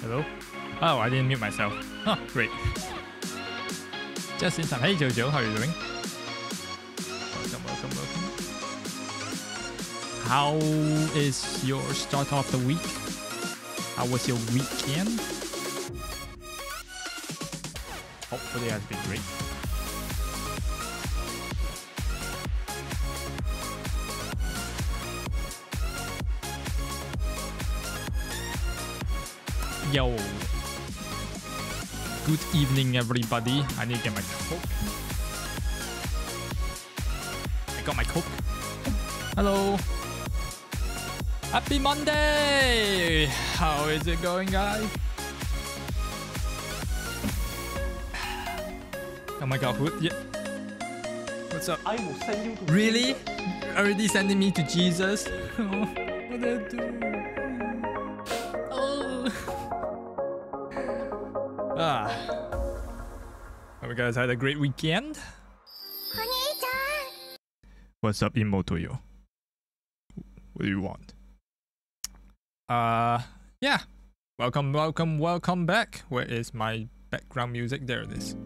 Hello? Oh, I didn't mute myself. Oh, great. Just in time. Hey Jojo, how are you doing? Welcome. How is your start of the week? How was your weekend? Hopefully it has been great. Yo. Good evening, everybody. I need to get my Coke. I got my Coke. Hello. Happy Monday! How is it going, guys? Oh my god, yeah. What's up? I will send you to really? Already sending me to Jesus? What did I do? Oh. Hope you guys had a great weekend. What's up, Imotoyo? What do you want? Yeah. Welcome back. Where is my background music? There it is.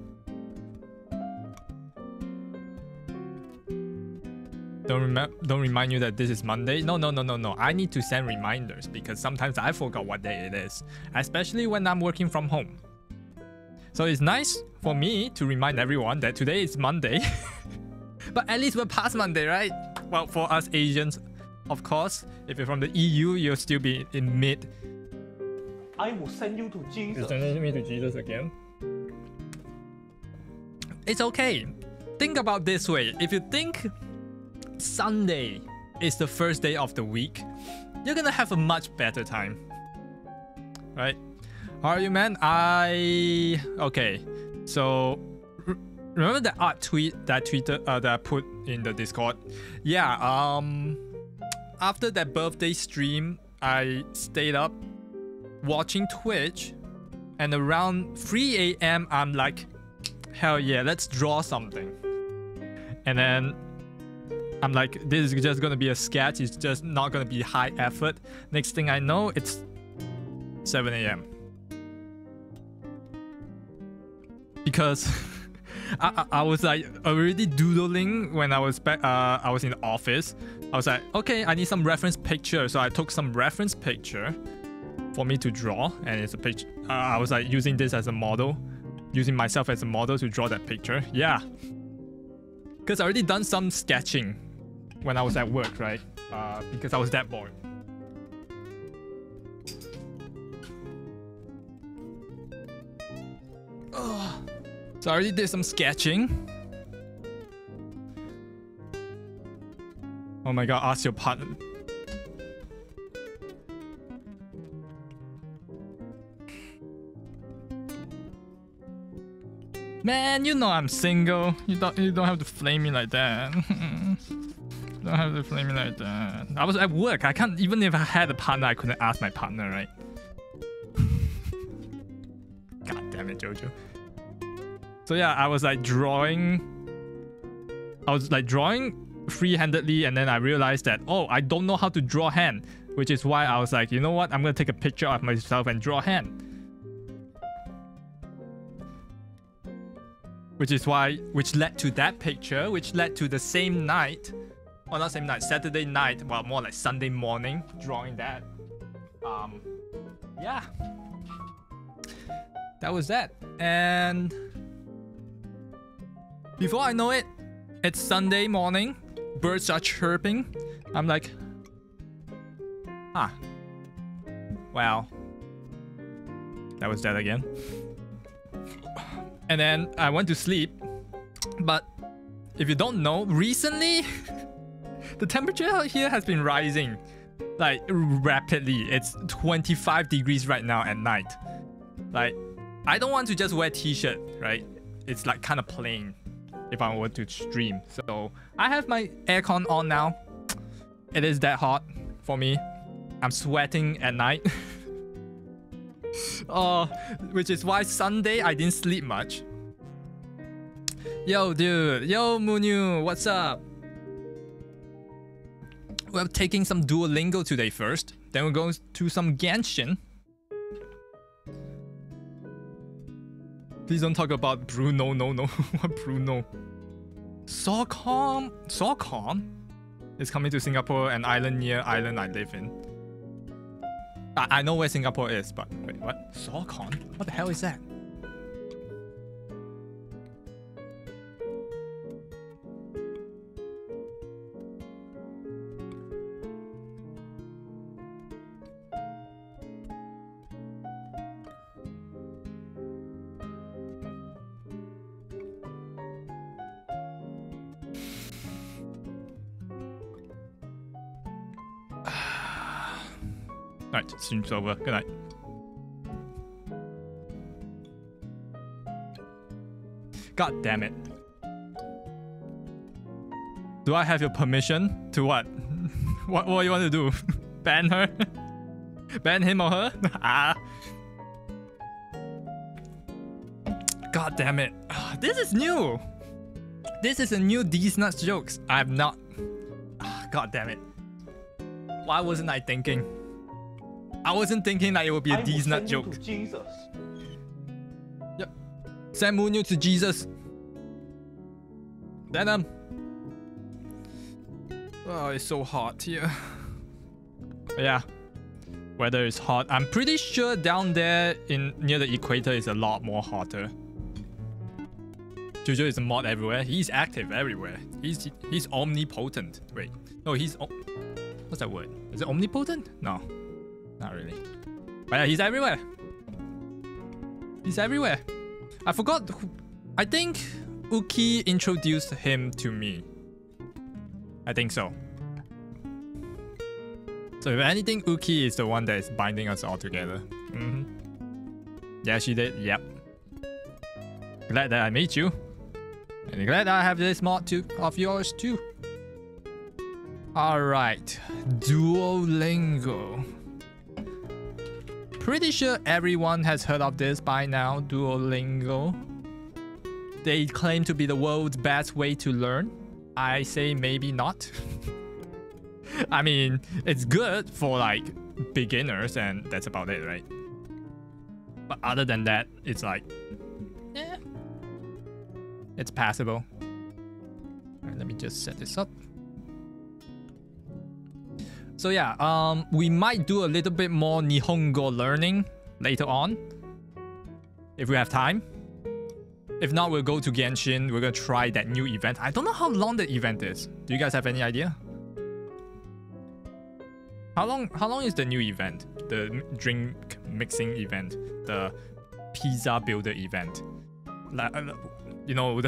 Don't remind you that this is Monday. No. I need to send reminders because sometimes I forgot what day it is, especially when I'm working from home. So it's nice for me to remind everyone that today is Monday. But at least we're past Monday, right? Well, for us Asians, of course. If you're from the EU, you'll still be in mid. I will send you to Jesus. You're sending me to Jesus again? It's okay. Think about this way. If you think Sunday is the first day of the week, you're gonna have a much better time, right? How are you, man? Okay, so remember that art tweet that I put in the Discord? Yeah, after that birthday stream, I stayed up watching Twitch, and around 3 a.m. I'm like, hell yeah, let's draw something. And then I'm like, this is just gonna be a sketch, it's just not gonna be high effort. Next thing I know, it's 7 a.m. Because I was like already doodling when I was back. I was in the office. I was like, okay, I need some reference picture. So I took some reference picture for me to draw, and it's a picture. I was like using this as a model, using myself as a model to draw that picture. Yeah, because I already done some sketching when I was at work, right? Because I was that bored. So I already did some sketching. Oh my god, ask your partner. Man, you know I'm single. You don't have to flame me like that. Don't have to flame me like that. I was at work. I can't, even if I had a partner, I couldn't ask my partner, right? God damn it, Jojo. So yeah, I was like drawing free-handedly, and then I realized that, oh, I don't know how to draw hand, which is why I was like, you know what, I'm gonna take a picture of myself and draw hand. Which led to that picture, which led to the same night, well, not same night, Saturday night, well, more like Sunday morning, drawing that. Yeah, that was that. And before I know it, it's Sunday morning, birds are chirping. I'm like, well, that was that again. And then I went to sleep. But if you don't know, recently the temperature out here has been rising like rapidly. It's 25 degrees right now at night. Like, I don't want to just wear t-shirt, right? It's like kind of plain if I were to stream. So I have my aircon on now. It is that hot for me. I'm sweating at night. Which is why Sunday I didn't sleep much. Yo, dude. Yo, Munyu. What's up? We're taking some Duolingo today first. Then we're going to some Genshin. Please don't talk about Bruno. No. What Bruno? Socom is coming to Singapore, an island near island I live in. I know where Singapore is, but wait, what? Socon? What the hell is that? Alright, stream's over. Good night. God damn it. Do I have your permission to what? What do you want to do? Ban her? Ban him or her? Ah. God damn it. This is new. This is a new These Nuts jokes. I have not. God damn it. Why wasn't I thinking? I wasn't thinking that it would be a These Nut joke. Jesus. Yep. Send Munyu to Jesus. Send him. Oh, it's so hot here. But yeah. Weather is hot. I'm pretty sure down there near the equator is a lot more hotter. Jojo is a mod everywhere. He's active everywhere. He's omnipotent. Wait. No, what's that word? Is it omnipotent? No. Not really. But yeah, he's everywhere. He's everywhere. I forgot. I think Uki introduced him to me. I think so. So if anything, Uki is the one that is binding us all together. Yeah, she did. Yep. Glad that I met you. And glad that I have this mod of yours too. Alright. Duolingo. Pretty sure everyone has heard of this by now, Duolingo. They claim to be the world's best way to learn. I say maybe not. I mean, it's good for like beginners and that's about it, right? But other than that, it's like, eh, it's passable. Alright, let me just set this up. So yeah, we might do a little bit more Nihongo learning later on, if we have time. If not, we'll go to Genshin. We're gonna try that new event. I don't know how long the event is. Do you guys have any idea? How long is the new event? The drink mixing event, the pizza builder event. Like, you know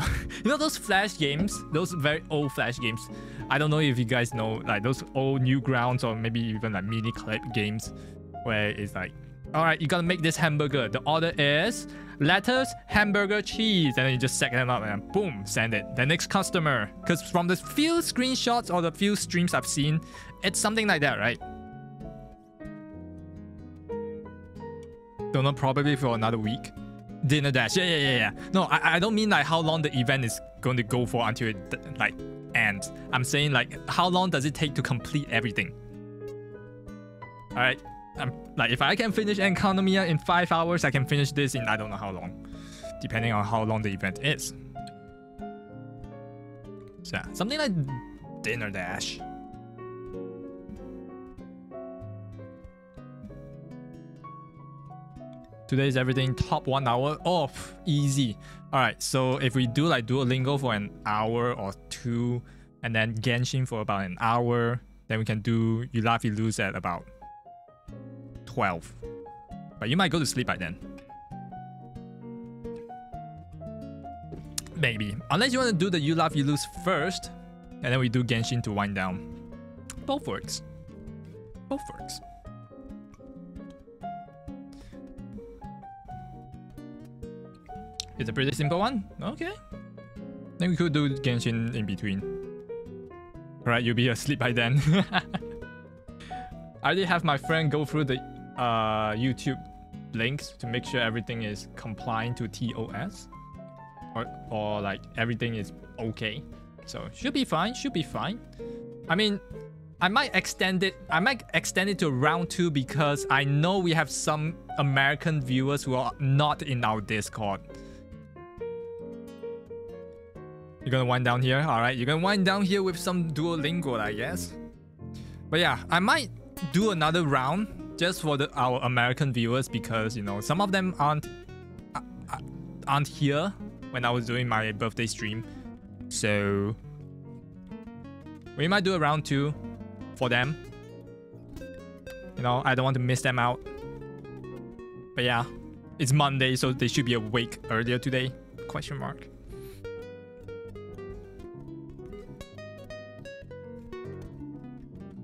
those Flash games, those very old Flash games. I don't know if you guys know, like those old Newgrounds or maybe even like mini clip games, where it's like, all right, you gotta make this hamburger. The order is lettuce, hamburger, cheese, and then you just set them up and boom, send it. The next customer. Because from the few screenshots or the few streams I've seen, it's something like that, right? Don't know, probably for another week. Dinner dash, yeah. No, I don't mean like how long the event is going to go for until it like ends. I'm saying like how long does it take to complete everything? All right, like if I can finish Economia in 5 hours, I can finish this in I don't know how long, depending on how long the event is. So yeah, something like dinner dash. Today's everything top 1 hour off, easy. All right, so if we do like Duolingo for an hour or two, and then Genshin for about an hour, then we can do You Laugh You Lose at about 12. But you might go to sleep by then. Maybe, unless you want to do the You Laugh You Lose first, and then we do Genshin to wind down. Both works. Both works. It's a pretty simple one. Okay. Then we could do Genshin in between. Alright, you'll be asleep by then. I already have my friend go through the YouTube links to make sure everything is compliant to TOS. Or like everything is okay. So should be fine, should be fine. I mean, I might extend it to round 2 because I know we have some American viewers who are not in our Discord. You're gonna wind down here? Alright, you're gonna wind down here with some Duolingo, I guess. But yeah, I might do another round just for our American viewers because, you know, some of them aren't here when I was doing my birthday stream. So we might do a round 2 for them. You know, I don't want to miss them out. But yeah, it's Monday, so they should be awake earlier today. Question mark.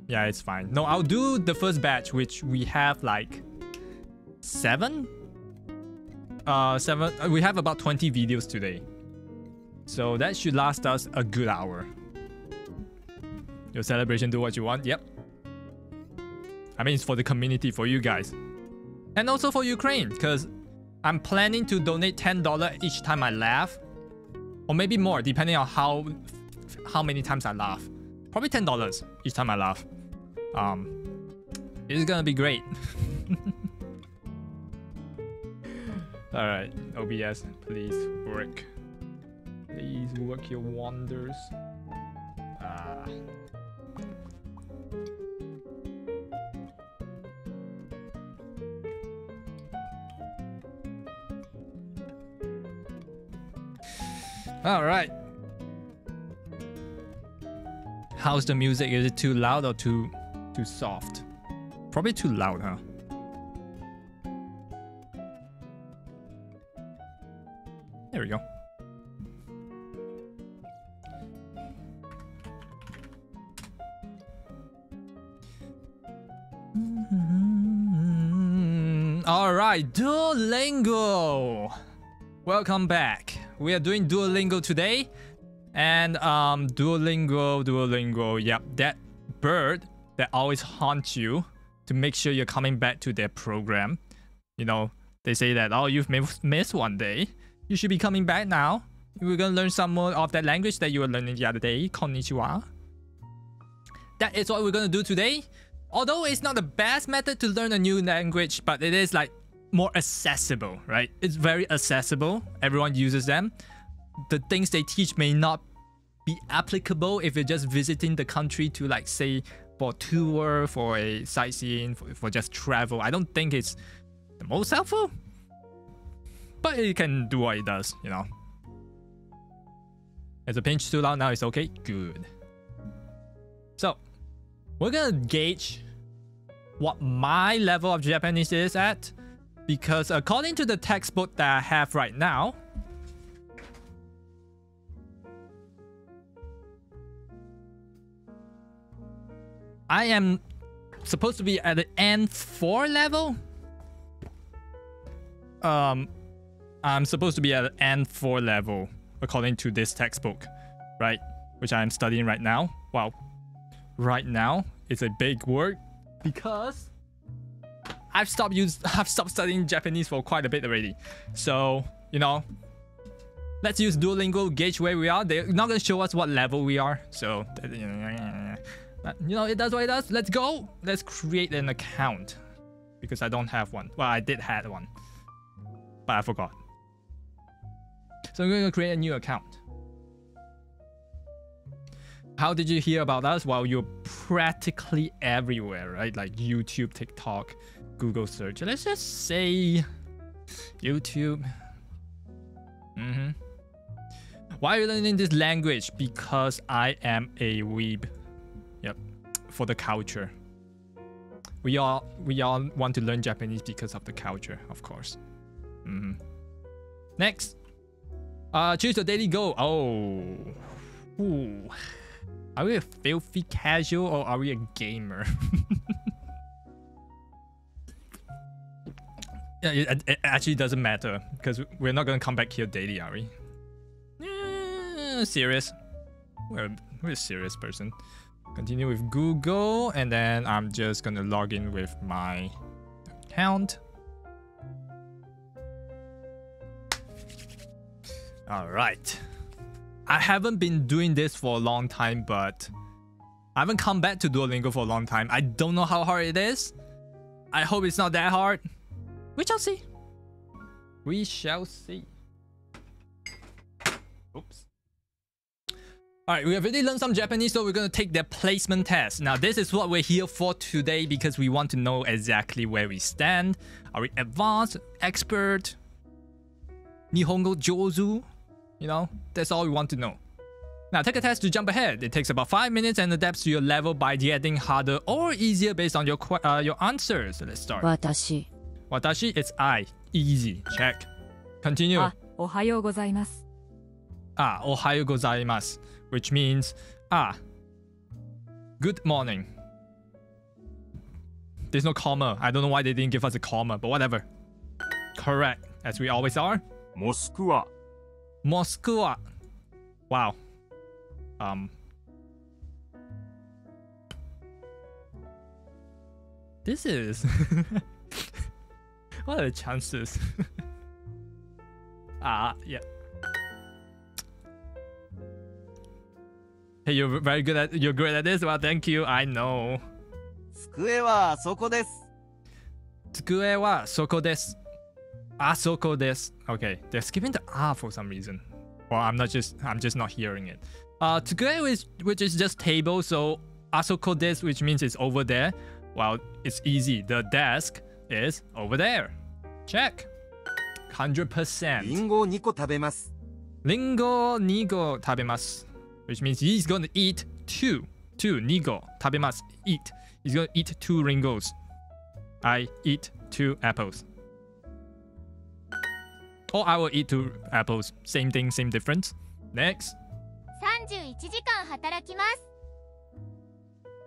Yeah, it's fine. No, I'll do the first batch, which we have like 7. We have about 20 videos today. So that should last us a good hour. Your celebration, do what you want. Yep. I mean, it's for the community, for you guys. And also for Ukraine, because I'm planning to donate $10 each time I laugh. Or maybe more, depending on how many times I laugh. Probably $10 each time I laugh. It's gonna be great. Alright, OBS, please work. Please work your wonders. Alright. How's the music? Is it too loud or too soft? Probably too loud, huh? There we go. Alright, Duolingo! Welcome back. We are doing Duolingo today. And Duolingo, yep, that bird that always haunts you to make sure you're coming back to their program. You know, they say that, oh, you've missed one day. You should be coming back now. We're gonna learn some more of that language that you were learning the other day. Konnichiwa. That is what we're gonna do today. Although it's not the best method to learn a new language, but it is like more accessible, right? It's very accessible. Everyone uses them. The things they teach may not be applicable if you're just visiting the country to, like, say, for a tour, for a sightseeing, for just travel. I don't think it's the most helpful, but it can do what it does, you know. Is the pinch too loud? Now it's okay? Good. So, we're gonna gauge what my level of Japanese is at, because according to the textbook that I have right now, I am supposed to be at the N4 level. I'm supposed to be at N4 level according to this textbook, right? Which I am studying right now. Wow, right now it's a big word because I've stopped studying Japanese for quite a bit already. So, you know, let's use Duolingo, gauge where we are. They're not gonna show us what level we are, so you know, it does what it does. Let's go. Let's create an account because I don't have one. Well, I did have one, but I forgot. So I'm going to create a new account. How did you hear about us? Well, you're practically everywhere, right? Like YouTube, TikTok, Google search. Let's just say YouTube. Why are you learning this language? Because I am a weeb. Yep, for the culture. We all want to learn Japanese because of the culture, of course. Next, choose your daily goal. Oh, ooh. Are we a filthy casual or are we a gamer? Yeah, it actually doesn't matter because we're not gonna come back here daily, are we? Serious. We're a serious person. Continue with Google, and then I'm just gonna log in with my account. All right. I haven't been doing this for a long time, but I haven't come back to Duolingo for a long time. I don't know how hard it is. I hope it's not that hard. We shall see. We shall see. Oops. Alright, we have already learned some Japanese, so we're going to take their placement test. Now, this is what we're here for today because we want to know exactly where we stand. Are we advanced, expert, nihongo jozu? You know, that's all we want to know. Now, take a test to jump ahead. It takes about 5 minutes and adapts to your level by getting harder or easier based on your answers. So let's start. Watashi. Watashi, it's I. Easy. Check. Continue. Ohayou gozaimasu. Ohayou gozaimasu. Which means, good morning. There's no comma. I don't know why they didn't give us a comma, but whatever. Correct, as we always are. Moskwa. Moskwa. Wow. This is... What are the chances? Yeah. Hey, you're great at this. Well, thank you. I know. 机はそこです。机はそこです。そこです. Okay, they're skipping the for some reason. Well, I'm just not hearing it. 机 which is just table, so そこです, which means it's over there. Well, it's easy. The desk is over there. Check. 100%. リンゴを2個食べます。リンゴ2個食べます. Which means he's gonna eat two. Nigo. Tabemasu. Eat. He's gonna eat 2 ringos. I eat 2 apples. Or I will eat 2 apples. Same thing, same difference. Next. 31時間働きます。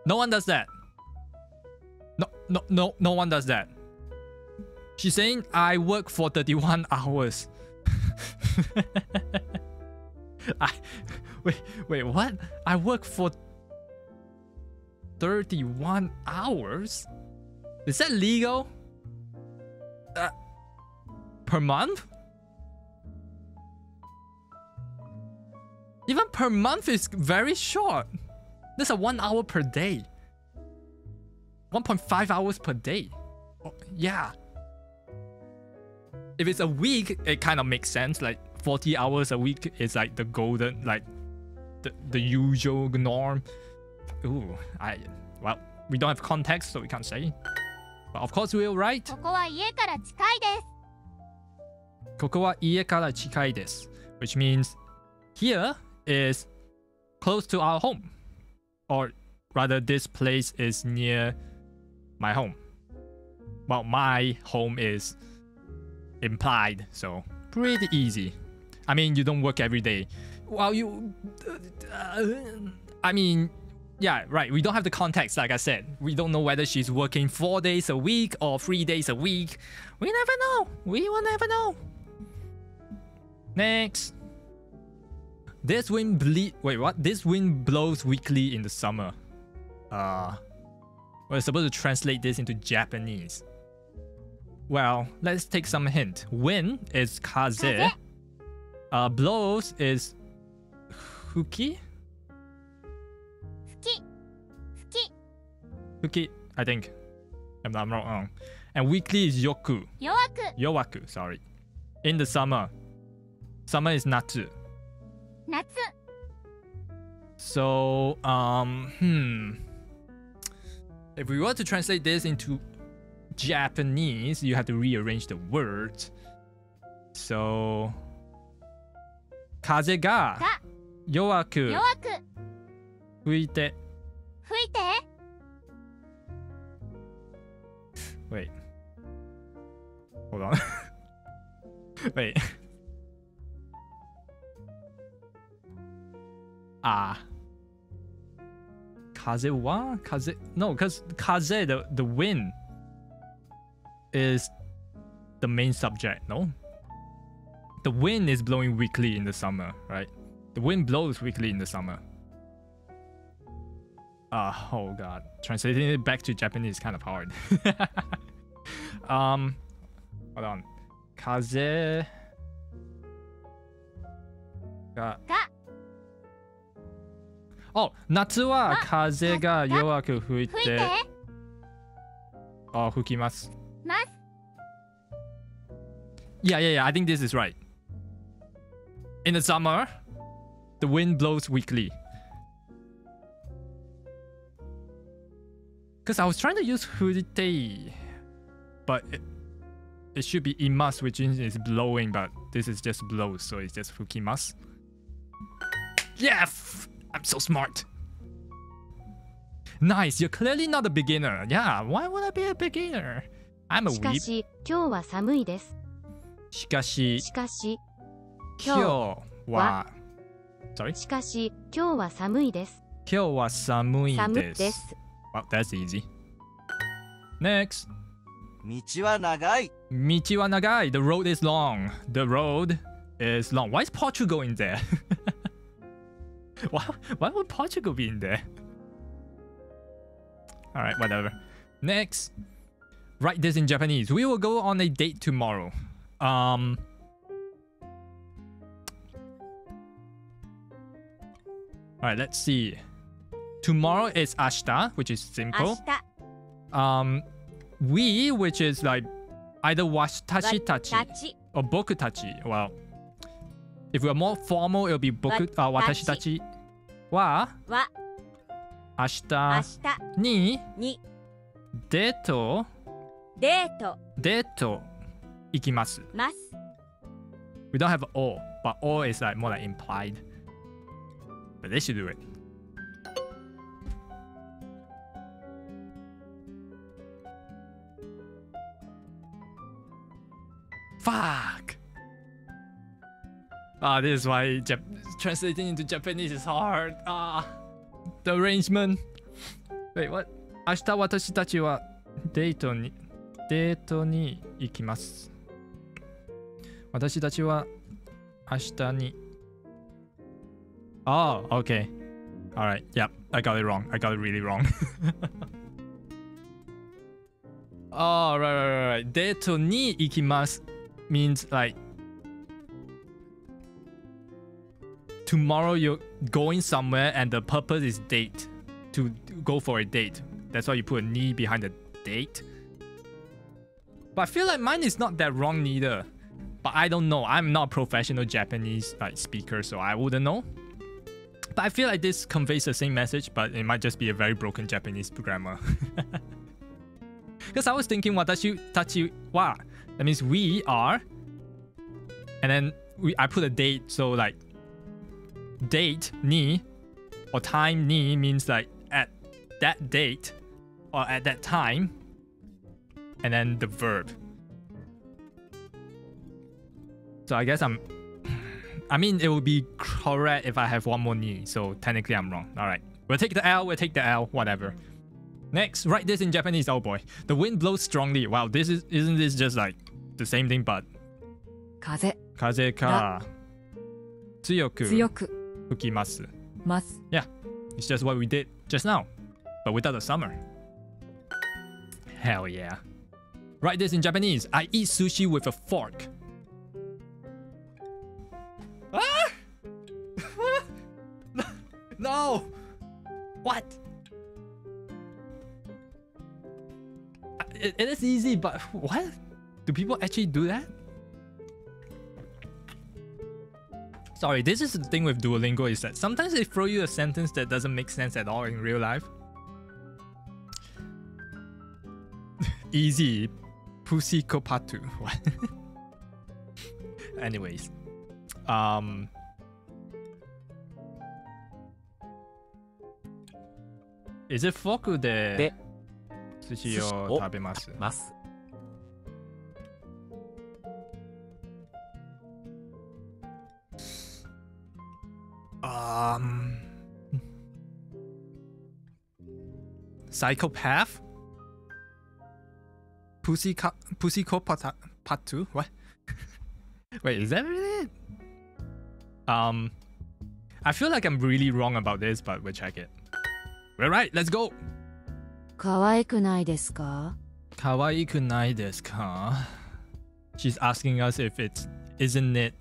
No one does that. No one does that. She's saying I work for 31 hours. Wait, what? I work for 31 hours? Is that legal? Per month? Even per month is very short. That's a 1 hour per day. 1.5 hours per day. Oh, yeah. If it's a week, it kind of makes sense. Like 40 hours a week is like the golden, like the usual norm. Ooh, well, we don't have context, so we can't say. But of course we will write. ここは家から近いです。ここは家から近いです. Which means here is close to our home. Or rather, this place is near my home. Well, my home is implied, so pretty easy. I mean, you don't work every day. Well, I mean, yeah, right. We don't have the context, like I said. We don't know whether she's working 4 days a week or 3 days a week. We never know. We will never know. Next. This wind This wind blows weekly in the summer. We're supposed to translate this into Japanese. Well, let's take some hint. Wind is kaze. Blows is fuki. Fuki, I think. I'm not wrong. And weekly is yoku. Yowaku, sorry. In the summer. Summer is natsu. 夏。 So, if we were to translate this into Japanese, you have to rearrange the words. So, 風が弱く吹いて Wait. Hold on. Wait. Kaze wa? Kaze? No, because kaze, the wind, is the main subject, no? The wind is blowing weekly in the summer, right? The wind blows weekly in the summer. Oh god. Translating it back to Japanese is kind of hard. Hold on. Kaze ga... Oh, 夏は風が弱く吹いて、吹きます。Yeah, I think this is right. In the summer, the wind blows weekly. Because I was trying to use Furite, but it should be imas, which is blowing, but this is just blows, so it's just fukimas. Yeah! I'm so smart. Nice, you're clearly not a beginner. Yeah, why would I be a beginner? I'm a しか weeb. し、今日は寒いです。しかし、しかし、今日は、sorry? しかし、今日は寒いです。今日は寒い寒いです。です。Wow, that's easy. Next. 道は長い。道は長い. The road is long. The road is long. Why is Portugal in there? why would Portugal be in there? Alright, whatever. Next. Write this in Japanese. We will go on a date tomorrow. Alright, let's see. Tomorrow is ashita, which is 明 simple. 日、 We, which is like either watashi tachi たち、 or boku tachi. Well, if we're more formal, it'll be boku watashi tachi. Wa は、明 ashita 日 ni に deto デート deto ikimasu. ます。 We don't have o, but o is like more like implied. But they should do it. Fuck! Ah, this is why translating into Japanese is hard. Ah, the arrangement. Wait, what? 明日私たちはデートに行きます。私たちは明日に。Oh, okay. Alright, yep, I got it wrong. I got it really wrong. Oh, right. デートに行きますmeans like tomorrow you're going somewhere and the purpose is date. To go for a date. That's why you put a ni behind the date. But I feel like mine is not that wrong neither. But I don't know. I'm not a professional Japanese speaker, so I wouldn't know. But I feel like this conveys the same message, but it might just be a very broken Japanese grammar. Because I was thinking watashi tachi wa. That means we are. And then I put a date, so like date ni or time ni means like at that date or at that time. And then the verb. So I guess I mean, it would be correct if I have one more ni. So technically I'm wrong. Alright. We'll take the L, whatever. Next, write this in Japanese. Oh boy. The wind blows strongly. Wow, isn't this just like the same thing but 風 Kaze ka tsuyoku 強く fukimasu. ます Yeah, it's just what we did just now, but without the summer. Hell yeah. Write this in Japanese. I eat sushi with a fork. Ah! No! What? It is easy, but what? Do people actually do that? Sorry, this is the thing with Duolingo is that sometimes they throw you a sentence that doesn't make sense at all in real life. Easy. Pussy kopatu. What? Anyways. Is it foku de sushi o tabemasu? ます。Psychopath? Pussy patu? What? Wait, is that really it? I feel like I'm really wrong about this, but we'll check it. We're right, let's go! 可愛くないですか Kawaiiku nai desu ka? She's asking us if isn't it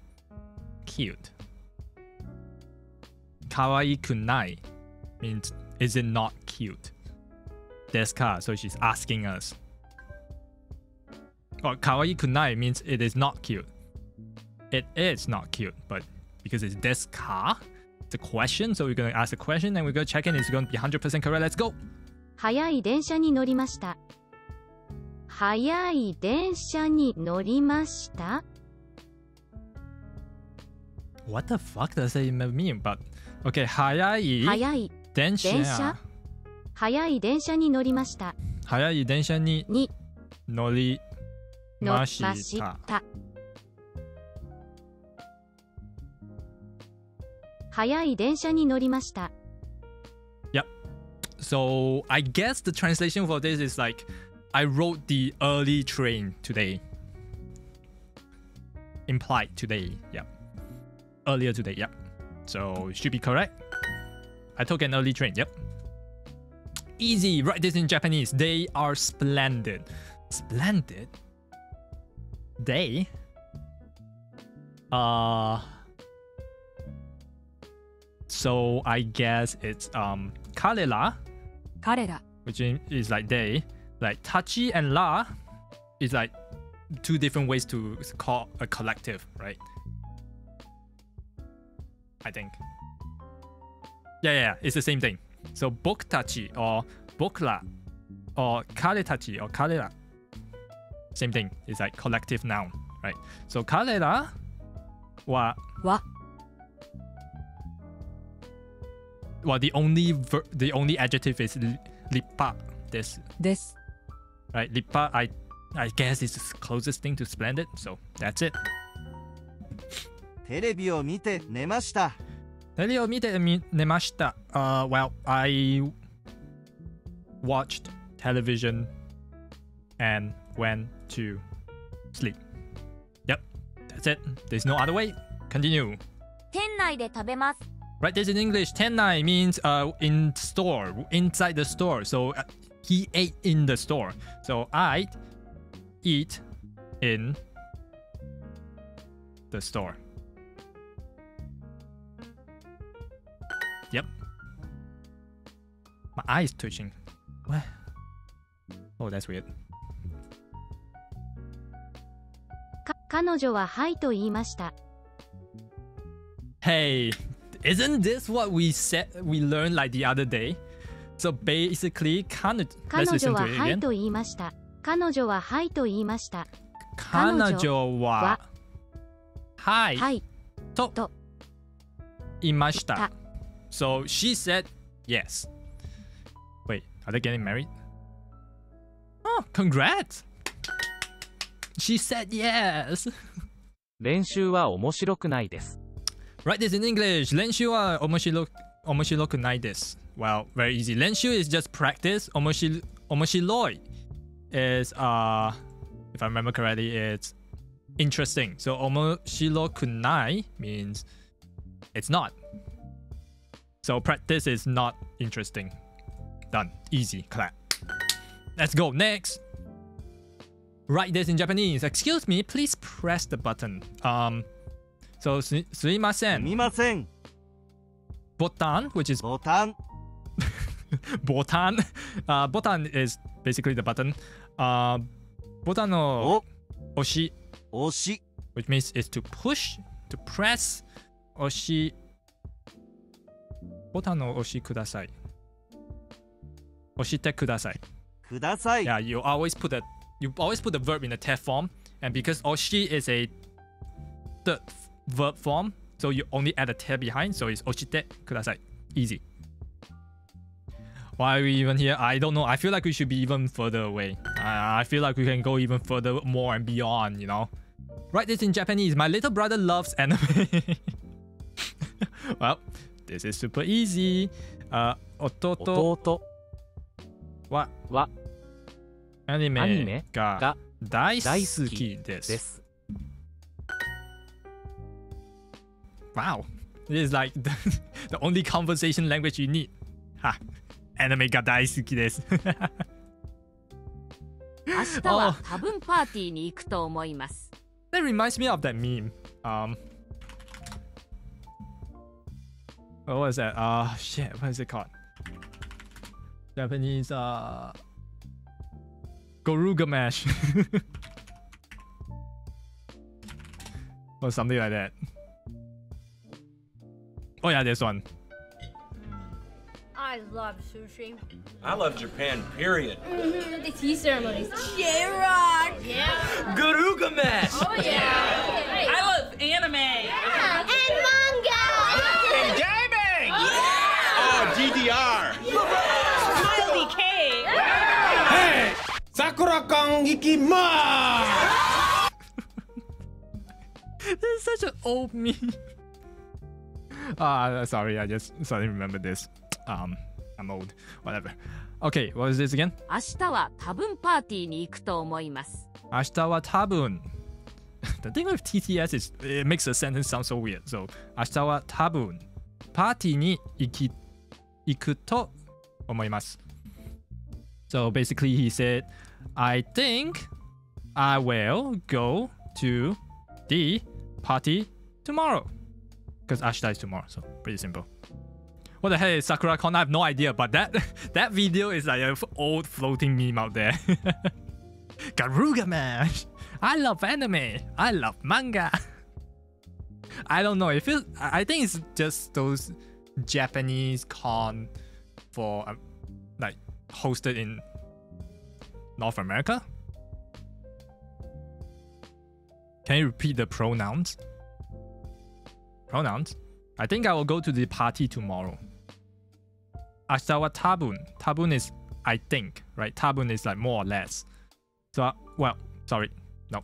cute? Kawaiiku nai means is it not cute? Desu ka, so she's asking us. Or kawaiiku nai means it is not cute. It is not cute, but because it's desu ka, it's a question, so we're gonna ask a question and we're gonna check in. It's gonna be 100% correct. Let's go! 早い電車に乗りました。早い電車に乗りました。 What the fuck does it even mean? But okay, 早い早い電車。電車早い電車に乗りました。早い電車にに乗りましましたた。早い電車に乗りました。 So I guess the translation for this is like, I rode the early train today. Implied today, yeah. Earlier today, yeah. So should be correct. I took an early train, yep. Easy, write this in Japanese. They are splendid. Splendid? They? So I guess it's Kalela, 彼ら which is like they. Like Tachi and La is like two different ways to call a collective, right? I think. Yeah, it's the same thing. So Bokutachi or Bokla or Karetachi or Karera. Same thing. It's like collective noun, right? So Karera wa は well, the only adjective is lipa. This です right? Lipa, I guess is the closest thing to splendid. So that's it. テレビを見て寝ました。テレビを見て寝ました。Well, I watched television and went to sleep. Yep, that's it. There's no other way. Continue. 店内で食べます。 Right, this in English. Tennai means in store, inside the store. So he ate in the store. So I eat in the store. Yep. My eye is twitching. What? Oh, that's weird. 彼女ははいと言いました。 Hey, isn't this what we learned like the other day? So basically, let's 彼 listen 女は to it はい again. と言いました。彼女ははいと言いました。彼女ははいはいとと言いました。た So she said yes. Wait, are they getting married? Oh, congrats! She said yes. 練習は面白くないです。 Write this in English. 練習は面白くないです。Well, very easy. 練習 is just practice. 面白い is if I remember correctly, it's interesting. So 面白くない means it's not. So practice is not interesting. Done. Easy. Clap. Let's go. Next. Write this in Japanese. Excuse me, please press the button. So すいません。見ません。 Botan, which is ボタン。 botan. Botan is basically the button. Botan no 押し 押し。 which means is to push, to press. 押しボタンを押しください。押してください。ください。 Yeah, you always put the verb in the te form, and because oshi is a third verb form, so you only add a te behind, so it's oshite kudasai. Easy. Why are we even here? I don't know. I feel like we should be even further away. I feel like we can go even further, more and beyond, you know? Write this in Japanese. My little brother loves anime. Well, this is super easy. 弟弟ははアニアニメメがが大大好好ききで。ですす。 Wow. This is like the only conversation language you need. Ha. アニメが大好きです。明日は多分パーティーに行くと思います That reminds me of that meme. What was that? Shit. What is it called? Japanese. Gorugamash. Or something like that. Oh yeah, this one. I love sushi. I love Japan, period. The tea ceremonies. J-Rock! Yeah. Garuga Mesh! Oh, yeah. I love anime. Yeah. And manga! And gaming! DDR! Smiley K. Hey! Sakura-kang ikimasu! This is such an old meme. Sorry, I just suddenly remember this. I'm old. Whatever. Okay, what is this again? 明日は多分パーティーに行くと思います。明日は多分 The thing with TTS is it makes a sentence sound so weird. So 明日は多分パーティーに行くと思います。So basically he said, I think I will go to the party tomorrow. Because 明日 is tomorrow, so pretty simple. What the hell is Sakura-con? I have no idea, but that video is like an old floating meme out there. Garuga Mash! I love anime! I love manga! I don't know, I think it's just those Japanese con for like hosted in North America? Can you repeat the pronouns? Pronouns? I think I will go to the party tomorrow. 明日は多分. Tabun is I think, right? Tabun is like more or less. So, well, sorry. No.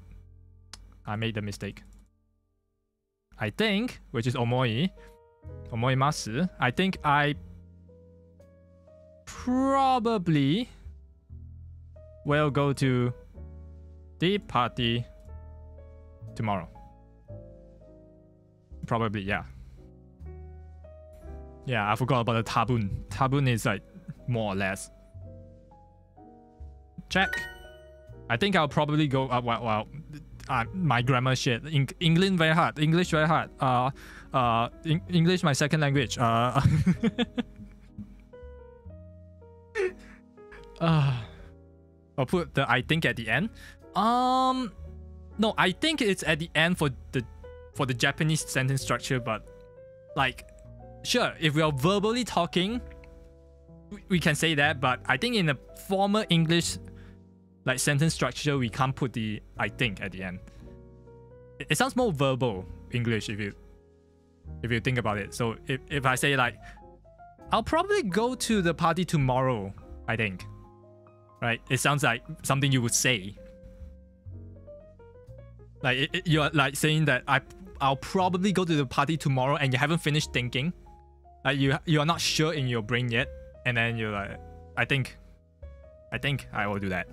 I made the mistake. I think, which is omoi. Omoimasu. I think I probably will go to the party tomorrow. Probably, yeah. Yeah, I forgot about the tabun. Tabun is like more or less. Check. I think I'll probably go. My grammar shit. English very hard. English very hard. English my second language. I'll put the I think at the end. No, I think it's at the end for the Japanese sentence structure, but like, sure, if we are verbally talking, we can say that, but I think in a formal English like sentence structure, we can't put the I think at the end. It sounds more verbal English if you think about it. So if I say like, I'll probably go to the party tomorrow, I think, right? It sounds like something you would say. Like you're like saying that I'll probably go to the party tomorrow, and you haven't finished thinking. Like you are not sure in your brain yet, and then you're like, I think I will do that.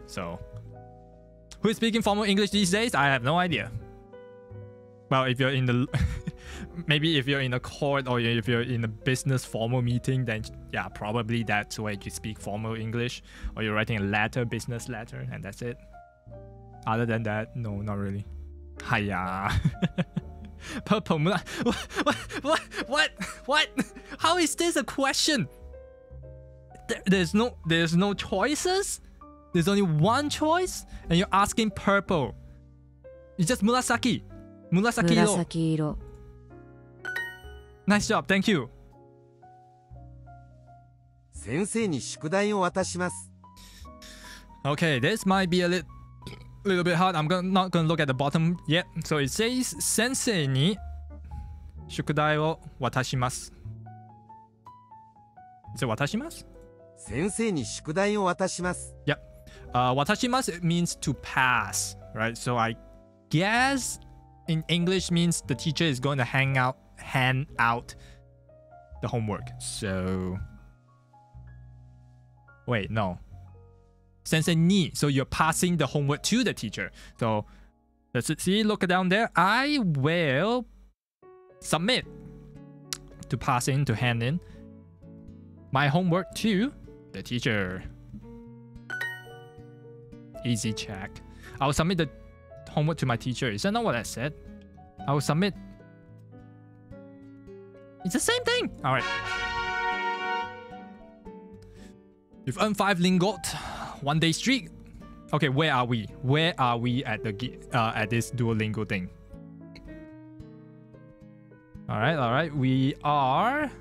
So, who is speaking formal English these days? I have no idea. Well, if you're in the maybe if you're in a court or if you're in a business formal meeting, then yeah, probably that's where you speak formal English, or you're writing a letter, business letter, and that's it. Other than that, no, not really. Hiya. Purple moon. What? How is this a question? There's no choices. There's only one choice, and you're asking purple. It's just murasaki. Murasaki iro. Nice job, thank you. 先生に宿題を渡します。 Okay, this might be a little bit hard. I'm not gonna look at the bottom yet. So it says 先生に宿題を渡します. Is it 渡します? 先生に宿題を渡します. Yep. 渡します means to pass, right? So I guess in English means the teacher is going to hand out the homework. So wait, no. Sensei ni. So you're passing the homework to the teacher. So let's see, look down there. I will submit, to pass in, to hand in my homework to the teacher. Easy check. I will submit the homework to my teacher. Is that not what I said? I will submit. It's the same thing. All right. You've earned 5 lingot. 1 day streak. Okay, where are we? Where are we at the at this Duolingo thing? All right. We are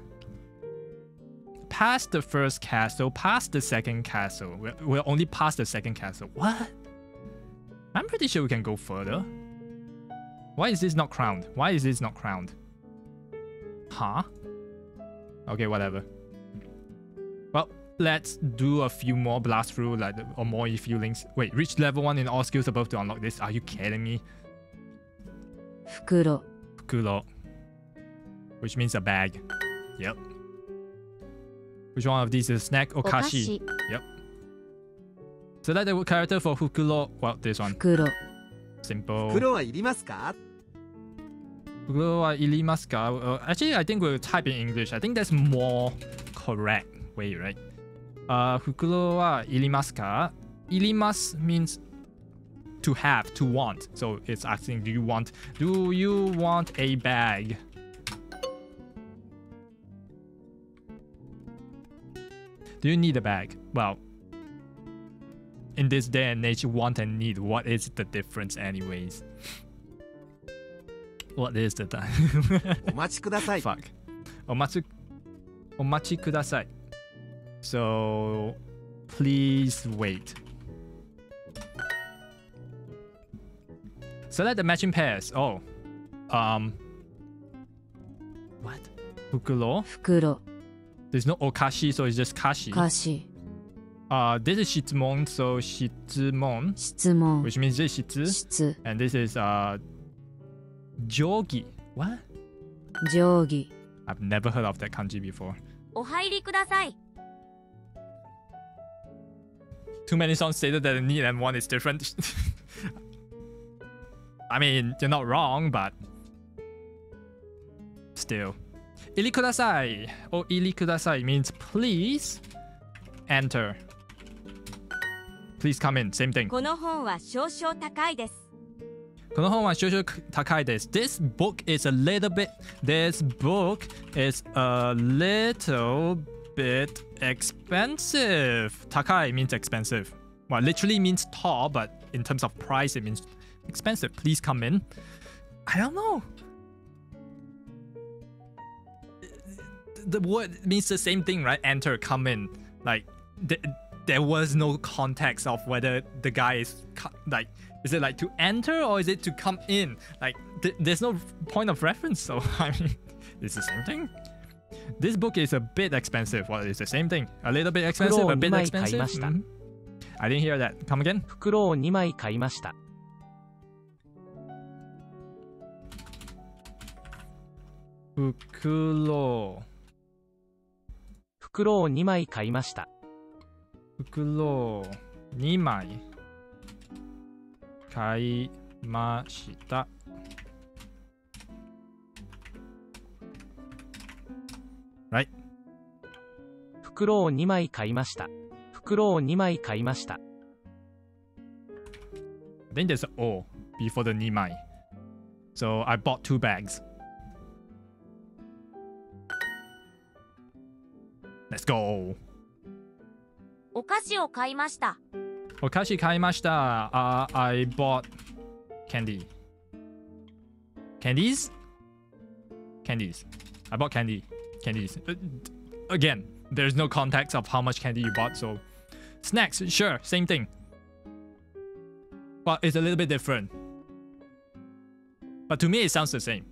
passed the first castle, past the second castle. We're only past the second castle. What? I'm pretty sure we can go further. Why is this not crowned? Why is this not crowned? Huh? Okay, whatever. Well, let's do a few more blast through, like, or more few links. Wait, reach level 1 in all skills above to unlock this. Are you kidding me? 袋 Fukuro. Which means a bag. Yep. Which one of these is snack? Okashi. Yep. Select the character for Fukuro. Well, this one. 袋 Simple. 袋はいりますか？ Fukuro wa irimasu ka? Actually, I think we'll type in English. I think that's more correct way, right? Fukuro wa irimasu ka? Irimasu means to have, to want. So it's asking, do you want a bag? Do you need a bag? Well, in this day and age, want and need, what is the difference anyways? What is the time? お待ちください。 Fuck. Omachi kudasai. So, please wait. Select the matching pairs. Oh. What? Fukuro? 袋 There's no okashi, so it's just kashi. 歌詞 This is shitsumon, so shitsumon, 質問 which means this shitsu. 質 And this is jogi. What? 定規 I've never heard of that kanji before. お入りください Too many songs stated that the need and want is different. I mean, you're not wrong, but still. Ili kudasai or ili kudasai means please enter. Please come in. Same thing. この本は少々高いです Konohon wa shoujo takai desu. This book is a little bit. This book is a little bit expensive. Takai means expensive. Well, literally means tall, but in terms of price, it means expensive. Please come in. I don't know. The word means the same thing, right? Enter, come in. Like there was no context of whether the guy is like. Is it like to enter or is it to come in? Like, there's no point of reference, so I mean, it's the same thing. This book is a bit expensive. Well, it's the same thing. A little bit expensive, a bit expensive. Mhm. I didn't hear that. Come again? 袋を2枚買いました。 Fukuro. 袋を2枚買いました。 Fukuro 2枚買いました。Right? 袋を2枚買いました。袋を2枚買いました。 I think there's an O before the 2枚. So I bought 2 bags. Let's go. お菓子を買いました Okashi 買いました。I bought candy. Candies? Candies. I bought candy. Candies. Again, there's no context of how much candy you bought, so... Snacks, sure, same thing. But it's a little bit different. But to me, it sounds the same.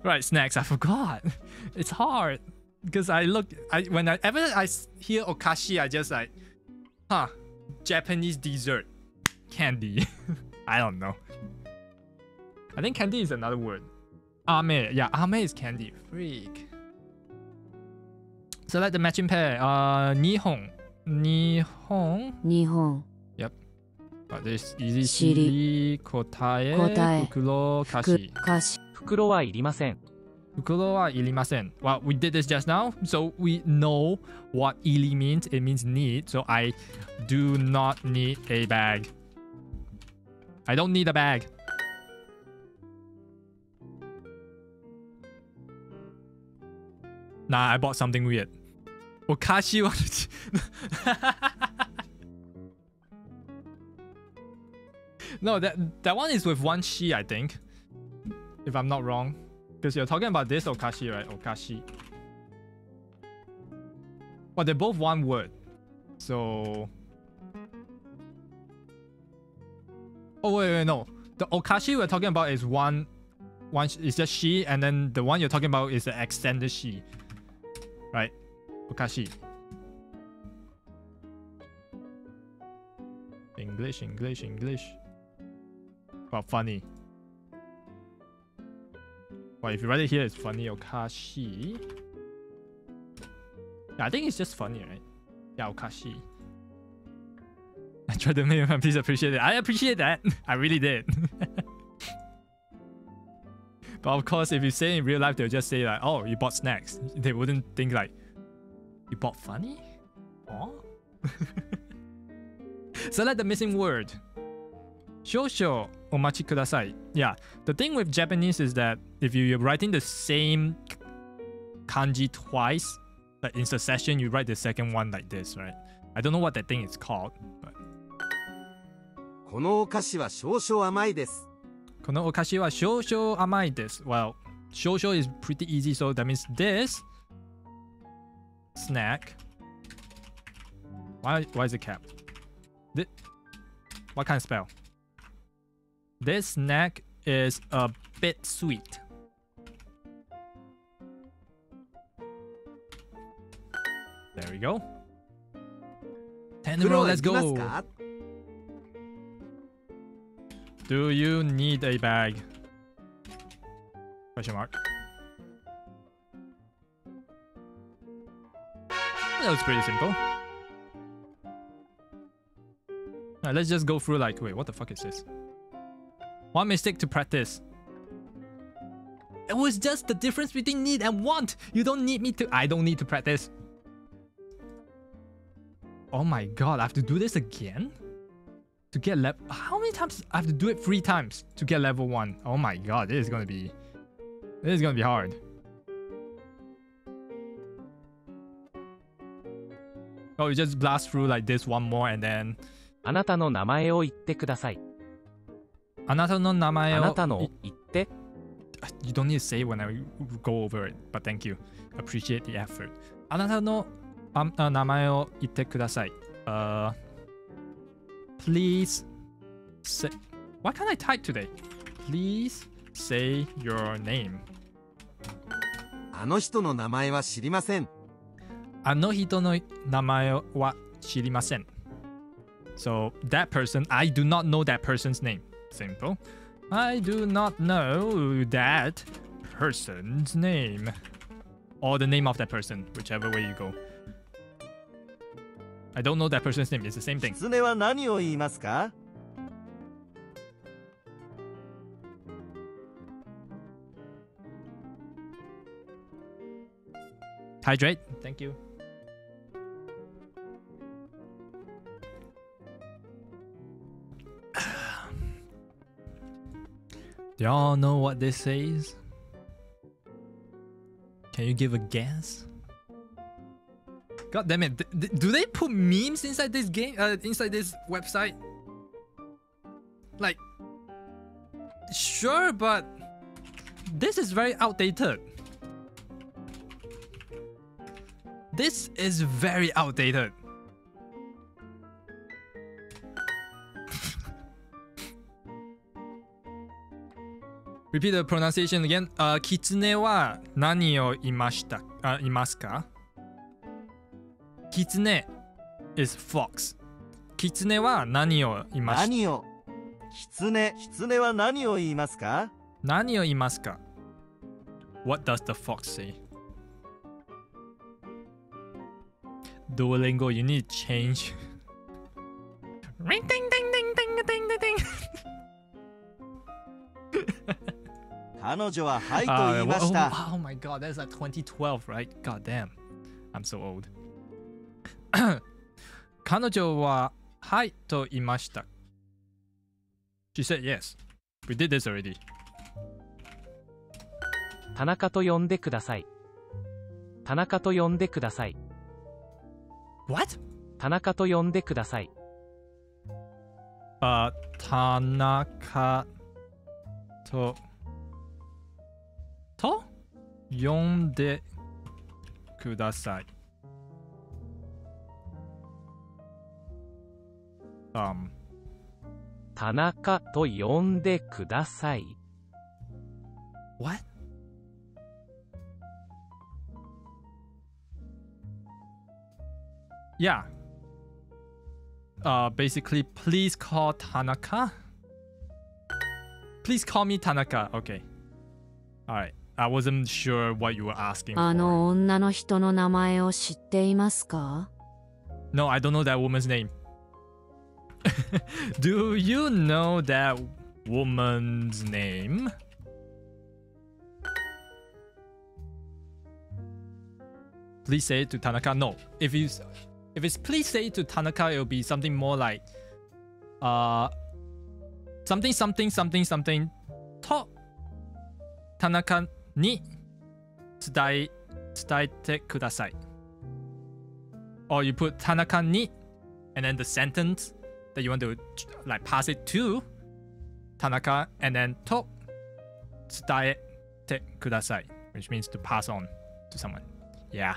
Right, snacks, I forgot. It's hard. Because whenever I hear okashi, I just like, huh, Japanese dessert, candy. I don't know. I think candy is another word. Ame, yeah, ame is candy. Freak. Select the matching pair. Nihon. Nihon. 日本 Yep. But this easy. Shiri. Kotae. Kotae. Fukuro. Kashi. 菓子袋はいりません。 Fukuro wa irimasen. Well, we did this just now, so we know what iri means. It means need, so I do not need a bag. I don't need a bag. Nah, I bought something weird. Okashi wa... No, that one is with one shi, I think. If I'm not wrong. Because you're talking about this okashi, right? Okashi. Well, they're both one word. So... Oh, wait, no. The okashi we're talking about is one is just she, and then the one you're talking about is the extended she. Right? Okashi. English. Well, funny. Well, if you write it here, it's funny. Okashi. Yeah, I think it's just funny, right? Yeah, okashi. I tried to make him please appreciate it. I appreciate that. I really did. But of course, if you say in real life, they'll just say like, oh, you bought snacks. They wouldn't think like, you bought funny? Oh? Select the missing word. Shosho omachi kudasai. Yeah, the thing with Japanese is that if you're writing the same kanji twice, like in succession, you write the second one like this, right? I don't know what that thing is called, but... このお菓子は少々甘いです。このお菓子は少々甘いです。Well, 少々 is pretty easy, so that means this snack. Why is it capped? What kind of spell? This snack is a bit sweet. There we go. 10 in a row, let's go. Do you need a bag? Question mark. That was pretty simple. Alright, let's just go through like, wait, what the fuck is this? One mistake to practice. It was just the difference between need and want. You don't need me to... I don't need to practice. Oh my god, I have to do this again? To get level... How many times? I have to do it 3 times to get level 1. Oh my god, this is gonna be hard. Oh, you just blast through like this one more and then... あなたの名前を言ってください。あなたの名前をあなたの言って。You don't need to say when I go over it, but thank you. Appreciate the effort. あなたの名前を言ってください。Please say... Why can't I type today? Please say your name. あの人の名前は知りません。あの人の名前は知りません。So that person, I do not know that person's name. Simple. I do not know that person's name. Or the name of that person, whichever way you go. I don't know that person's name. It's the same thing. 狐は何を言いますか? Hydrate. Thank you. Do y'all know what this says? Can you give a guess? God damn it! Do they put memes inside this game? Inside this website? Like, sure, but this is very outdated. This is very outdated. Repeat the pronunciation again. キツネは何をいますか? キツネ is fox. キツネは何をいますか? 何を? 狐は何を言いますか? 何を言いますか? What does the fox say? Duolingo, you need to change. Ring ding ding ding ding ding ding ding. 彼女ははいと言いました。Oh my god, that's like 2012, right? God damn. I'm so old. 彼女ははいと言いました。She said yes. We did this already. 田中と呼んでください。田中と呼んでください。What? 田中と呼んでください。田中とと呼んでください。田中と呼んでください。What? Yeah. Basically, please call Tanaka. Please call me Tanaka. Okay. Alright. I wasn't sure what you were asking あ for. の女の人の名前を知っていますか？ No, I don't know that woman's name. Do you know that woman's name? Please say it to Tanaka. No. If it's please say it to Tanaka, it'll be something more like something something something something to Tanaka ni tsudaete kudasai. Or you put Tanaka ni and then the sentence that you want to like pass it to Tanaka and then to tsudaete kudasai, which means to pass on to someone. Yeah.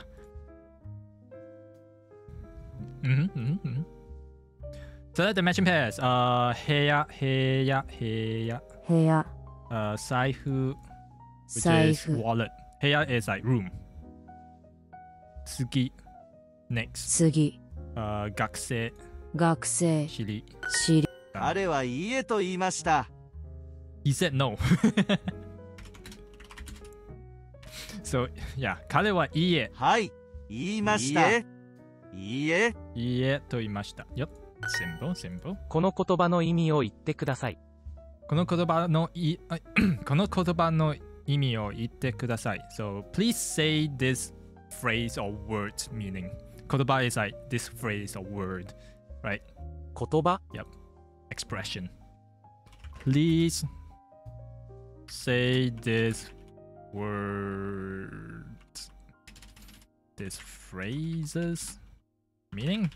So the matching pairs. Heya. 部屋、 Saifu, which 財 is 布、 wallet. Heya is like room. Tsugi, next. 次、 Gakusei, 学生、 shiri. 知り、彼はいいえと言いました。 He said no. So yeah, 彼はiie. はい、言いました。いいえ。Iie と言いました。Yup. Simple, simple. この言葉の意味を言ってください。この言葉の意味を言ってください。So please say this phrase or word meaning. 言葉 is like this phrase or word, right? 言葉 Yep. Expression. Please say this word. This phrases meaning.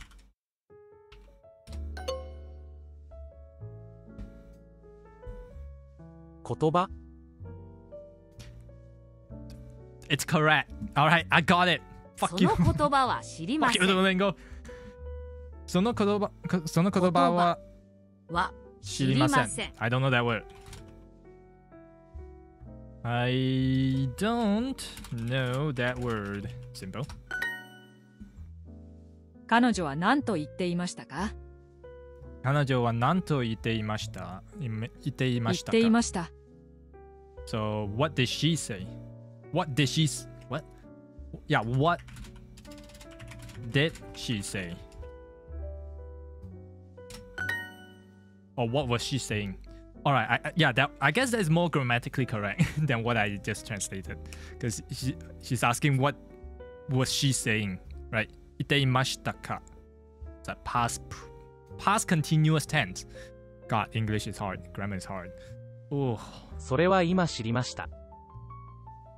Kotoba? It's correct. All right, I got it. そ Fuck you. の言葉は知りま Fuck せ you, ん。 Domingo. その言葉はは知りません。I don't know that word. I don't know that word. Simple. 彼女は何と言っていましたか？彼女は何と言っていましたか？言っていました。So, what did she say? What did she what? Yeah, what did she say? Or what was she saying? All right, I guess that is more grammatically correct than what I just translated, because she's asking what was she saying, right? 言っていましたか? It's like past continuous tense. God, English is hard. Grammar is hard. Oh. それは今知りました。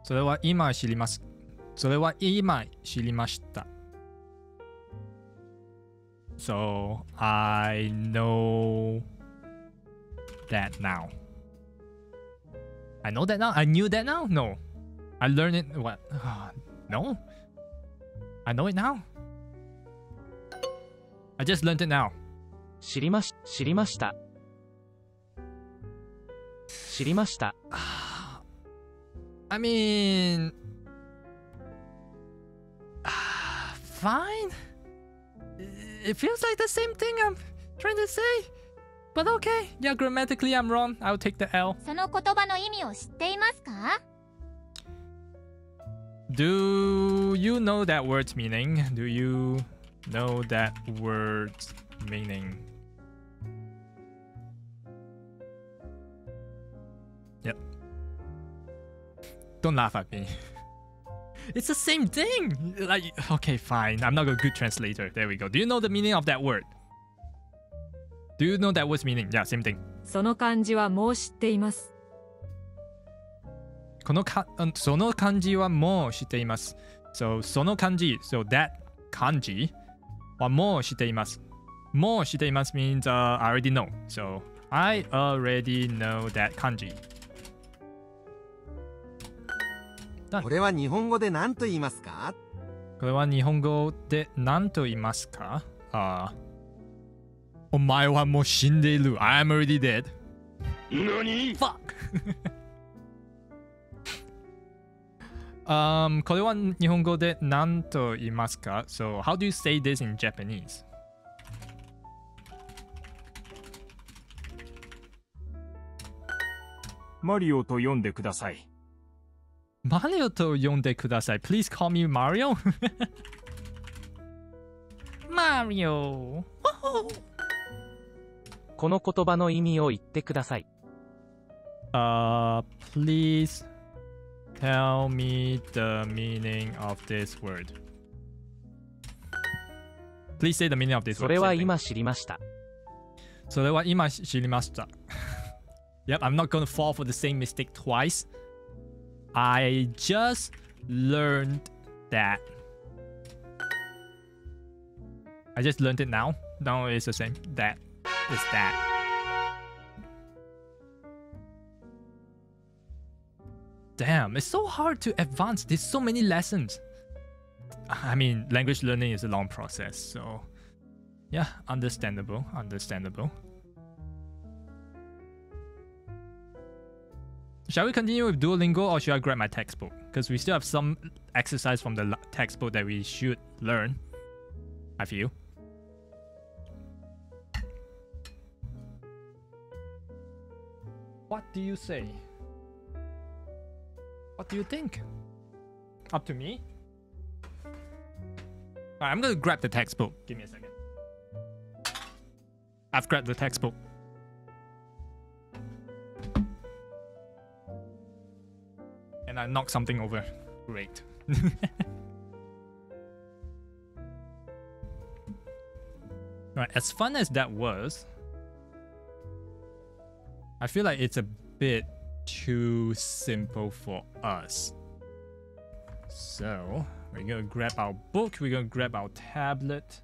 それは今知ります。それは今知りました。So, I know that now. I know that now? I knew that now? No. I learned it. What? No. I know it now. I just learned it now. 知りました。知りました。I mean, fine. It feels like the same thing I'm trying to say. But okay, yeah, grammatically I'm wrong. I'll take the L. その言葉の意味を知っていますか？ Do you know that word's meaning? Do you know that word's meaning? Yep. Don't laugh at me. It's the same thing. Like, okay, fine. I'm not a good translator. There we go. Do you know the meaning of that word? Do you know that word's meaning? Yeah, same thing. その漢字はもう知っています。その漢字はもう知っています。So, その漢字, so that 漢字はもう知っています。もう知っています means I already know. So, I already know that 漢字。Done. これは日本語で何と言いますか？これは日本語で何と言いますか？お前はもう死んでいる。I'm already dead. 何？ Fuck! これは日本語で何と言いますか？ So, how do you say this in Japanese? マリオと呼んでください。マリオと呼んでください。Please call me Mario. マリオ。この言葉の意味を言ってください。Please tell me the meaning of this word. Please say the meaning of this word. それは今知りました。それは今知りました。Yep, I'm not gonna fall for the same mistake twice. I just learned that. I just learned it now. Now it's the same. That is that. Damn, it's so hard to advance. There's so many lessons. I mean, language learning is a long process, so yeah, understandable, understandable. Shall we continue with Duolingo or should I grab my textbook? Because we still have some exercise from the textbook that we should learn, I feel. What do you say? What do you think? Up to me? Alright, I'm gonna grab the textbook. Give me a second. I've grabbed the textbook. And I knocked something over. Great. Right, as fun as that was, I feel like it's a bit too simple for us. So, we're gonna grab our book, we're gonna grab our tablet,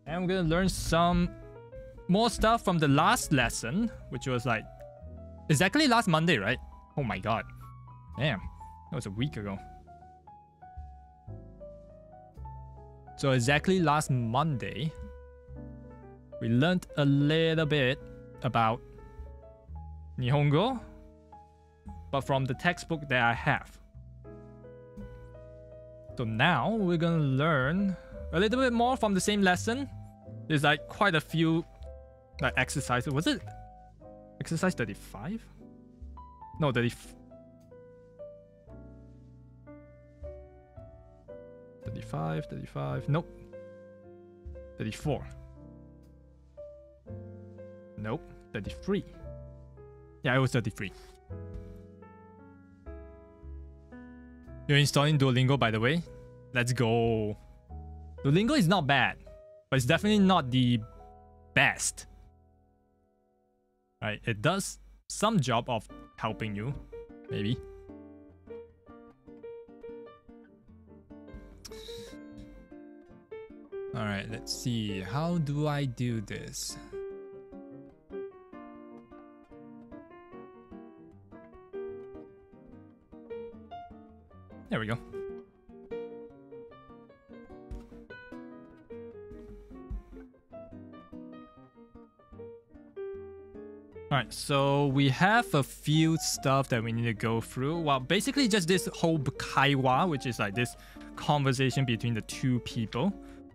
and we're gonna learn some more stuff from the last lesson, which was like exactly last Monday, right? Oh my god. Damn, that was a week ago. So exactly last Monday, we learned a little bit about nihongo, but from the textbook that I have. So now we're gonna learn a little bit more from the same lesson. There's like quite a few like exercises. Was it exercise 35? No, 35. Nope. 34. Nope. 33. Yeah, it was 33. You're installing Duolingo, by the way? Let's go. Duolingo is not bad, but it's definitely not the best. Right? It does some job of helping you, maybe. Alright, let's see. How do I do this? There we go. Alright, so we have a few stuff that we need to go through. Well, basically just this whole kaiwa, which is like this conversation between the two people.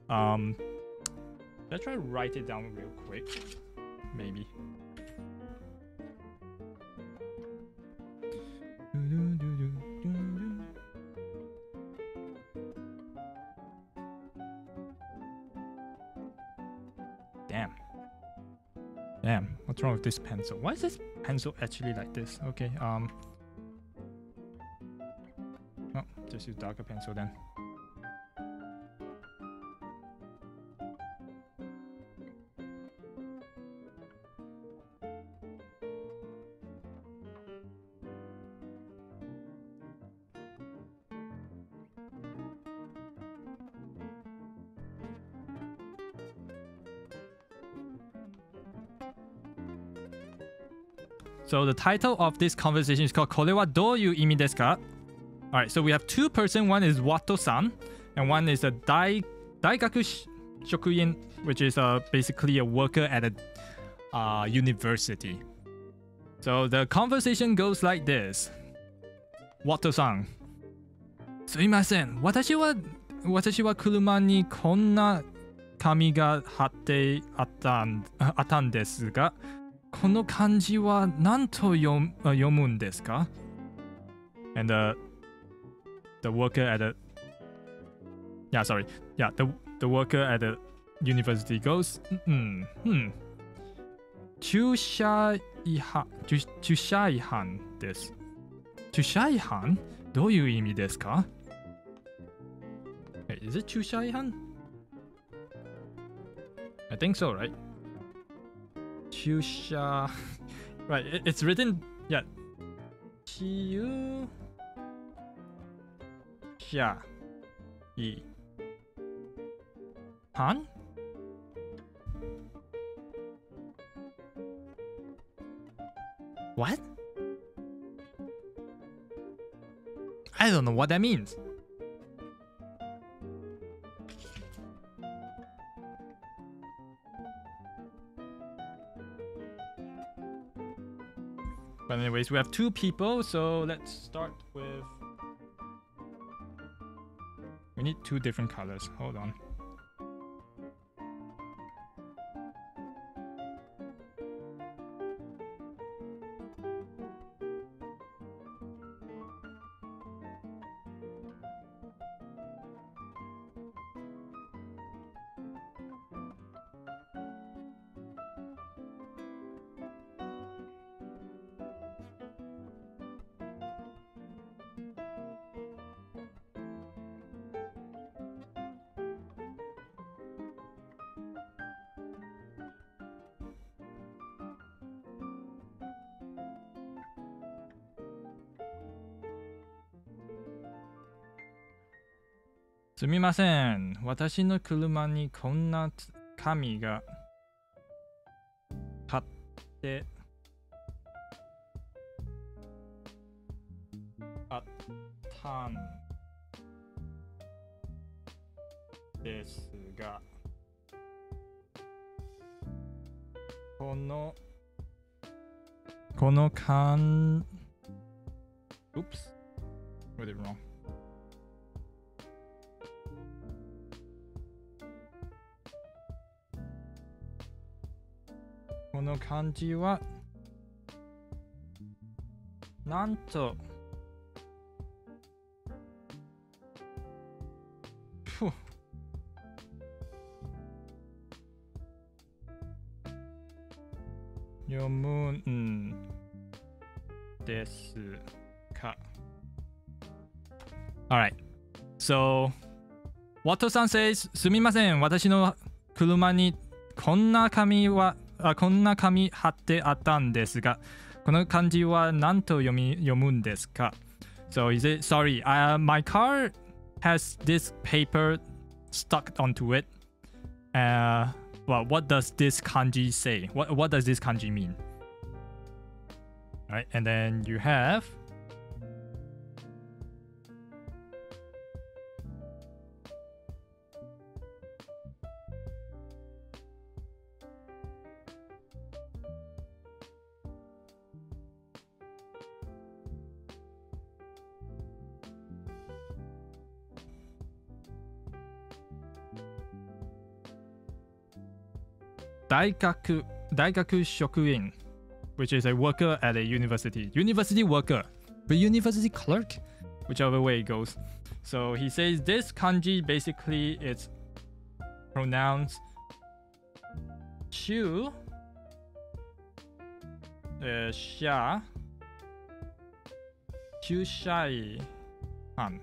Let's try to write it down real quick. Maybe. Damn, what's wrong with this pencil? Why is this pencil actually like this? Okay, oh, just use darker pencil then. So the title of this conversation is called これはどういう意味ですか? Alright, so we have two person. One is Wato-san, and one is a daigaku shokuin, which is basically a worker at a university. So the conversation goes like this. Wato-san. すいません。私は車にこんな紙が貼ってあったんですが、この漢字は何と読むんですか? And the worker at the the worker at the university goes, 駐車違反です。駐車違反? どういう意味ですか? Wait, is it 駐車違反? I think so, right? 駐車 Right, it's written, yeah. 駐車違反? What? I don't know what that means. But anyways, we have two people, so let's start with... We need two different colors. Hold on. "すみません。私の車にこんな紙が貼ってあったんですが、このOops. Read it wrong. この漢字はなんと読むんですか? Alright. So, Wato-san says, すみません。私の車にこんな紙貼ってあったんですが、この漢字は何と読むんですか? So is it, sorry, my car has this paper stuck onto it. Well, what does this kanji say? What does this kanji mean? Alright, and then you have Daigaku shokuin, which is a worker at a university. University worker, but university clerk, whichever way it goes. So he says this kanji basically it's pronounced chu, sha, chushai han.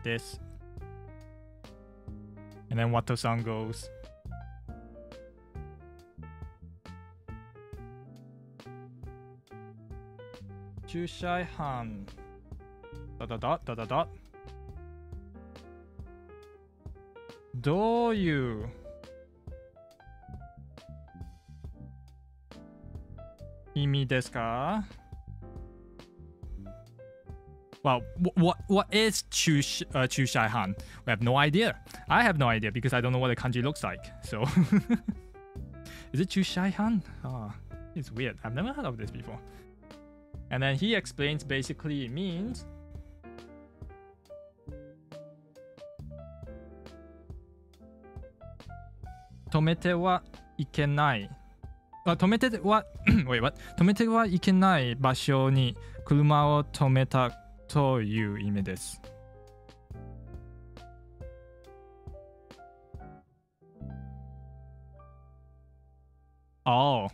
This. And then Wato-san goes, Chushai Han. ... Imi desu ka? Well, what is Chushai-han? We have no idea. I have no idea because I don't know what the kanji looks like. So, is it Chushai-han? Oh, it's weird. I've never heard of this before. And then he explains basically it means tomete wa ikenai. 止めては wait, what? 止めてはいけない場所に車を止めたという意味です。Oh.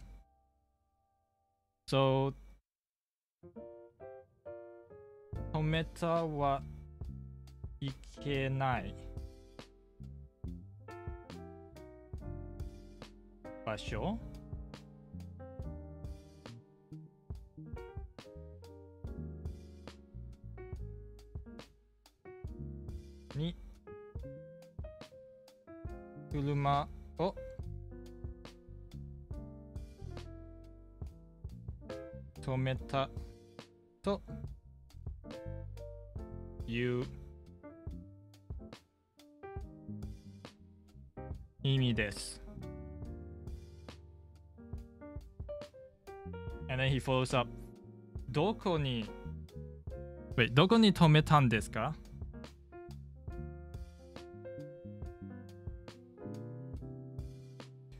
So 止めたはいけない場所に車を止めたという意味です。And then he follows up. どこに止めたんですか?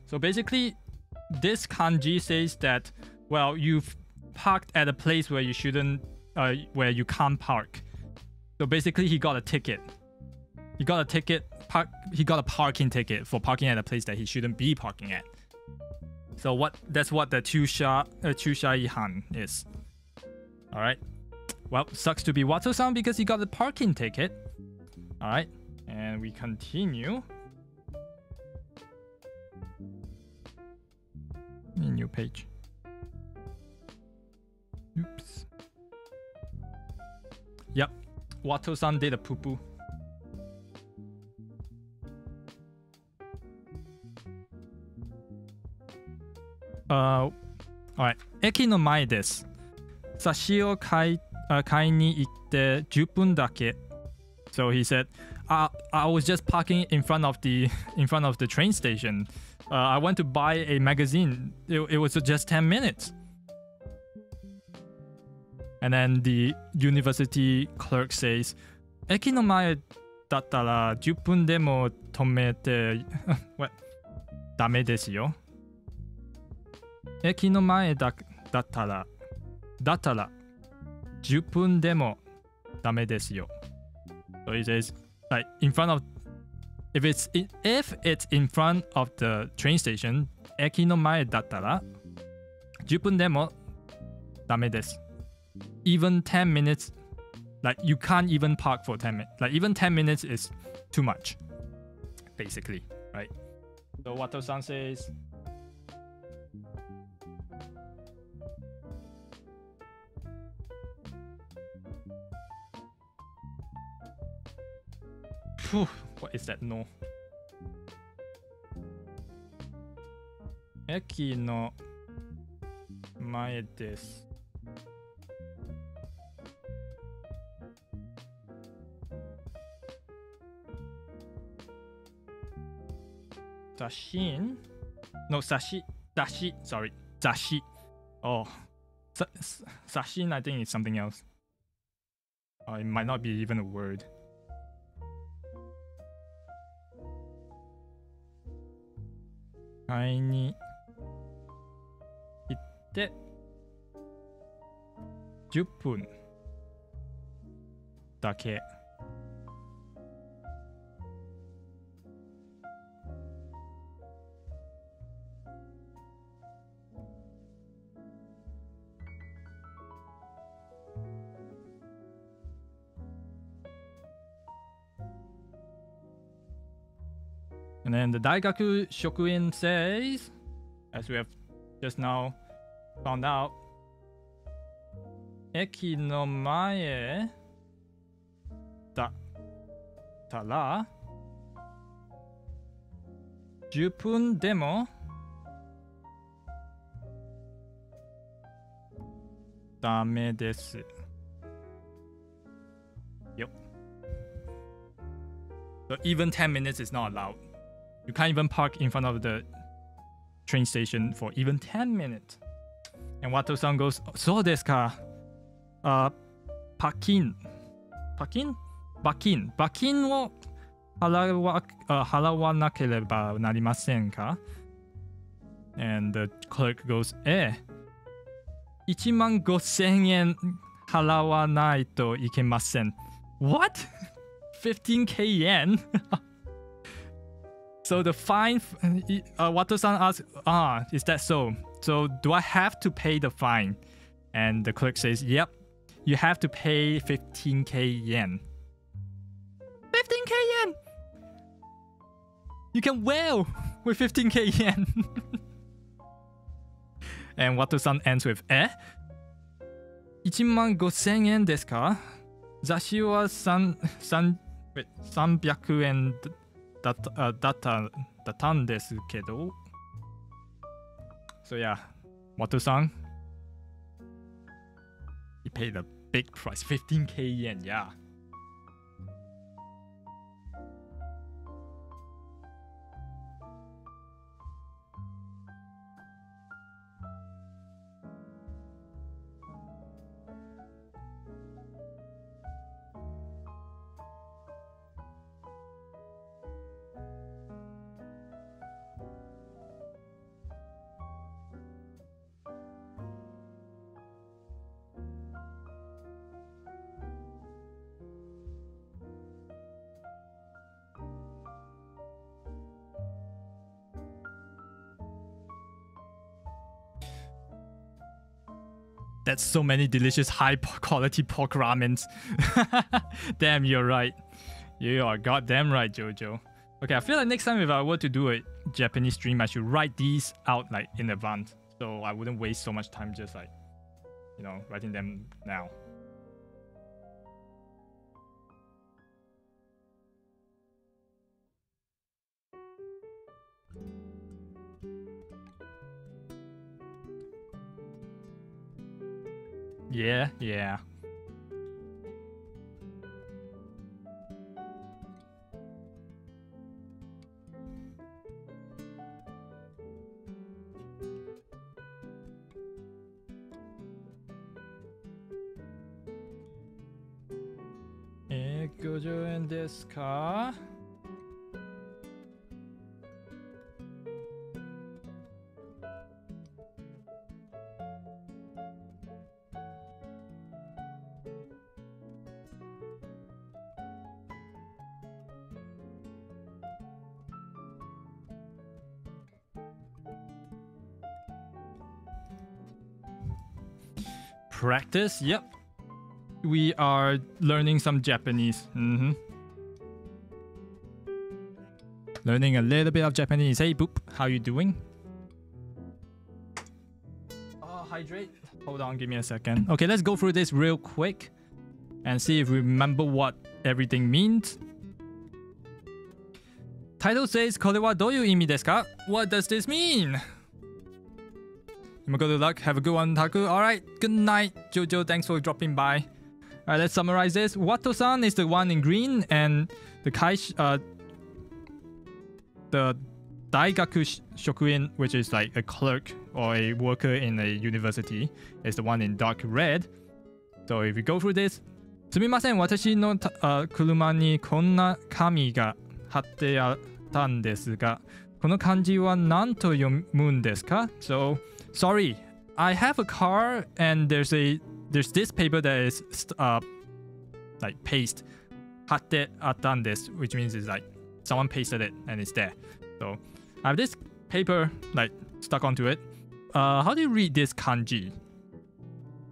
So basically, this kanji says that, well, you've parked at a place where you shouldn't, where you can't park. So basically, he got a ticket. He got a parking ticket for parking at a place that he shouldn't be parking at. So that's what the Chushai-han is. All right. Well, sucks to be Wato-san because he got the parking ticket. All right, and we continue. New page. Oops. Yep, Wato-san did a poo-poo. Alright. 駅の前です。差しを買いに行って10分だけ。So he said, I was just parking in front of the train station. I went to buy a magazine. It was just 10 minutes. And then the university clerk says, 駅の前だったら10分でも止めてダメですよ。駅の前だったら10分でもダメですよ。So he says, like in front of, if it's in front of the train station, 駅の前だったら10分でもダメです。Even 10 minutes, like you can't even park for 10 minutes. Like even 10 minutes is too much, basically, right? So Wato-san says, what is that? No. 駅の前です。雑誌 No, 雑誌 sorry. 雑誌 Oh. 雑誌 I think it's something else. It might not be even a word. 買いに行って10分だけ。And then the Daigaku Shokuin says, as we have just now found out, 駅の前だったら10分でもダメです。Yep. So even 10 minutes is not allowed. You can't even park in front of the train station for even 10 minutes. And Wato-san goes, そうですか。罰金を払わなければなりませんか And the clerk goes, 15,000円払わないといけません。What? 15k yen? So the fine, Wato-san asks, is that so? So do I have to pay the fine? And the clerk says, yep, you have to pay 15k yen. 15k yen! You can wail with 15k yen. And Wato-san ends with, 15,000円ですか雑誌は300円だったんですけど。So yeah, Wato-san, he paid a big price, 15k yen, yeah. That's so many delicious high quality pork ramens. Damn, you're right. You are goddamn right, Jojo. Okay, I feel like next time if I were to do a Japanese stream, I should write these out like in advance, so I wouldn't waste so much time just like, you know, writing them now. Yeah, yeah. $50円ですか? Practice? Yep. We are learning some Japanese. Learning a little bit of Japanese. Hey, Boop, how you doing? Hydrate. Hold on, give me a second. Okay, let's go through this real quick and see if we remember what everything means. Title says, これはどういう意味ですか? What does this mean? Good luck. Have a good one, Taku. Alright, good night, Jojo. Thanks for dropping by. Alright, let's summarize this. Wato-san is the one in green, and the Daigaku Shokuin, which is like a clerk or a worker in a university, is the one in dark red. So if we go through this, すみません、私の車にこんな紙が貼ってあったんですが、この漢字は何と読むんですか? So, sorry, I have a car and there's this paper that is like paste 貼ってあったんです, which means it's like someone pasted it and it's there. So I have this paper like stuck onto it. How do you read this kanji?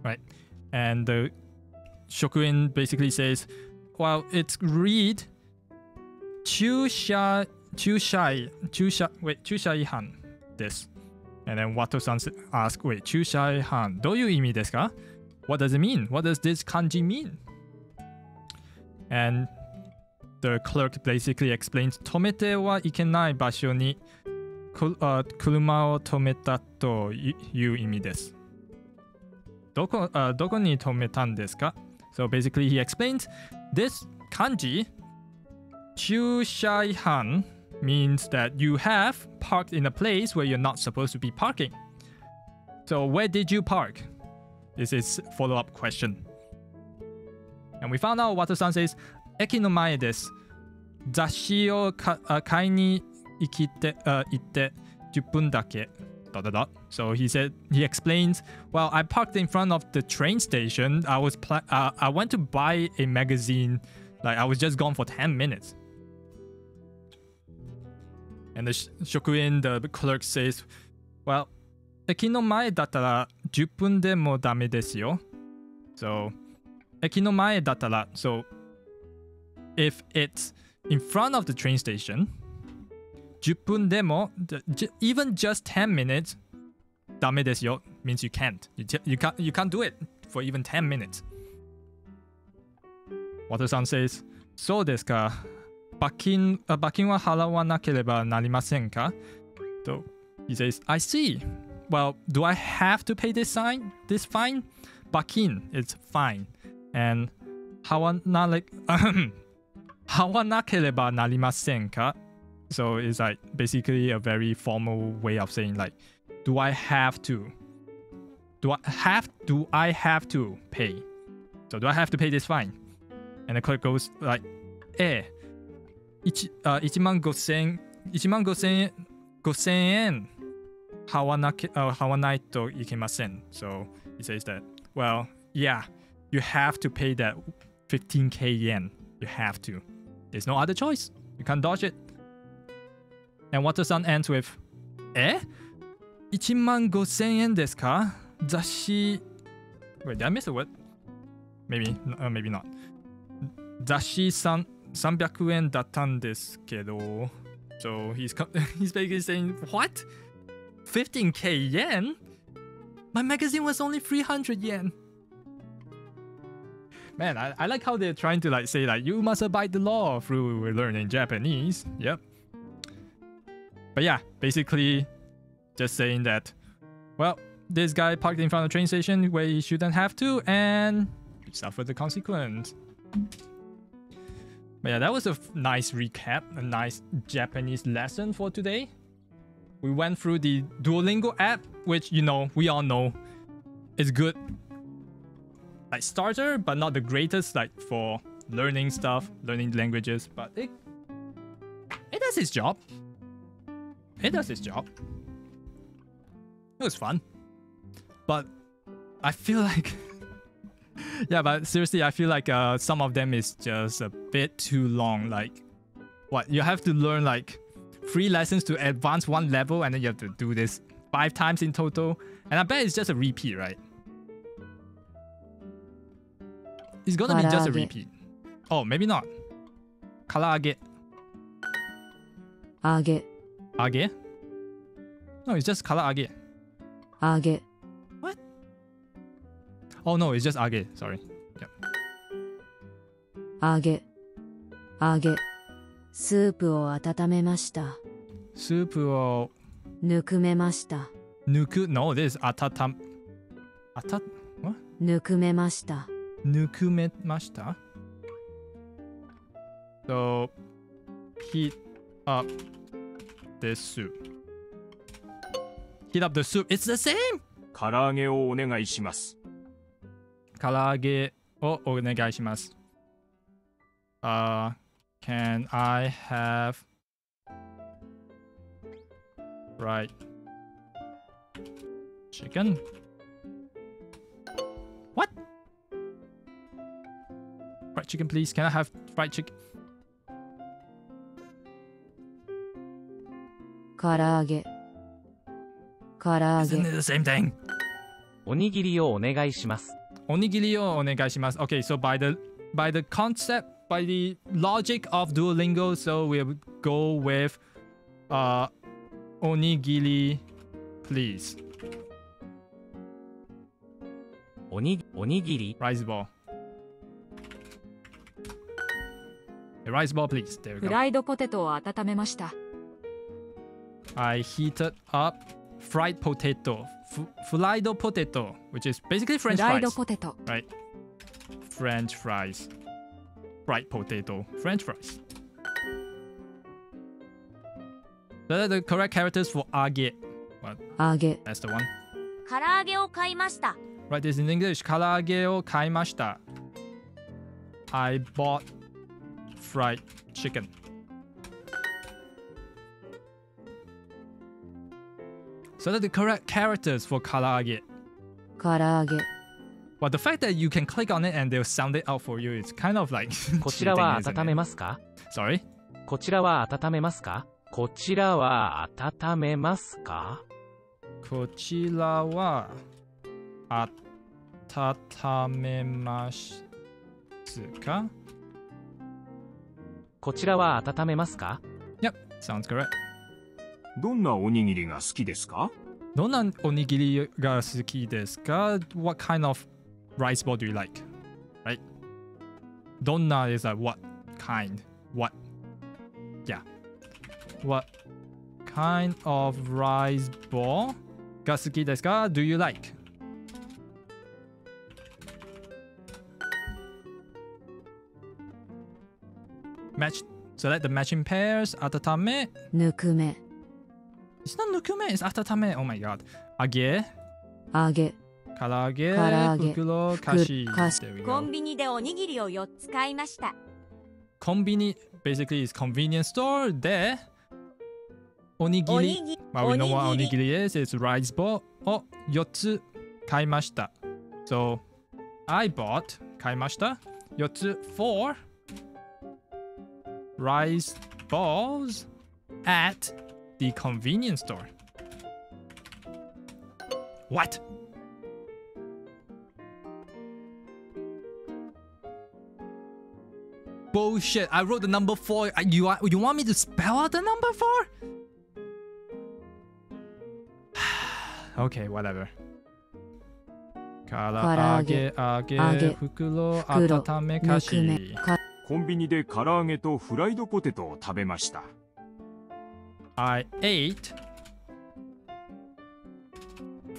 Right? And the shokuin basically says, well, it's read 駐車違反です. And then Wato-san asks, wait, 駐車違反どういう意味ですか? What does it mean? What does this kanji mean? And the clerk basically explains, 止めてはいけない場所に車を止めたという意味です.どこに止めたんですか? So basically he explains this kanji, 駐車違反 means that you have parked in a place where you're not supposed to be parking. So where did you park? Is his follow-up question. And we found out Wataru-san says, 駅の前です。雑誌を買いに行って10分だけ。So he explains, well, I parked in front of the train station. I went to buy a magazine. Like I was just gone for 10 minutes. And the shokuin, the clerk says, well, 駅の前だったら10分でもダメですよ。So 駅の前だったら so if it's in front of the train station, 10分でも even just 10 minutes ダメですよ means you can't. You can't do it for even 10 minutes. Wataru-san says, そうですか。罰金は払わなければなりませんか? So he says, I see. Well, do I have to pay this fine? 罰金 is fine. And 払わなければなりませんか? So it's like basically a very formal way of saying like, do I have to? Do I have to pay? So do I have to pay this fine? And the clerk goes like, 1万5000円払わないといけません. So he says that, well, yeah, you have to pay that 15k yen. You have to. There's no other choice. You can't dodge it. And Wataru-san ends with, 1万5000円ですか? 雑誌 Wait, did I miss a word? Maybe not. 雑誌300円だったんですけど So he's basically saying, what? 15k yen? My magazine was only 300 yen. Man, I like how they're trying to like say like, you must abide the law through learning Japanese. Yep. But yeah, basically just saying that, well, this guy parked in front of the train station where he shouldn't have to, and he suffered the consequence. But yeah, that was a nice recap, a nice Japanese lesson for today. We went through the Duolingo app, which, you know, we all know is good, like starter, but not the greatest, like for learning stuff, learning languages. But it does its job. It does its job. It was fun. But I feel like yeah, but seriously, I feel like some of them is just a bit too long. Like, what? You have to learn like 3 lessons to advance 1 level, and then you have to do this 5 times in total. And I bet it's just a repeat, right? It's gonna be just a repeat. Oh, maybe not. Karaage. Age. Age? No, it's just karaage. Age. What? Oh no, it's just age. Sorry. Yep. Age. Age. スープを温めました。スープをぬくめました。ぬく No, this is what? ぬくめました。ぬくめました So, heat up this soup. Heat up the soup. It's the same! 唐揚げをお願いします。唐揚げをお願いします。Can I have fried chicken? What? Fried chicken, please. Can I have fried chicken? 唐揚げ。唐揚 Isn't げ。 it the same thing? おにぎりをお願いします。おにぎりをお願いします。Okay, so by the concept, by the logic of Duolingo, so we'll go with onigiri, please. おにぎり Rice ball. A rice ball, please. There we フ go. ライドポテトを温めました。 I heated up fried potato. fried potato, which is basically French フライド fries. ポテト Right? French fries. Fried potato. French fries. So that's the correct characters for age. What? 揚げ That's the one. 唐揚げを買いました Right, this is in English. 唐揚げを買いました. I bought fried chicken. So that's the correct characters for 唐揚げ. 唐揚げ But the fact that you can click on it and they'll sound it out for you, it's kind of like こちらは cheating, isn't 温め it? ますか？ Sorry? こちらは温めますか？こちらは温めますか？こちらは温めますか? こちらは温めますか？ Yep, sounds correct. どんなおにぎりが好きですか？どんなおにぎりが好きですか? What kind of rice ball do you like? Right? どんな is like what kind? What? Yeah. What kind of rice ball が好きですか? Do you like? Match. Select the matching pairs. 温め. ぬくめ It's not ぬくめ, it's 温め. Oh my god. 揚げ. 揚げ唐揚げ。唐揚げ袋。菓子。菓子 There we コ go. ンビニでおにぎりを4つ買いました コンビニ basically is convenience store でおにぎり。おにぎり Well, we know what おにぎり is. It's rice ball を4つ買いました。So, I bought 買いました。4つ 4 rice balls at the convenience store. What? Bullshit. I wrote the number 4. You want me to spell out the number 4? Okay, whatever. 唐揚げ、揚げ、袋、温め、菓子。コンビニで唐揚げとフライドポテトを食べました。I ate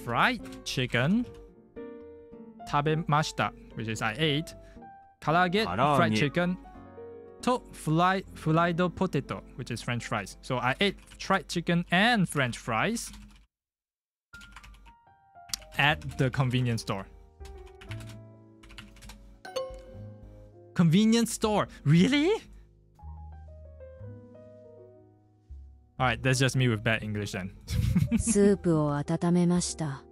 fried chicken 食べました which is I ate 唐揚げ fried chicken とフライドポテト which is French fries. So I ate fried chicken and French fries at the convenience store. Convenience store? Really? Alright, that's just me with bad English then. スープを温めました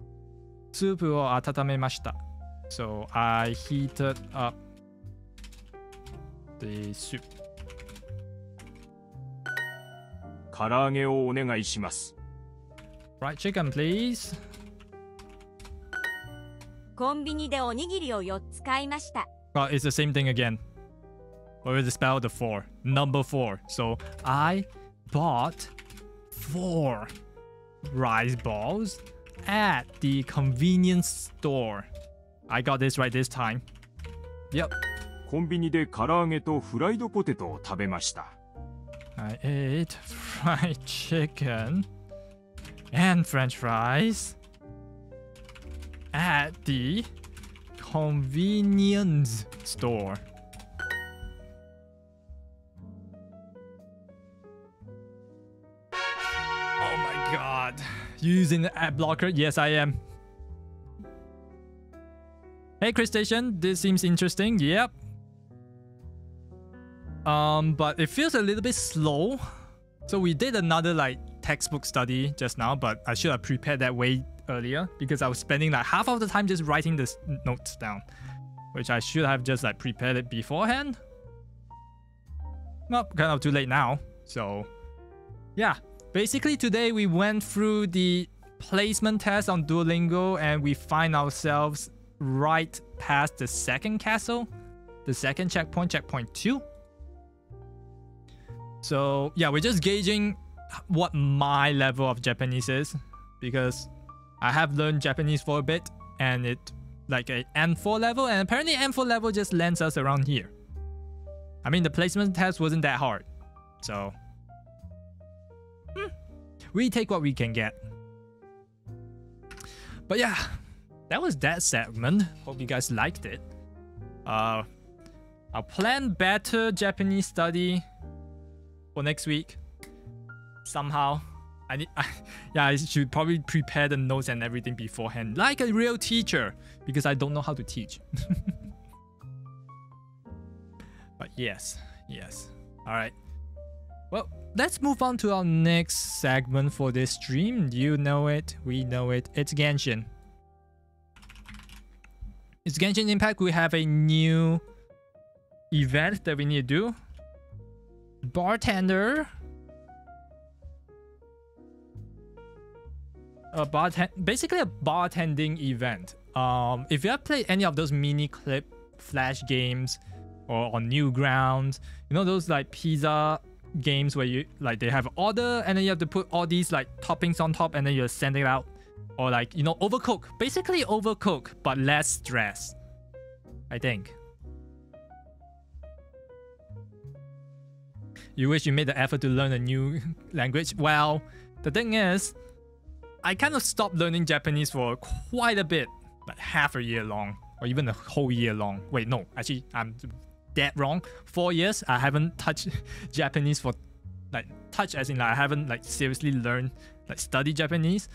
スープを温めました。So I heated up the soup. 唐揚げをお願いします。Fried chicken, please. コンビニでおにぎりを4つ買いました Well, it's the same thing again. What was the spell? The 4. Number 4. So I bought 4 rice balls at the convenience store. I got this right this time. Yep. コンビニで唐揚げとフライドポテトを食べました。I ate fried chicken and French fries at the convenience store. Oh my god. Using the ad blocker? Yes, I am. Hey, Chris Station, this seems interesting. Yep. But it feels a little bit slow. So we did another like textbook study just now, but I should have prepared that way earlier because I was spending like half of the time just writing the notes down, which I should have just like prepared it beforehand. Well, kind of too late now. So yeah, basically today we went through the placement test on Duolingo and we find ourselves right past the second castle, the second checkpoint 2. So yeah, we're just gauging what my level of Japanese is because I have learned Japanese for a bit and it like a N4 level, and apparently N4 level just lands us around here. I mean, the placement test wasn't that hard, so we take what we can get. But yeah, that was that segment. Hope you guys liked it. I'll plan better Japanese study for next week. Somehow. I should probably prepare the notes and everything beforehand, like a real teacher, because I don't know how to teach. But yes. Alright. Well, let's move on to our next segment for this stream. You know it, we know it. It's Genshin. It's Genshin Impact. We have a new event that we need to do. Bartender. Basically a bartending event. If you have played any of those mini clip flash games or on Newgrounds, you know those like pizza games where you like they have order and then you have to put all these like toppings on top and then you send it out, or like, you know, overcook. Basically overcook but less stress, I think. You wish you made the effort to learn a new language. Well, the thing is, I kind of stopped learning Japanese for quite a bit, like half a year long, or even a whole year long. Wait, no, actually, I'm dead wrong. 4 years, I haven't touched Japanese for, like, touch as in like I haven't like seriously learned, like studied Japanese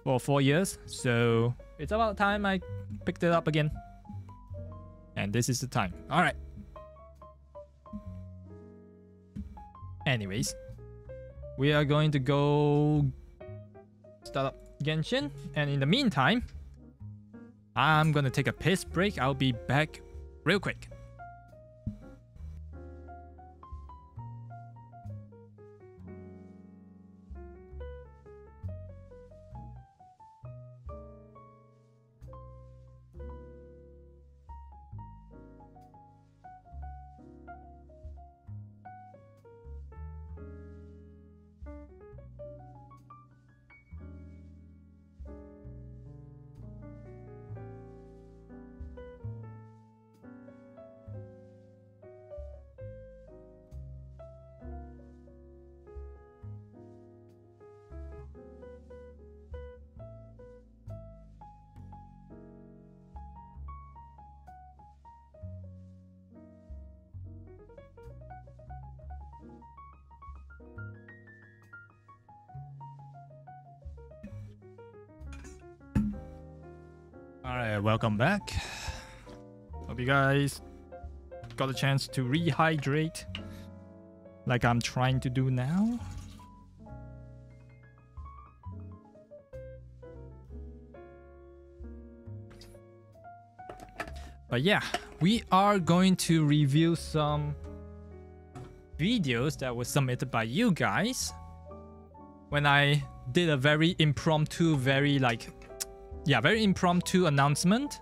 for 4 years. So it's about time I picked it up again. And this is the time. All right. Anyways, we are going to go start up Genshin, and in the meantime, I'm gonna take a piss break. I'll be back real quick. Alright, welcome back. Hope you guys got a chance to rehydrate like I'm trying to do now. But yeah, we are going to review some videos that were submitted by you guys when I did a very impromptu, very impromptu announcement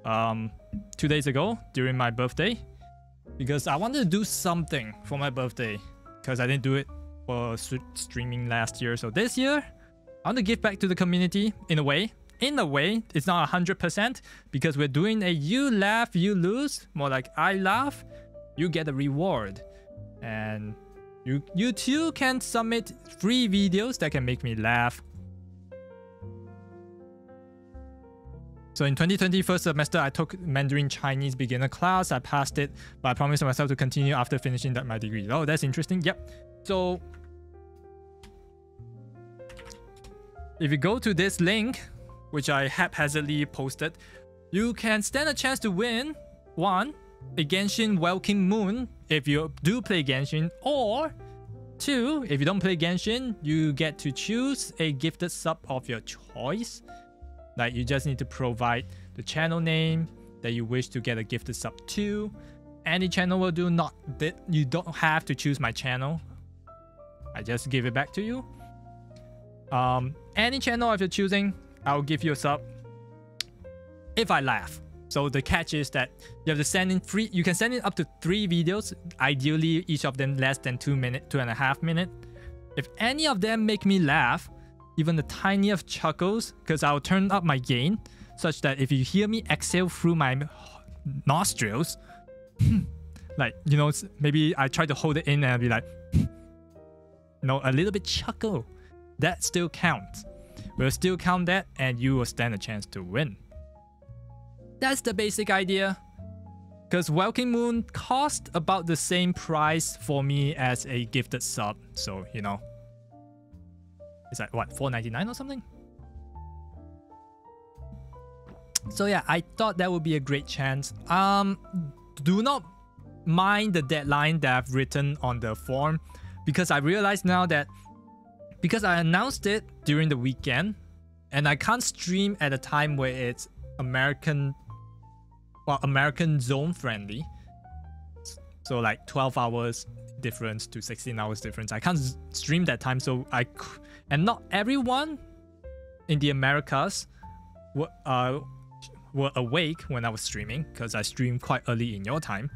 2 days ago during my birthday, because I wanted to do something for my birthday because I didn't do it for streaming last year. So this year, I want to give back to the community in a way. In a way, it's not 100% because we're doing a you laugh, you lose, more like I laugh, you get a reward. And you too can submit free videos that can make me laugh. So in 2020 first semester, I took Mandarin Chinese beginner class. I passed it, but I promised myself to continue after finishing my degree. Oh, that's interesting. Yep. So if you go to this link, which I haphazardly posted, you can stand a chance to win 1, a Genshin Welcome Moon if you do play Genshin, or 2, if you don't play Genshin, you get to choose a gifted sub of your choice. Like, you just need to provide the channel name that you wish to get a gifted sub to. Any channel will do. You don't have to choose my channel. I just give it back to you. Any channel if you're choosing, I'll give you a sub if I laugh. So the catch is that you have to send in you can send in up to 3 videos, ideally each of them less than 2 minutes, 2.5 minutes. If any of them make me laugh, even the tiniest chuckles, because I'll turn up my gain such that if you hear me exhale through my nostrils, like, you know, maybe I try to hold it in and I'll be like, you know, a little bit chuckle, that still counts. We'll still count that and you will stand a chance to win. That's the basic idea. Because Welkin Moon cost about the same price for me as a gifted sub. So, you know. It's like, what, $4.99 or something? So yeah, I thought that would be a great chance. Do not mind the deadline that I've written on the form. Because I realize now that because I announced it during the weekend and I can't stream at a time where it's American zone friendly. So like 12 hours difference to 16 hours difference. I can't stream that time, so and not everyone in the Americas were awake when I was streaming because I streamed quite early in your time.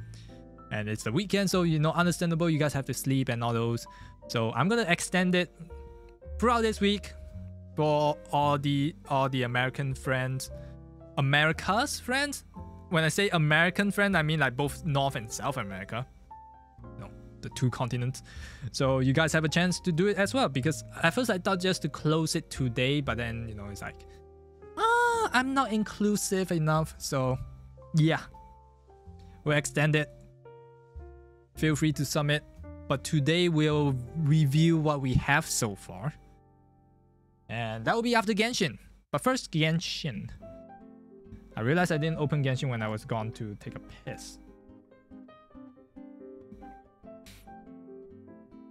And it's the weekend, so you know, understandable, you guys have to sleep and all those. So I'm gonna extend it throughout this week for all the American friends, America's friends. When I say American friend, I mean like both North and South America. No, the two continents. So you guys have a chance to do it as well. Because at first I thought just to close it today, but then, you know, it's like, I'm not inclusive enough. So yeah, we'll extend it. Feel free to submit. But today we'll review what we have so far. And that will be after Genshin. But first, Genshin. I realized I didn't open Genshin when I was gone to take a piss.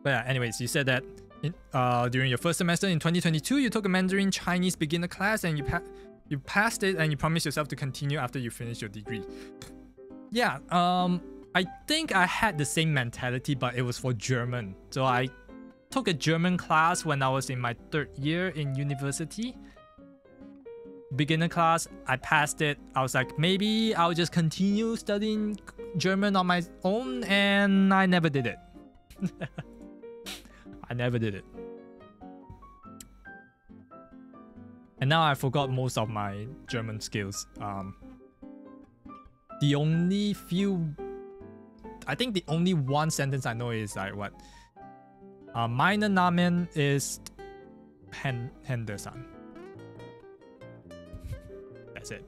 But yeah, anyways, you said that during your first semester in 2022, you took a Mandarin Chinese beginner class and you passed it and you promised yourself to continue after you finish your degree. Yeah, I think I had the same mentality, but it was for German. So I took a German class when I was in my 3rd year in university. Beginner class, I passed it. I was like, maybe I'll just continue studying German on my own, and I never did it. I never did it. And now I forgot most of my German skills. The only few... I think the only one sentence I know is like what? Meine Namen ist Henderson. That's it.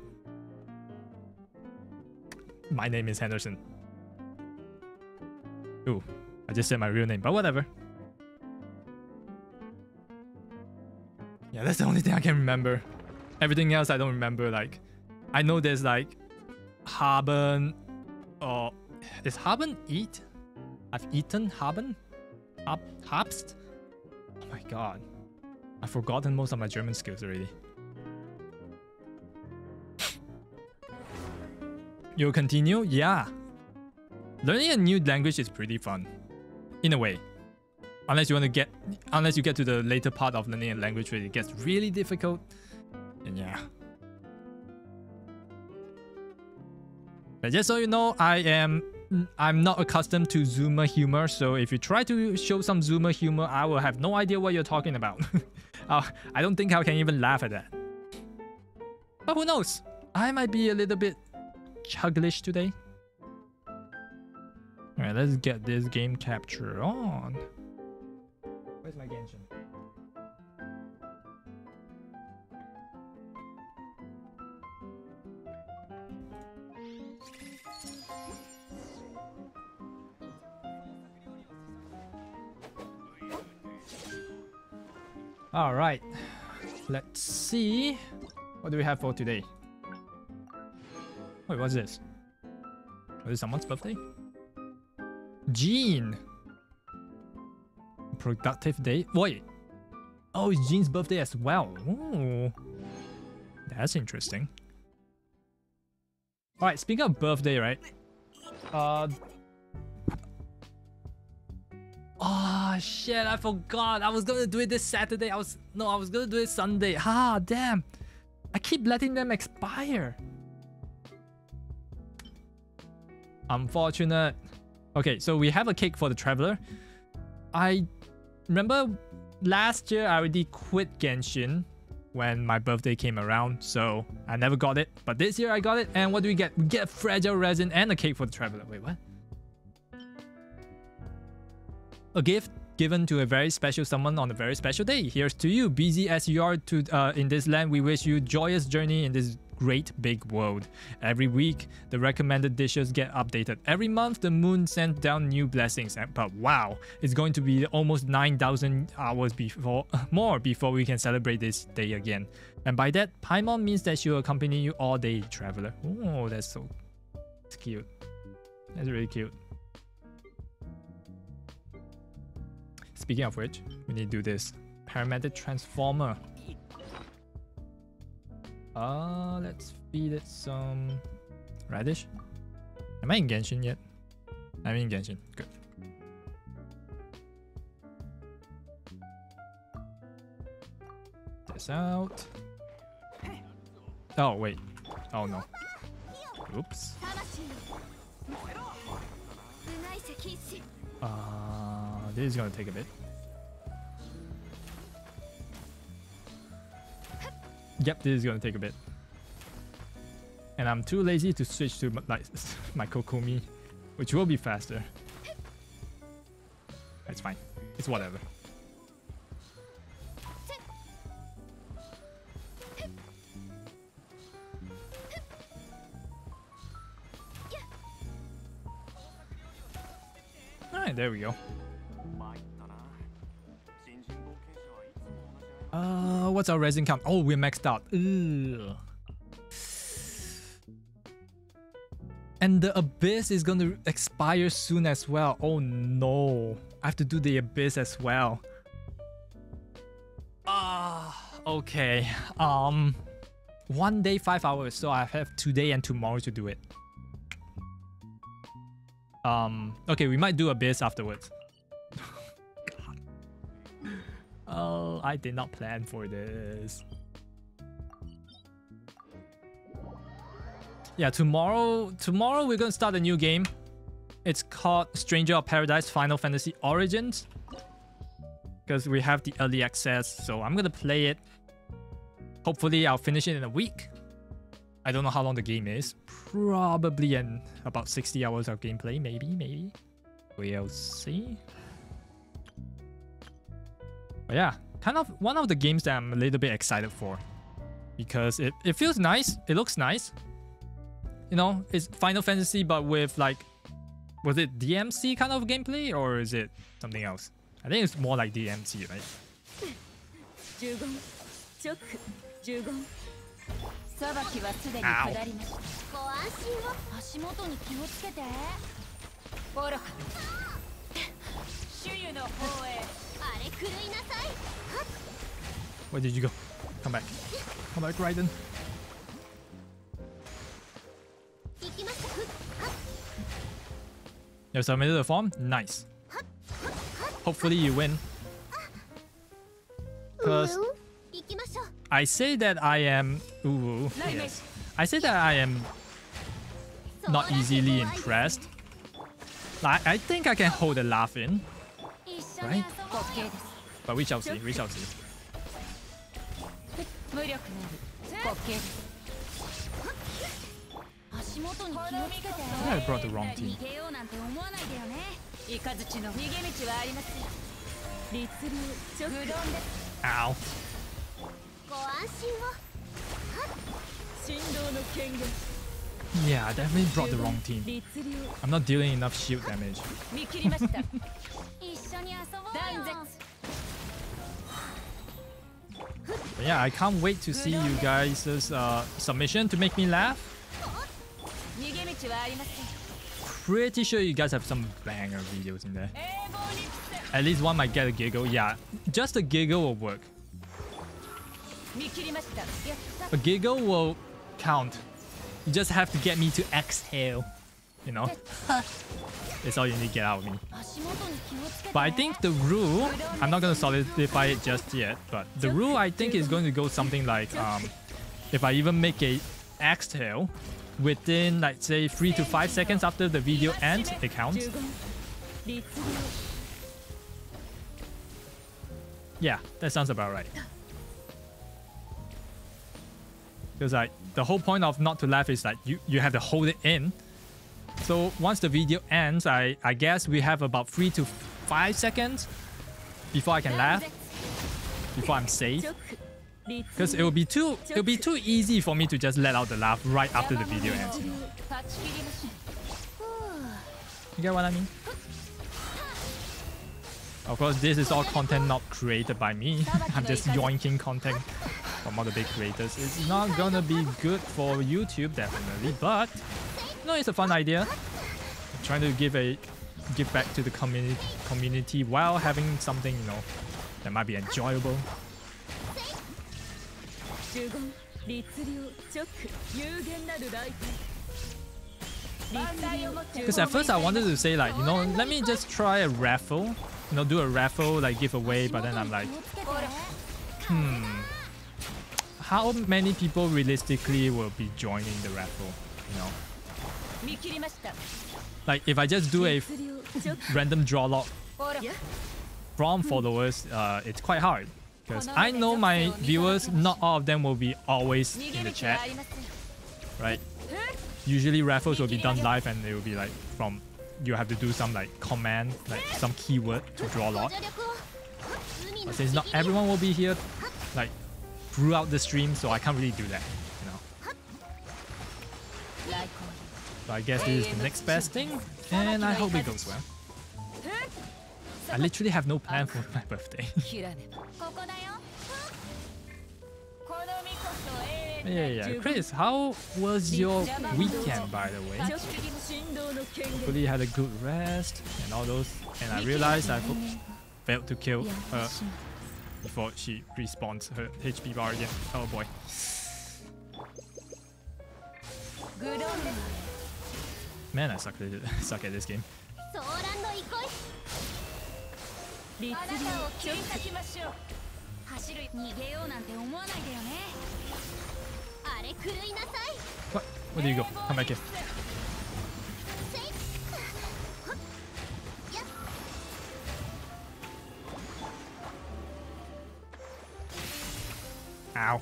My name is Henderson. Ooh, I just said my real name, but whatever. Yeah, that's the only thing I can remember. Everything else I don't remember. Like, I know there's like haben, or is haben eat? I've eaten haben? Habst? Oh my god. I've forgotten most of my German skills already. You'll continue? Yeah. Learning a new language is pretty fun. In a way. Unless you get to the later part of learning a language where it gets really difficult. And yeah. But just so you know, I'm not accustomed to Zoomer humor, so if you try to show some Zoomer humor, I will have no idea what you're talking about. I don't think I can even laugh at that. But who knows? I might be a little bit chugglish today. Alright, let's get this game capture on. Where's my Genshin? Alright, let's see. What do we have for today? Wait, what's this? Was it someone's birthday? Jean! Productive day? Wait! Oh, it's Jean's birthday as well. Ooh. That's interesting. Alright, speaking of birthday, right? Oh shit, I forgot. I was gonna do it this Saturday. I was gonna do it Sunday. Ah, damn. I keep letting them expire. Unfortunate. Okay, so we have a cake for the traveler. I remember last year I already quit Genshin when my birthday came around, so I never got it. But this year I got it, and what do we get? We get fragile resin and a cake for the traveler. Wait, what? A gift given to a very special someone on a very special day. Here's to you, busy as you are in this land. We wish you joyous journey in this great big world. Every week, the recommended dishes get updated. Every month, the moon sends down new blessings. But wow, it's going to be almost 9,000 hours more before we can celebrate this day again. And by that, Paimon means that she'll accompany you all day, traveler. Oh, that's cute. That's really cute. Speaking of which, we need to do this. Paramedic transformer. Let's feed it some radish. Am I in Genshin yet? I'm in Genshin. Good. This out. Oh, wait. Oh, no. Oops. This is gonna take a bit. Yep, this is gonna take a bit. And I'm too lazy to switch to my Kokomi, which will be faster. It's fine. It's whatever. Alright, there we go. What's our resin count? Oh, we're maxed out. Ugh. And the Abyss is going to expire soon as well. Oh no. I have to do the Abyss as well. Okay. 1 day, 5 hours. So I have today and tomorrow to do it. Okay, we might do Abyss afterwards. Oh, I did not plan for this. Yeah, tomorrow we're gonna start a new game. It's called Stranger of Paradise Final Fantasy Origins. Because we have the early access, so I'm gonna play it. Hopefully I'll finish it in a week. I don't know how long the game is. Probably in about 60 hours of gameplay, maybe. We'll see. But yeah, kind of one of the games that I'm a little bit excited for. Because it feels nice, it looks nice. You know, it's Final Fantasy but with like, was it DMC kind of gameplay or is it something else? I think it's more like DMC, right? Where did you go? Come back. Come back, Raiden. You submitted the form? Nice. Hopefully you win. Because I say that I am... Ooh, yes. I say that I am not easily impressed. Like, I think I can hold a laugh in. Right? But we shall see, we shall see. I brought the wrong team. Ow. Yeah, I definitely brought the wrong team. I'm not dealing enough shield damage. But yeah, I can't wait to see you guys' submission to make me laugh. Pretty sure you guys have some banger videos in there. At least one might get a giggle. Yeah, just a giggle will work. A giggle will count. You just have to get me to exhale. You know? That's all you need to get out of me. But I think the rule, I'm not going to solidify it just yet, but the rule I think is going to go something like, if I even make a exhale within, like, say 3 to 5 seconds after the video ends, it counts. Yeah, that sounds about right. Because like the whole point of not to laugh is that you have to hold it in. So once the video ends, I guess we have about 3 to 5 seconds before I can laugh, before I'm safe. Because it'll be too easy for me to just let out the laugh right after the video ends. You get what I mean? Of course, this is all content not created by me. I'm just yoinking content from other big creators. It's not gonna be good for YouTube, definitely, but you know, it's a fun idea. I'm trying to give back to the community while having something, you know, that might be enjoyable. Because at first I wanted to say like, you know, let me just try a raffle, you know, do a raffle like giveaway, but then I'm like, how many people realistically will be joining the raffle, you know? Like if I just do a random draw log from followers, it's quite hard. Because I know my viewers, not all of them will be always in the chat, right? Usually raffles will be done live and it will be like from, you have to do some like command, like some keyword to draw a lot. But since not everyone will be here like throughout the stream, so I can't really do that, you know. So I guess this is the next best thing, and I hope it goes well. I literally have no plan for my birthday. Yeah. Chris, how was your weekend, by the way? Hopefully you had a good rest and all those. And I realized I failed to kill her before she respawns her HP bar again. Oh boy. Man, I suck at this game. What? Where do you go? Come back here. Ow.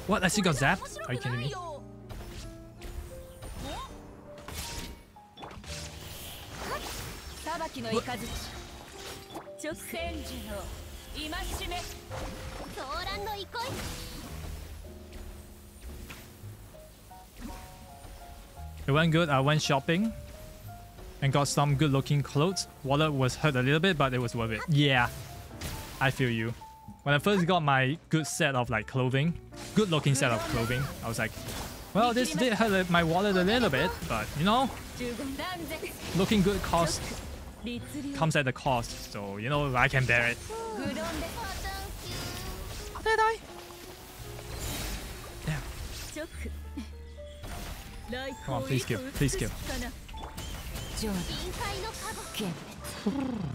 What? I still got zapped? Are you kidding me? It went good. I went shopping and got some good looking clothes. Wallet was hurt a little bit, but it was worth it. Yeah, I feel you. When I first got my good set of like clothing, good looking set of clothing, I was like, well, this did hurt my wallet a little bit, but you know, looking good comes at a cost, so you know, I can bear it. How did I? Damn. Come on, please kill. Please kill.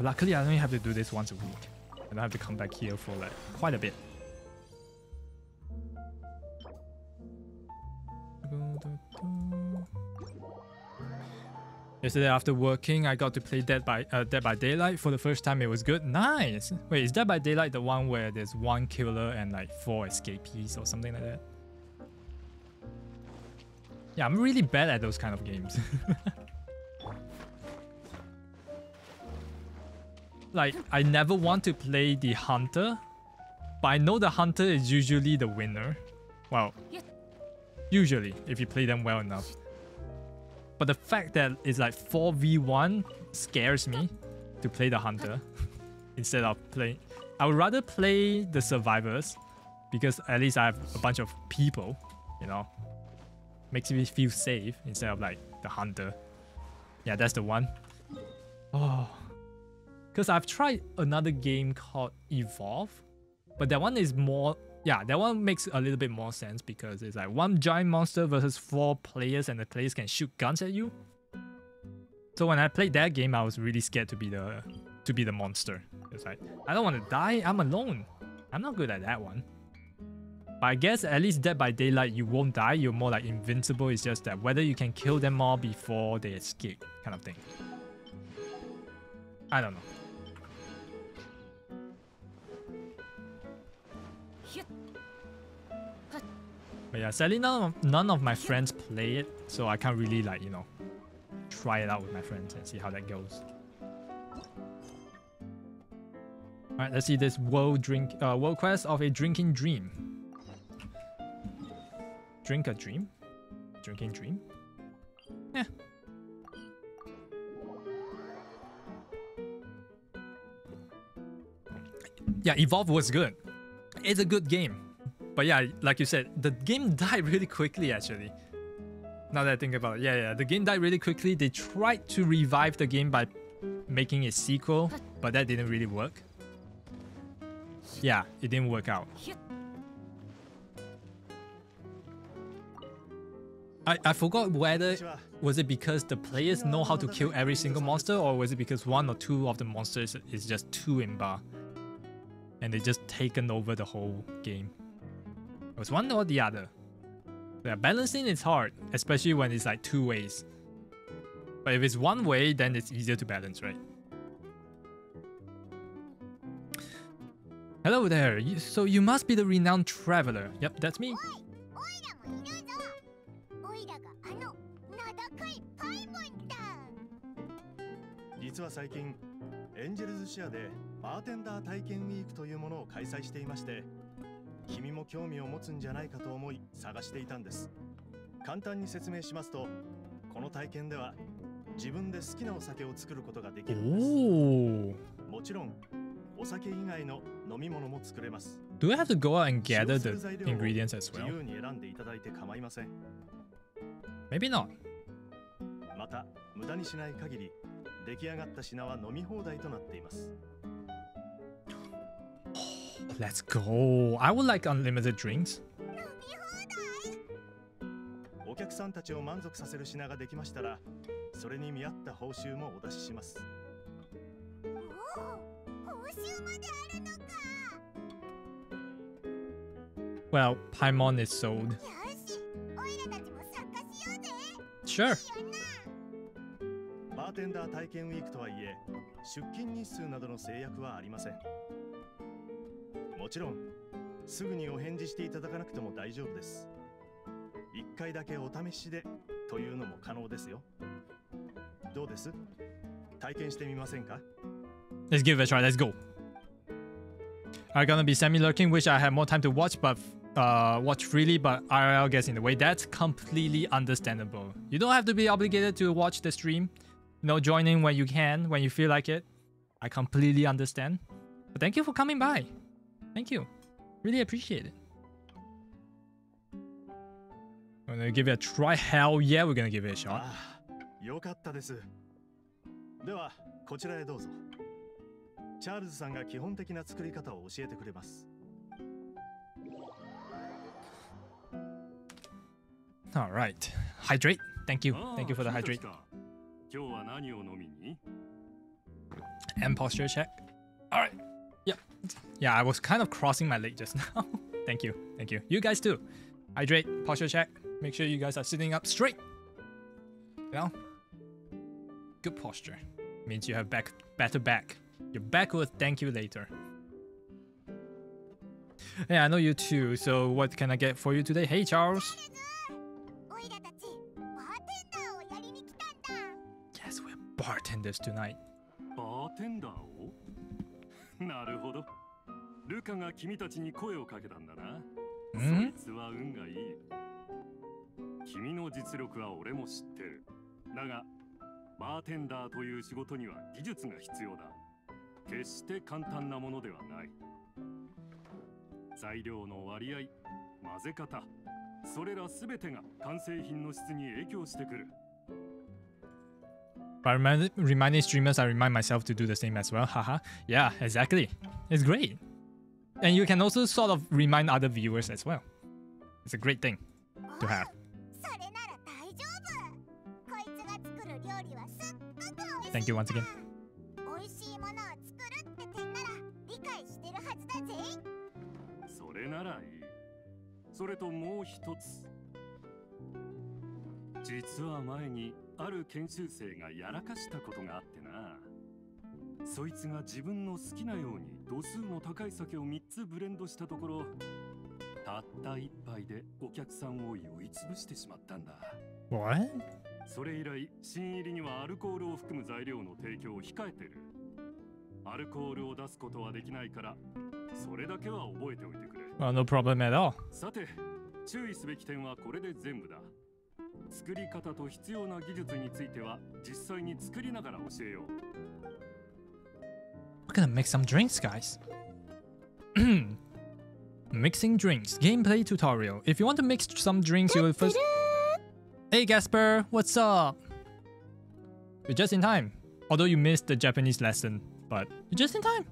Luckily, I only have to do this once a week. I don't have to come back here for like quite a bit. Yesterday after working, I got to play Dead by Daylight for the first time. It was good. Nice. Wait, is Dead by Daylight the one where there's one killer and like 4 escapees or something like that? Yeah, I'm really bad at those kind of games. Like, I never want to play the hunter, but I know the hunter is usually the winner. Well, usually, if you play them well enough. But the fact that it's like 4v1 scares me to play the hunter instead of playing. I would rather play the survivors because at least I have a bunch of people, you know. Makes me feel safe instead of like the hunter. Yeah, that's the one. Oh. Because I've tried another game called Evolve, but that one is more, yeah, that one makes a little bit more sense because it's like one giant monster versus 4 players and the players can shoot guns at you. So when I played that game, I was really scared to be the monster. It's like, I don't want to die, I'm alone. I'm not good at that one. But I guess at least Dead by Daylight, you won't die, you're more like invincible, it's just that whether you can kill them all before they escape, kind of thing. I don't know. But yeah, sadly none of my friends play it, so I can't really like, you know, try it out with my friends and see how that goes. Alright, let's see this world quest of a drinking dream. Drink a dream? Drinking dream? Yeah. Yeah, Evolve was good. It's a good game. But yeah, like you said, the game died really quickly actually. Now that I think about it. Yeah, the game died really quickly. They tried to revive the game by making a sequel, but that didn't really work. Yeah, it didn't work out. I forgot whether was it because the players know how to kill every single monster, or was it because one or two of the monsters is just too imba and they just taken over the whole game. It was one or the other. Yeah, balancing is hard, especially when it's like two ways. But if it's one way, then it's easier to balance, right? Hello there. So you must be the renowned traveler. Yep, that's me. 実は最近エンジェルズシアでバーテンダー体験ウィークというものを開催していまして、君も興味を持つんじゃないかと思い探していたんです。簡単に説明しますと、この体験では自分で好きなお酒を作ることができるんです。もちろんお酒以外の飲み物も作れます。Do I have to go out and gather the ingredients as well? 自由に選んでいただいて構いません。Maybe not. また無駄にしない限り出来上がった品は飲み放題となっています。Let's go. I would like unlimited drinks. お客さんたちを満足させる品ができましたら、それに見合った報酬もお出しします。Well, Paimon is sold. Sure. バーテンダー体験ウィークとはいえ、出勤日数などの制約はありません。もちろん、すぐにお返事していただかなくても大丈夫です。一回だけお試しでというのも可能ですよ。どうです？体験してみませんか？ Let's give it a try. Let's go. I'm gonna be semi-lurking. Wish I had more time to watch, but watch freely, but IRL gets in the way. That's completely understandable. You don't have to be obligated to watch the stream. You know, join in when you can, when you feel like it. I completely understand. But thank you for coming by. Thank you. Really appreciate it. I'm gonna give it a try. Hell yeah, we're gonna give it a shot. よかったです。では、こちらへどうぞ。チャールズさんが基本的な作り方を教えてくれます。All right. Hydrate. Thank you. Thank you for the hydrate. 今日は何を飲みに? And posture check. All right. Yep. Yeah, I was kind of crossing my leg just now. Thank you. Thank you. You guys too. Hydrate. Posture check. Make sure you guys are sitting up straight. You know? Good posture. Means you have better back. Your back will thank you later. Yeah, I know you too. So what can I get for you today? Hey, Charles. Yes, we're bartenders tonight. バーテンダーを? なるほど。ルカが君たちに声をかけたんだな。そいつは運がいい。君の実力は俺も知ってる。だが、バーテンダーという仕事には技術が必要だ。決して簡単なものではない。材料の割合、混ぜ方、それらすべてが完成品の質に影響してくる。By reminding streamers, I remind myself to do the same as well. Haha. Yeah, exactly. It's great. And you can also sort of remind other viewers as well. It's a great thing to have. Thank you once again. それならいい。それともう一つ。実は前にある研修生がやらかしたことがあってな。そいつが自分の好きなように度数の高い酒を3つブレンドしたところ、たった一杯でお客さんを酔いつぶしてしまったんだ。 What? それ以来、新入りにはアルコールを含む材料の提供を控えてる。アルコールを出すことはできないから、それだけは覚えておいてくれ。Well, no problem at all. さて、注意すべき点はこれで全部だ。作り方と必要な技術については実際に作りながら教えよう。 We're gonna make some drinks, guys. Mixing drinks. Gameplay tutorial. If you want to mix some drinks, you will first... Hey, Gasper, what's up? You're just in time. Although you missed the Japanese lesson, but you're just in time.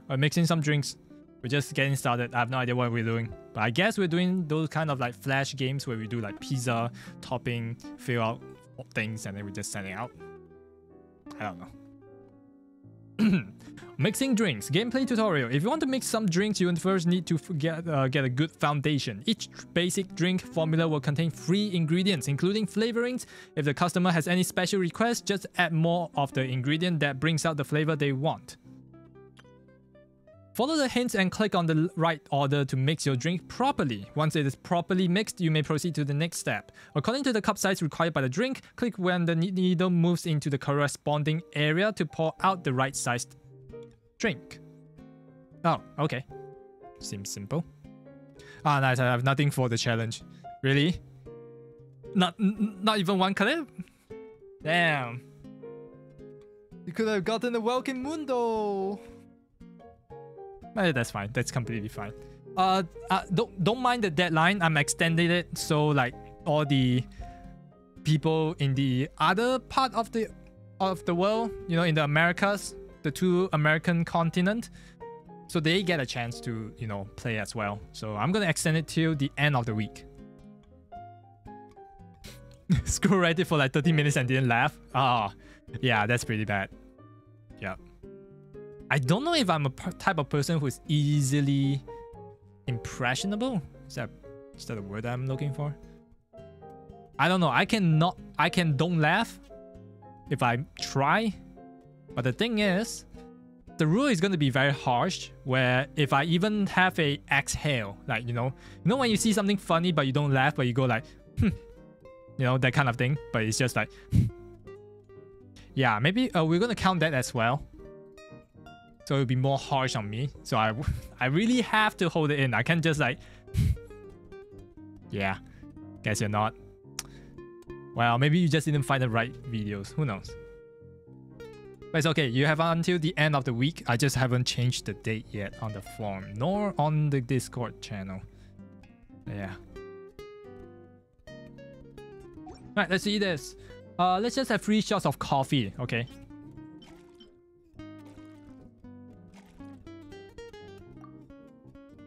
We're mixing some drinks. We're just getting started. I have no idea what we're doing. But I guess we're doing those kind of like flash games where we do like pizza, topping, fill out things, and then we just send it out. I don't know. Mixing drinks. Gameplay tutorial. If you want to mix some drinks, you first need to get a good foundation. Each basic drink formula will contain 3 ingredients, including flavorings. If the customer has any special requests, just add more of the ingredient that brings out the flavor they want. Follow the hints and click on the right order to mix your drink properly. Once it is properly mixed, you may proceed to the next step. According to the cup size required by the drink, click when the needle moves into the corresponding area to pour out the right sized drink. Oh, okay. Seems simple. Ah, nice. I have nothing for the challenge. Really? Not even one clip? Damn. You could have gotten the Welcome Mundo. That's fine. That's completely fine. Don't mind the deadline. I'm extending it so like all the people in the other part of the world, you know, in the Americas, the 2 American continent, so they get a chance to, you know, play as well. So I'm gonna extend it till the end of the week. School ready for like 30 minutes and didn't laugh. Ah, yeah, that's pretty bad. Yeah. I don't know if I'm a type of person who is easily impressionable. Is that a word I'm looking for? I don't know. I can don't laugh if I try. But the thing is, the rule is going to be very harsh, where if I even have a exhale, like, you know when you see something funny but you don't laugh, but you go like, you know, that kind of thing. But it's just like, yeah, maybe we're going to count that as well. So it'll be more harsh on me. So I really have to hold it in. I can't just like... Yeah. Guess you're not. Well, maybe you just didn't find the right videos. Who knows? But it's okay. You have until the end of the week. I just haven't changed the date yet on the form, nor on the Discord channel. Yeah. Right, let's see this. Let's just have 3 shots of coffee, okay?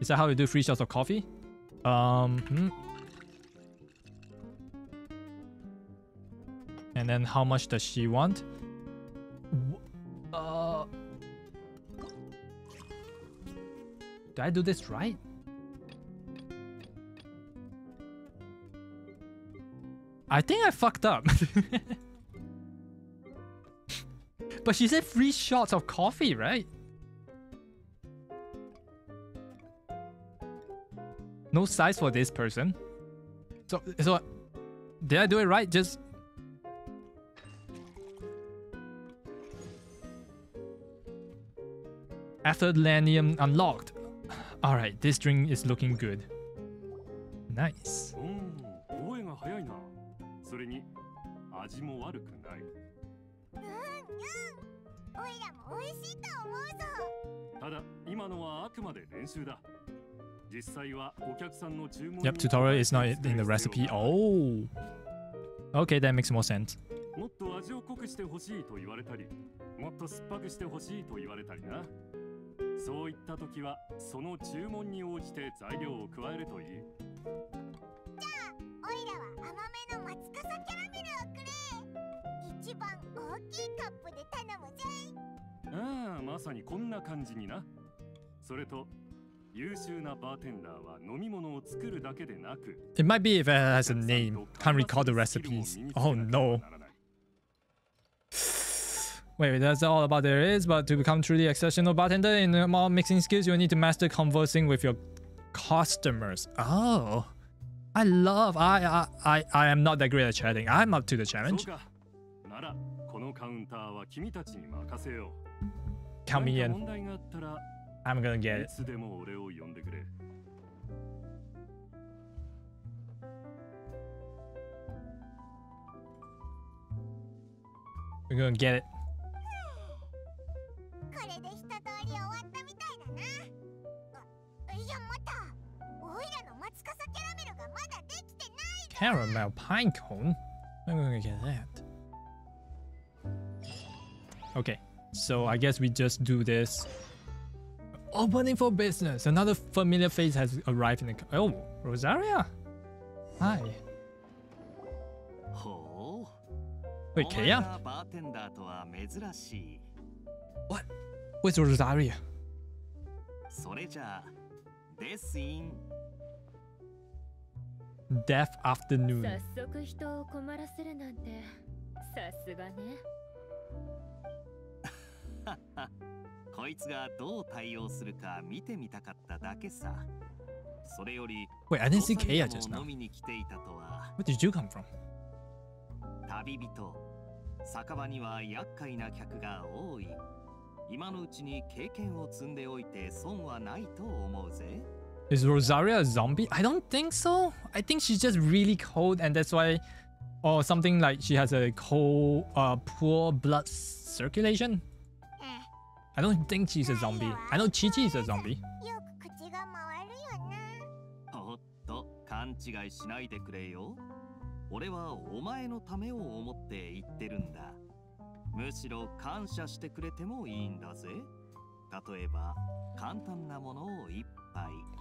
Is that how you do 3 shots of coffee? And then how much does she want? Did I do this right? I think I fucked up. But she said 3 shots of coffee, right? No size for this person. So did I do it right? Just Atherlanium unlocked. Alright, this drink is looking good. Nice. Yep, tutorial is not in the recipe. Oh. Okay, that makes more sense. It might be if it has a name. Can't recall the recipes. Oh no. Wait, that's all about there is, but to become truly exceptional bartender in all mixing skills, you need to master conversing with your customers. Oh, I am not that great at chatting. I'm up to the challenge. Count me in. I'm gonna get it. We're gonna get it. Caramel pine cone? I'm gonna get that. Okay, so I guess we just do this. Opening for business. Another familiar face has arrived in the... Oh, Rosaria. Hi. Wait, Kea? What? Where's Rosaria? Death afternoon. Wait, I didn't see Kea just now. Where did you come from? Is Rosaria a zombie? I don't think so. I think she's just really cold and that's why... Or something like she has a cold, poor blood circulation. I don't think she's a zombie. I know Chi-Chi is a zombie.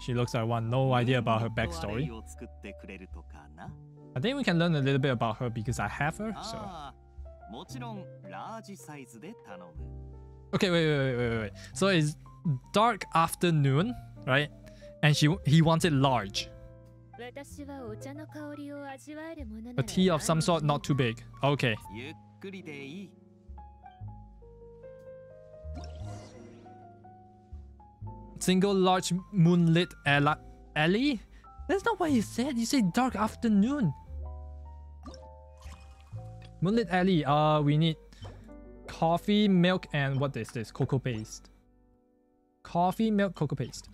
She looks like one, no idea about her backstory. I think we can learn a little bit about her because I have her, so... Okay, wait. So it's dark afternoon, right? And he wants it large. A tea of some sort, not too big. Okay. Single large moonlit alley? That's not what you said. You said dark afternoon. Moonlit alley. We need coffee, milk, and what is this? Cocoa paste. Coffee, milk, cocoa paste.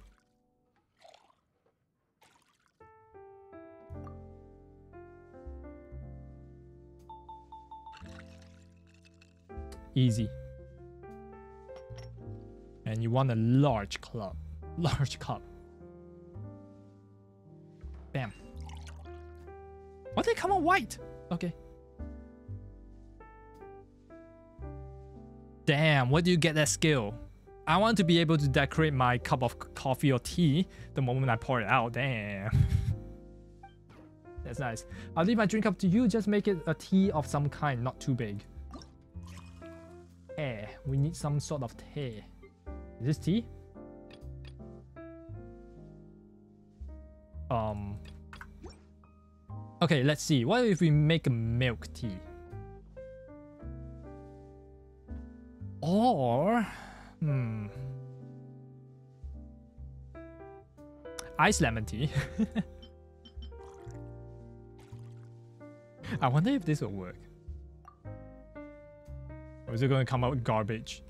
Easy. And you want a large club. Large cup. Bam. Why did they come out white? Okay. Damn, where do you get that skill? I want to be able to decorate my cup of coffee or tea the moment I pour it out. Damn. That's nice. I'll leave my drink up to you. Just make it a tea of some kind, not too big. We need some sort of tea. Is this tea? Okay, let's see. What if we make a milk tea? Or... Iced lemon tea. I wonder if this will work. Or is it going to come out garbage?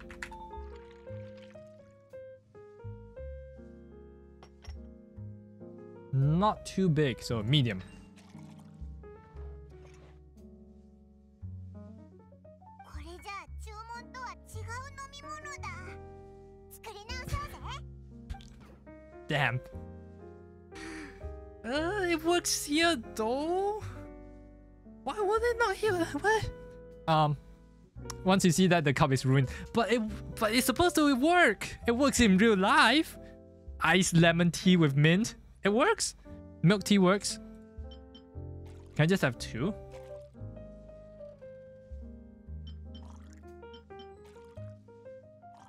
Not too big, so medium. Damn. It works here though. Why would it not here? What? Once you see that, the cup is ruined. But it's supposed to work. It works in real life. Iced lemon tea with mint. It works. Milk tea works. Can I just have two?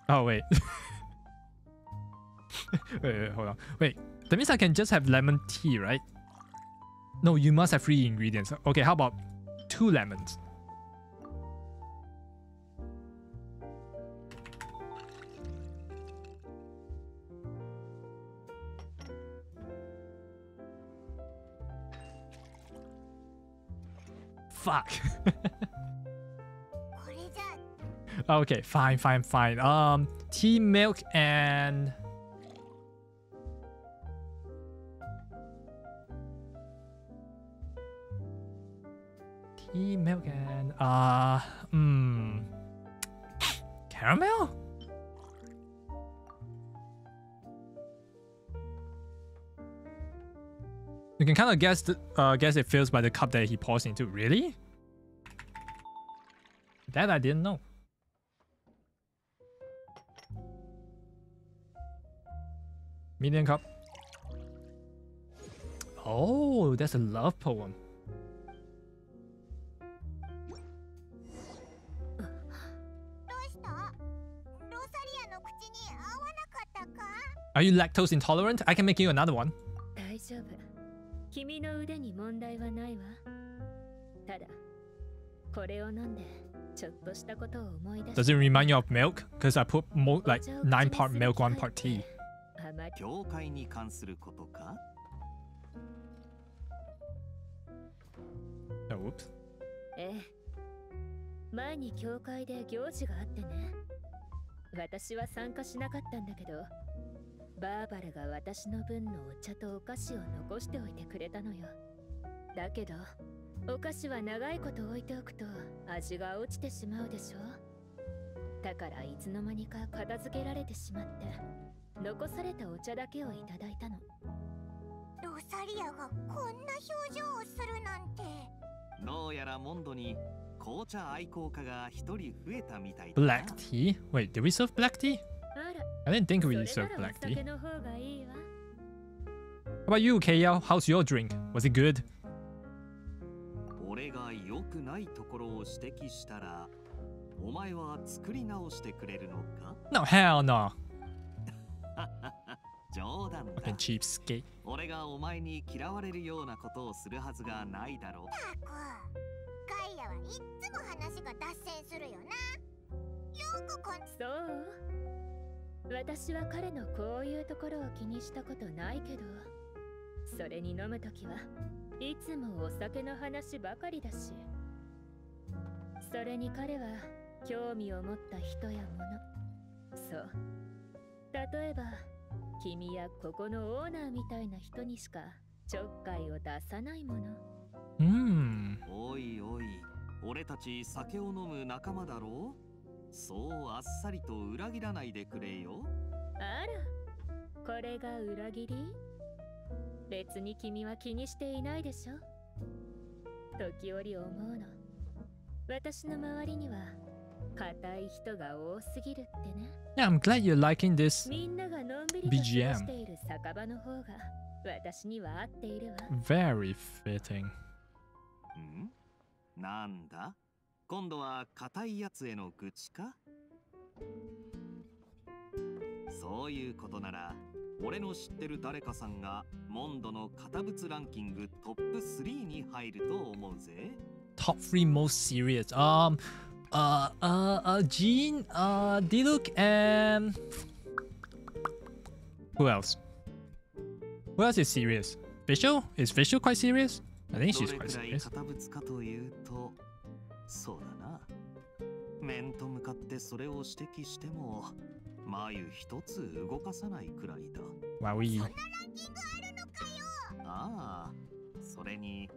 Oh wait. wait, hold on. Wait, that means I can just have lemon tea, right? No, you must have 3 ingredients. Okay, how about 2 lemons? fuck. Okay, fine. Tea, milk, and caramel? You can kind of guess it fills by the cup that he pours into. Really? That I didn't know. Medium cup. Oh, that's a love poem. Are you lactose intolerant? I can make you another one. Does it remind you of milk? Because I put like 9 part milk, 1 part tea. Oh, whoops. 前に教会で行事があってね。私は参加しなかったんだけど、バーバラが私の分のお茶とお菓子を残しておいてくれたのよ。だけど、お菓子は長いこと置いておくと味が落ちてしまうでしょ。だからいつの間にか片付けられてしまって、残されたお茶だけをいただいたの。ロサリアがこんな表情をするなんて。どうやらモンドに紅茶愛好家が一人増えたみたいだな。 Black tea? Wait, did we serve black tea? I didn't think we served black tea. How about you, Kaya? How's your drink? Was it good? 俺が良くないところを指摘したら、お前は作り直してくれるのか？ No, hell no. 冗談だ。Fucking cheapskate. 俺がお前に嫌われるようなことをするはずがないだろう。ガイアはいつも話が脱線するよな。よくそう。私は彼のこういうところを気にしたことないけど、それに飲むときはいつもお酒の話ばかりだし、それに彼は興味を持った人やもの。そう。例えば、君やここのオーナーみたいな人にしかちょっかいを出さないもの。おいおい、俺たち酒を飲む仲間だろう？そうあっさりと裏切らないでくれよ。あら、これが裏切り？別に君は気にしていないでしょ？時折思うの。私の周りには固い人が多すぎるってね。Yeah, I'm glad you're liking this みんながのんびりと過ごしている酒場の方が私には合っているわ。Very fitting. なんだ？今度は固いやつへの愚痴か？そういうことなら、俺の知ってる誰かさんがモンドの堅物ランキングトップ3に入ると思うぜ。Top 3 most serious. Jean, Diluc, and who else? Who else is serious? Visual? Is Visual quite serious? I think she's quite serious. 堅物かというと、そうだな。面と向かってそれを指摘しても、眉一つ動かさないくらいだ。Wowie. そんなランキングあるのかよ。ああ、それに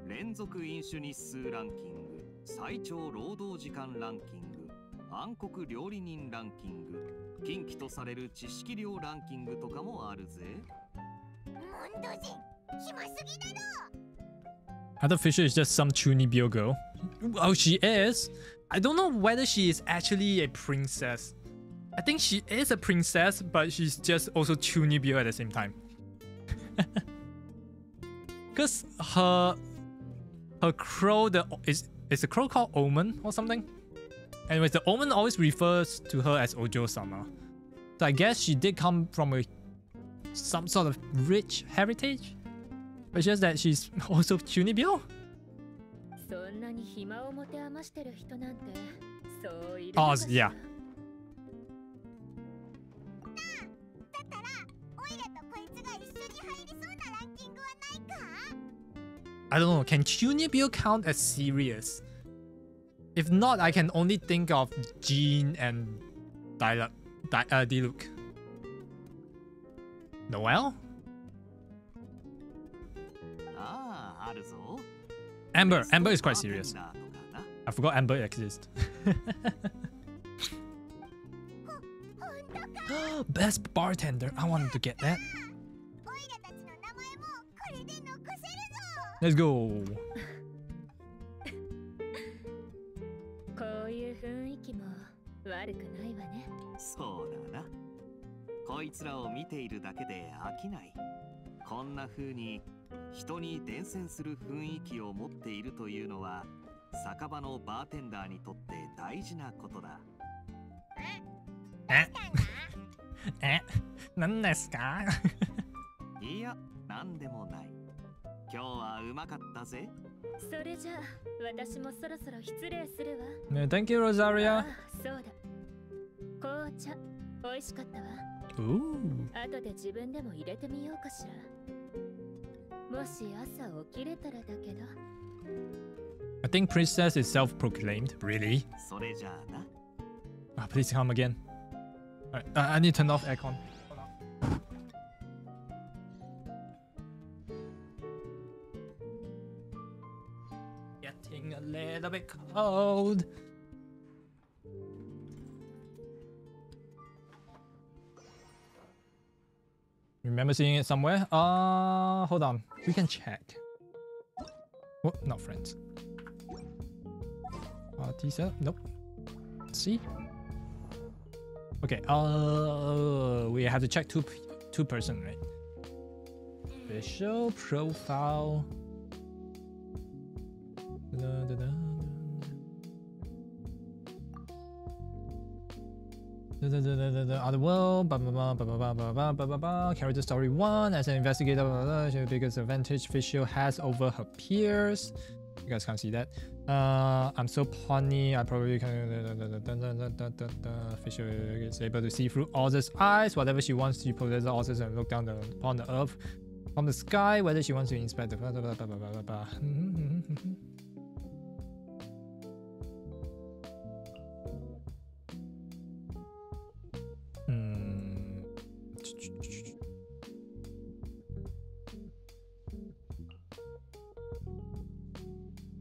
連続飲酒日数ランキング、最長労働時間ランキング、暗黒料理人ランキング、禁忌とされる知識量ランキングとかもあるぜ。モンド人、暇すぎだろ。I thought Fisher is just some Chunibyo girl. Oh, she is. I don't know whether she is actually a princess. I think she is a princess, but she's just also Chunibyo at the same time. Because her crow, is the crow called Omen or something? Anyways, the Omen always refers to her as Ojo-sama. So I guess she did come from some sort of rich heritage. But just that she's also Chunibyo? Oh, yeah. I don't know, can Chunibyo count as serious? If not, I can only think of Jean and Diluc. Noel? Amber. Amber is quite serious. I forgot Amber exists. Best bartender. I wanted to get that. Let's go. こういう雰囲気も悪くないわね。そうだな。こいつらを見ているだけで飽きない。こんな風に人に伝染する雰囲気を持っているというのは酒場のバーテンダーにとって大事なことだ。何ですか？いや、なんでもない。今日はうまかったぜ。それじゃあ私もそろそろ失礼するわ。Thank you, Rosaria. そうだ。紅茶美味しかったわ。後で自分でも入れてみようかしら。もし朝起きれたらだけど。I think Princess is self-proclaimed. Really? それじゃあな。Please come again. Alright, I need to turn off aircon. Getting a little bit cold. Remember seeing it somewhere? Hold on. We can check. Oh, not friends. Teaser? Nope. See? Okay. We have to check two person, right? Official profile. Other world, character story 1. As an investigator, she biggest advantage Official has over her peers. You guys can't see that. I'm so punny, I probably can. Official is able to see through others' eyes. Whatever she wants, she possesses others and look down upon the earth from the sky. Whether she wants to inspect the.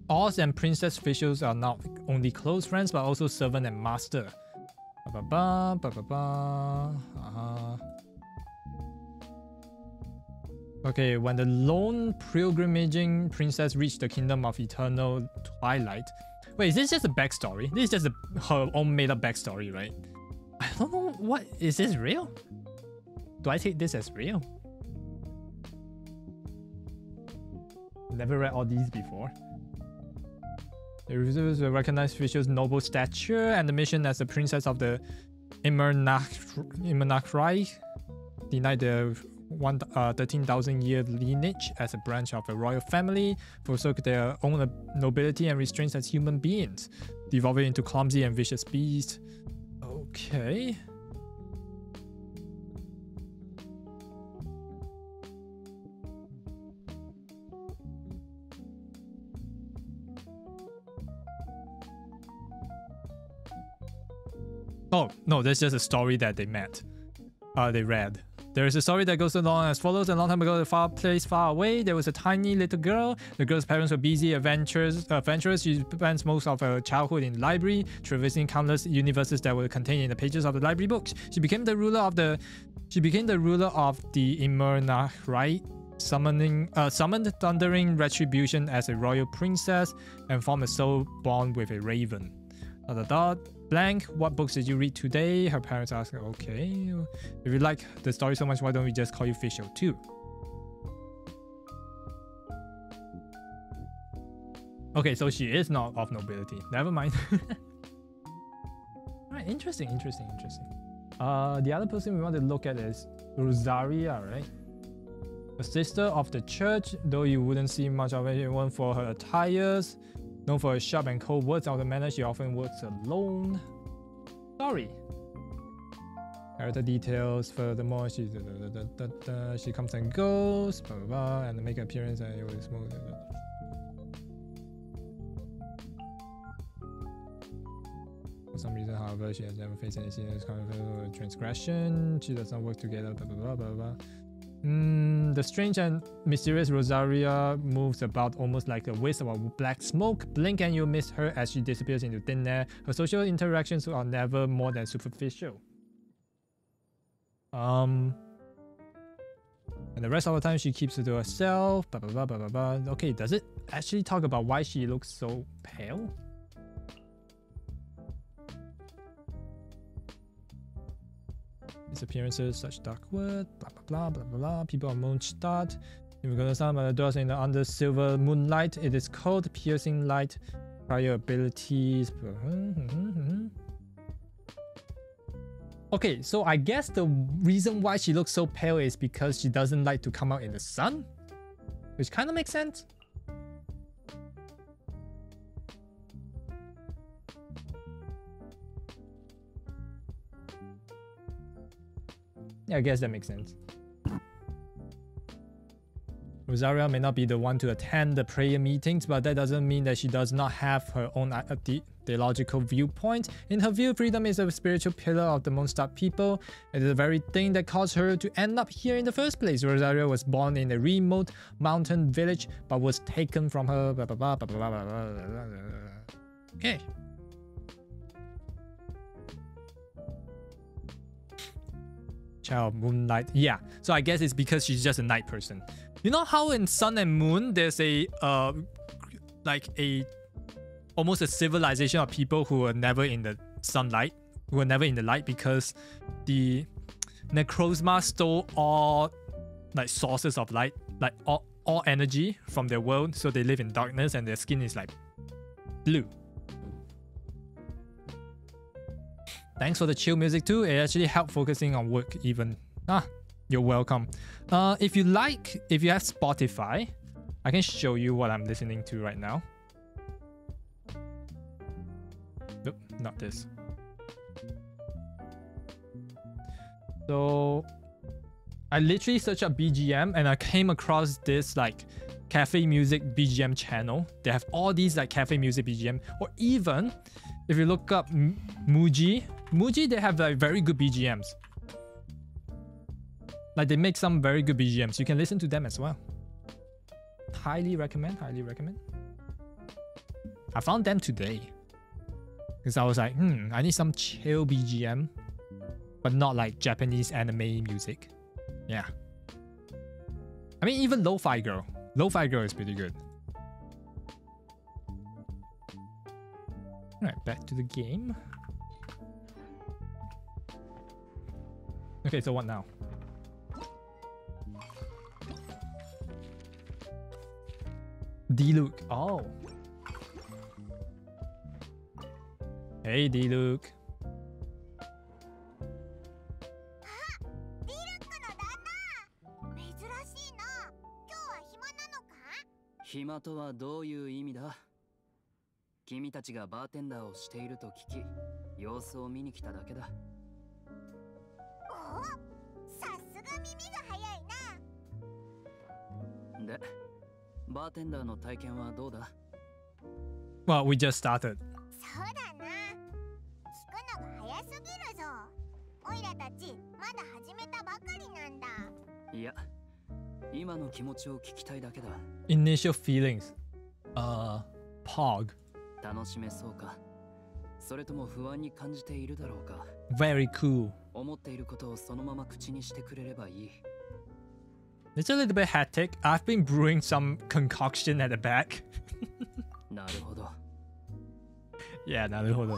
Oz and Princess Officials are not only close friends but also servant and master. Okay, when the lone pilgrimaging princess reached the kingdom of eternal twilight. Wait, is this just a backstory? This is just her own made-up backstory, right? I don't know. What is this real? Do I take this as real? Never read all these before. The reserves will recognize Official's noble stature and the mission as the princess of the Imernachrai, denied the 13,000-year lineage as a branch of a royal family, forsook their own nobility and restraints as human beings, devolving into clumsy and vicious beasts. Okay. Oh, no, that's just a story that they met. They read. There is a story that goes along as follows. A long time ago, in a far place far away, there was a tiny little girl. The girl's parents were busy adventurers. She spent most of her childhood in the library, traversing countless universes that were contained in the pages of the library books. She became the ruler of the Imernachrai, summoned thundering retribution as a royal princess, and formed a soul bond with a raven. Blank, what books did you read today? Her parents asked, okay. If you like the story so much, why don't we just call you Official too? Okay, so she is not of nobility. Never mind. Alright, interesting. The other person we want to look at is Rosaria, right? A sister of the church, though you wouldn't see much of anyone for her attires. Known for her sharp and cold words of the manner, she often works alone. Sorry. Character details. Furthermore, she comes and goes, blah, blah, blah, and make an appearance and it was smooth. For some reason, however, she has never faced any serious transgression. She does not work together. Blah blah blah blah blah. The strange and mysterious Rosaria moves about almost like a wisp of black smoke. Blink and you'll miss her as she disappears into thin air. Her social interactions are never more than superficial. And the rest of the time she keeps it to herself. Blah blah blah blah blah blah. Okay, does it actually talk about why she looks so pale? His appearances, such dark word, blah blah blah blah blah blah. People on Mondstadt. If we're gonna stand by the doors in the under silver moonlight, it is called piercing light. Prior abilities. Okay, so I guess the reason why she looks so pale is because she doesn't like to come out in the sun, which kind of makes sense. Yeah, I guess that makes sense. Rosaria may not be the one to attend the prayer meetings, but that doesn't mean that she does not have her own theological viewpoint. In her view, freedom is a spiritual pillar of the Mondstadt people. It is the very thing that caused her to end up here in the first place. Rosaria was born in a remote mountain village, but was taken from her. Blah, blah, blah, blah, blah, blah, blah, blah. Okay. Child moonlight. Yeah, so I guess it's because she's just a night person. You know how in Sun and Moon there's a like a almost a civilization of people who are never in the sunlight, who are never in the light because the Necrozma stole all like sources of light, like all energy from their world, so they live in darkness and their skin is like blue. Thanks for the chill music too. It actually helped focusing on work even. You're welcome. If you have Spotify, I can show you what I'm listening to right now. Nope, not this. So I literally searched up BGM and I came across this like cafe music BGM channel. They have all these like cafe music BGM, or even if you look up Muji, they have like very good BGMs. Like they make some very good BGMs. You can listen to them as well. Highly recommend, highly recommend. I found them today because I was like, I need some chill BGM, but not like Japanese anime music. Yeah. I mean, even Lo-Fi Girl. Lo-Fi Girl is pretty good. Alright, back to the game. Okay, so what now? D-Luke. Oh. Hey, D-Luke. Himaとはどういう意味だ？君たちがバーテンダーをしていると聞き、様子を見に来ただけだ。お、さすが耳が早いな。で、バーテンダーの体験はどうだ？ Well, we just started. そうだな。聞くのが早すぎるぞ。オイラたちまだ始めたばかりなんだ。いや、今の気持ちを聞きたいだけだ。Initial feelings. Pog. 楽しめそうか？それとも不安に感じているだろうか？ Very cool. 思っていることをそのまま口にしてくれればいい。It's a little bit hectic. I've been brewing some concoction at the back. なるほど。Yeah, なるほど。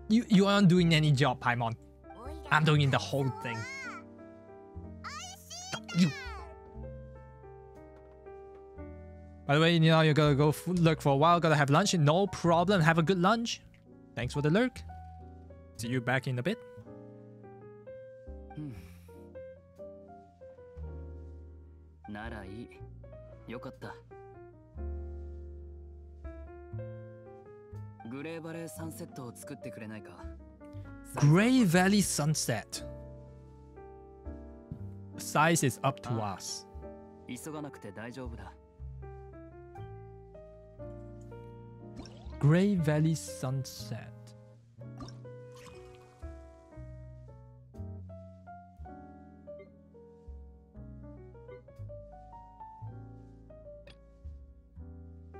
You aren't doing any job, Paimon. I'm doing the whole thing. You. By the way, you know, you're gonna go lurk for a while, gotta have lunch. No problem, have a good lunch. Thanks for the lurk. See you back in a bit. ならいい。よかった。グレーバレーサンセットを作ってくれないか？ Grey Valley Sunset. Size is up to us. 急がなくて大丈夫だ。Grey Valley Sunset.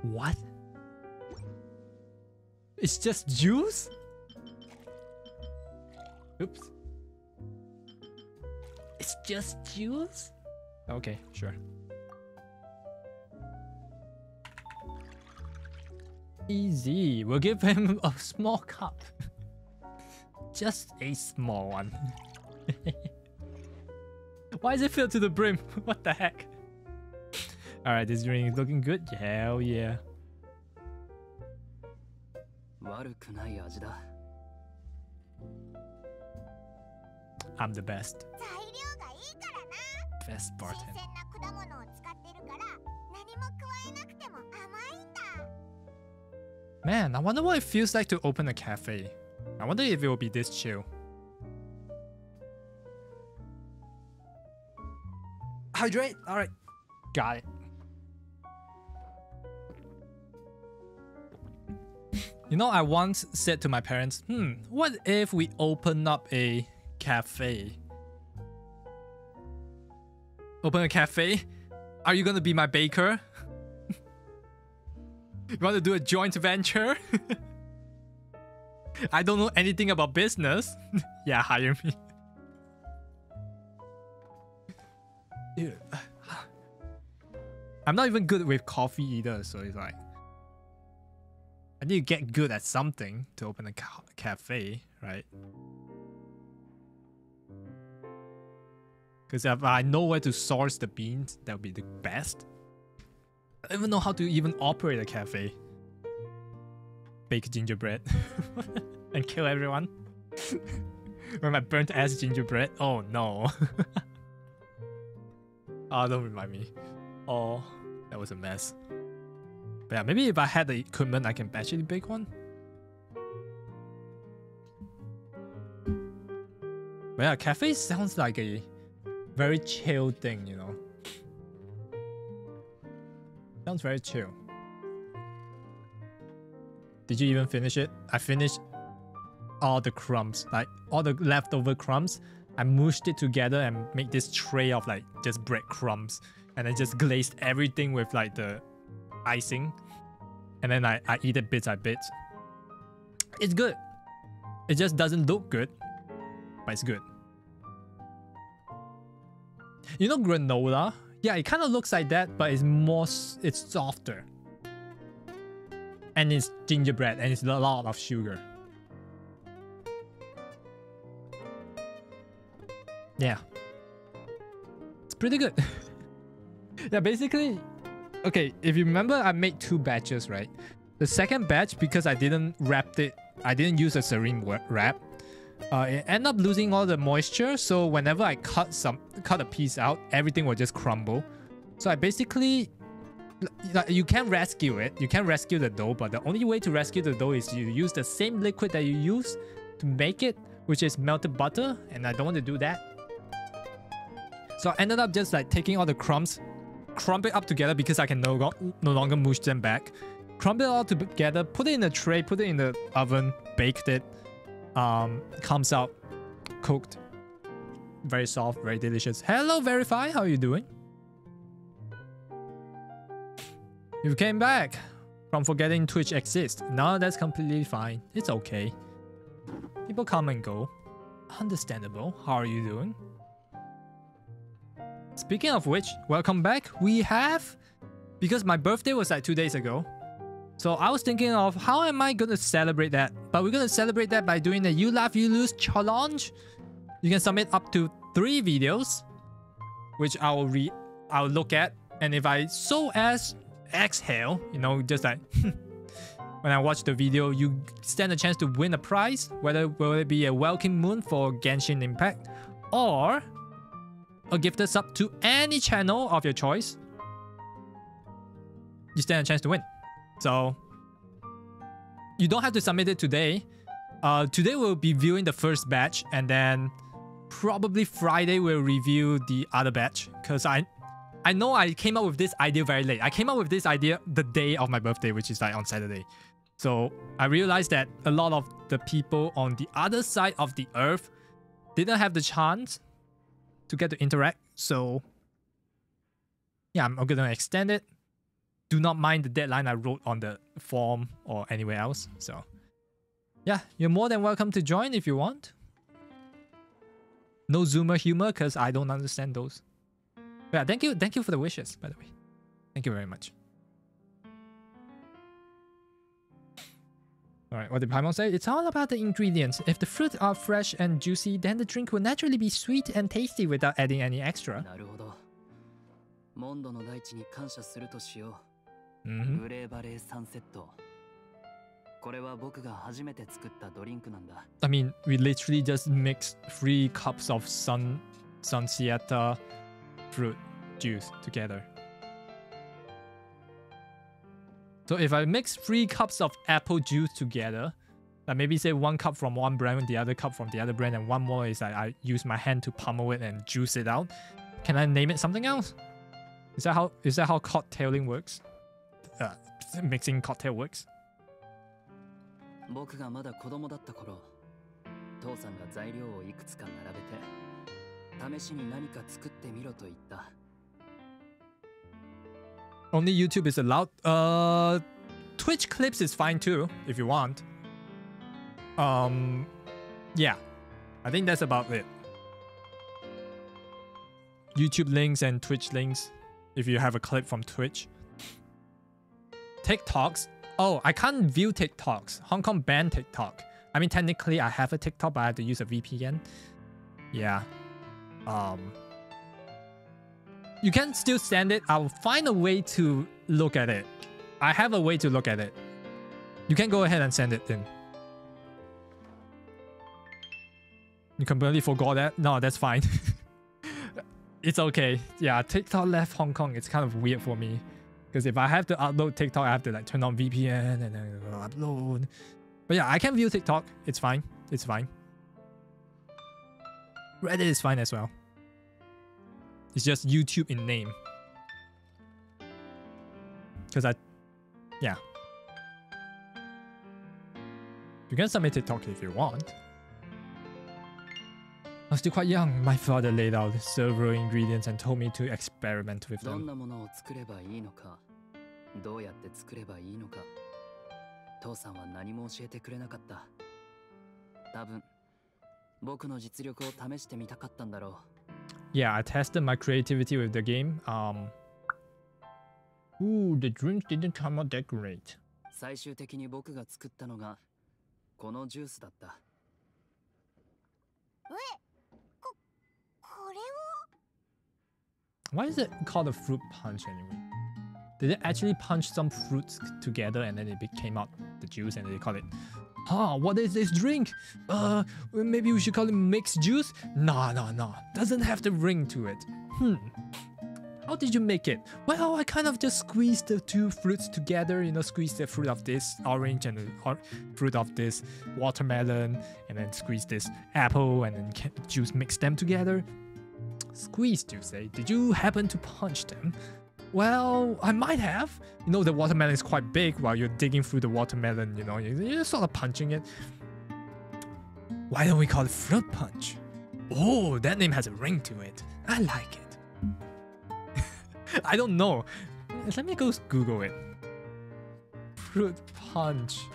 What? It's just juice? Oops. It's just juice? Okay, sure. Easy. We'll give him a small cup. Just a small one. Why is it filled to the brim? What the heck? Alright, this drink is looking good. Hell yeah. I'm the best. Best bartender. Man, I wonder what it feels like to open a cafe. I wonder if it will be this chill. Hydrate! Alright. Got it. You know, I once said to my parents, what if we open up a cafe? Open a cafe? Are you gonna be my baker? You want to do a joint venture? I don't know anything about business. Yeah, hire me. Dude. I'm not even good with coffee either, so it's like I need to get good at something to open a cafe, right? Because if I know where to source the beans, that would be the best. I don't even know how to even operate a cafe. Bake gingerbread and kill everyone. Or my burnt ass gingerbread. Oh no. Oh, don't remind me. Oh, that was a mess. But yeah, maybe if I had the equipment, I can actually bake one. But yeah, cafe sounds like a very chill thing, you know. Sounds very chill. Did you even finish it? I finished all the crumbs, like all the leftover crumbs. I mushed it together and made this tray of like just breadcrumbs, and I just glazed everything with like the icing, and then I eat it bit by bit. It's good. It just doesn't look good, but it's good. You know granola? Yeah, it kind of looks like that, but it's softer. And it's gingerbread, and it's a lot of sugar. Yeah. It's pretty good. Yeah, basically, okay, if you remember, I made 2 batches, right? The second batch, because I didn't wrap it, I didn't use a saline wrap, it ended up losing all the moisture, so whenever I cut a piece out, everything will just crumble. So I basically, you can rescue it, you can rescue the dough, but the only way to rescue the dough is you use the same liquid that you use to make it, which is melted butter, and I don't want to do that. So I ended up just like taking all the crumbs, crumble it up together because I can no longer mush them back. Crumble it all together, put it in a tray, put it in the oven, baked it. Comes out cooked. Very soft, very delicious. Hello, Verify, how are you doing? You came back from forgetting Twitch exists. No, that's completely fine. It's okay. People come and go. Understandable. How are you doing? Speaking of which, welcome back. We have, because my birthday was like 2 days ago, so I was thinking of how am I going to celebrate that? But we're going to celebrate that by doing the You Laugh You Lose challenge. You can submit up to 3 videos, which I'll look at, and if I so as exhale, you know, just like when I watch the video, you stand a chance to win a prize, whether will it be a welcome moon for Genshin Impact or a gifted sub to any channel of your choice. You stand a chance to win. So you don't have to submit it today. Today we'll be viewing the first batch, and then probably Friday we'll review the other batch, because I know I came up with this idea very late. I came up with this idea the day of my birthday, which is like on Saturday. So I realized that a lot of the people on the other side of the earth didn't have the chance to get to interact. So yeah, I'm gonna extend it. Do not mind the deadline I wrote on the form or anywhere else. So yeah, you're more than welcome to join if you want. No Zoomer humor because I don't understand those. But yeah, thank you for the wishes, by the way. Thank you very much. Alright, what did Paimon say? It's all about the ingredients. If the fruits are fresh and juicy, then the drink will naturally be sweet and tasty without adding any extra. I mean, we literally just mixed 3 cups of Sunsieta fruit juice together. So if I mix 3 cups of apple juice together, like maybe say 1 cup from one brand, the other cup from the other brand, and one more is I use my hand to pummel it and juice it out. Can I name it something else? Is that how cocktailing works? Mixing cocktail works? 僕がまだ子供だった頃、父さんが材料をいくつか並べて、試しに何か作ってみろと言った。Only YouTube is allowed. Twitch clips is fine too, if you want. Yeah. I think that's about it. YouTube links and Twitch links, if you have a clip from Twitch. TikToks. Oh, I can't view TikToks. Hong Kong banned TikTok. I mean, technically, I have a TikTok, but I have to use a VPN. Yeah. You can still send it. I'll find a way to look at it. I have a way to look at it. You can go ahead and send it in. You completely forgot that? No, that's fine. It's okay. Yeah, TikTok left Hong Kong. It's kind of weird for me. Because if I have to upload TikTok, I have to like turn on VPN and then upload. But yeah, I can view TikTok. It's fine. It's fine. Reddit is fine as well. It's just YouTube in name. Because yeah. You can submit TikTok if you want. I'm still quite young. My father laid out several ingredients and told me to experiment with them. どうやって作ればいいのか、父さんは何も教えてくれなかった。多分、僕の実力を試してみたかったんだろう。Yeah, I tested my creativity with the game. Ooh, the drinks didn't come out that great. 最終的に僕が作ったのがこのジュースだった。これを Why is it called a fruit punch anyway? Did they actually punch some fruits together and then it came out the juice and they call it, what is this drink? Maybe we should call it mixed juice? No. Doesn't have the ring to it. How did you make it? Well, I kind of just squeezed the 2 fruits together, you know, squeeze the fruit of this orange and the fruit of this watermelon, and then squeeze this apple and then juice mix them together. Squeezed, you say? Did you happen to punch them? Well, I might have. You know, the watermelon is quite big while you're digging through the watermelon, you know, you're sort of punching it. Why don't we call it fruit punch? Oh, that name has a ring to it. I like it. I don't know. Let me go Google it. Fruit punch.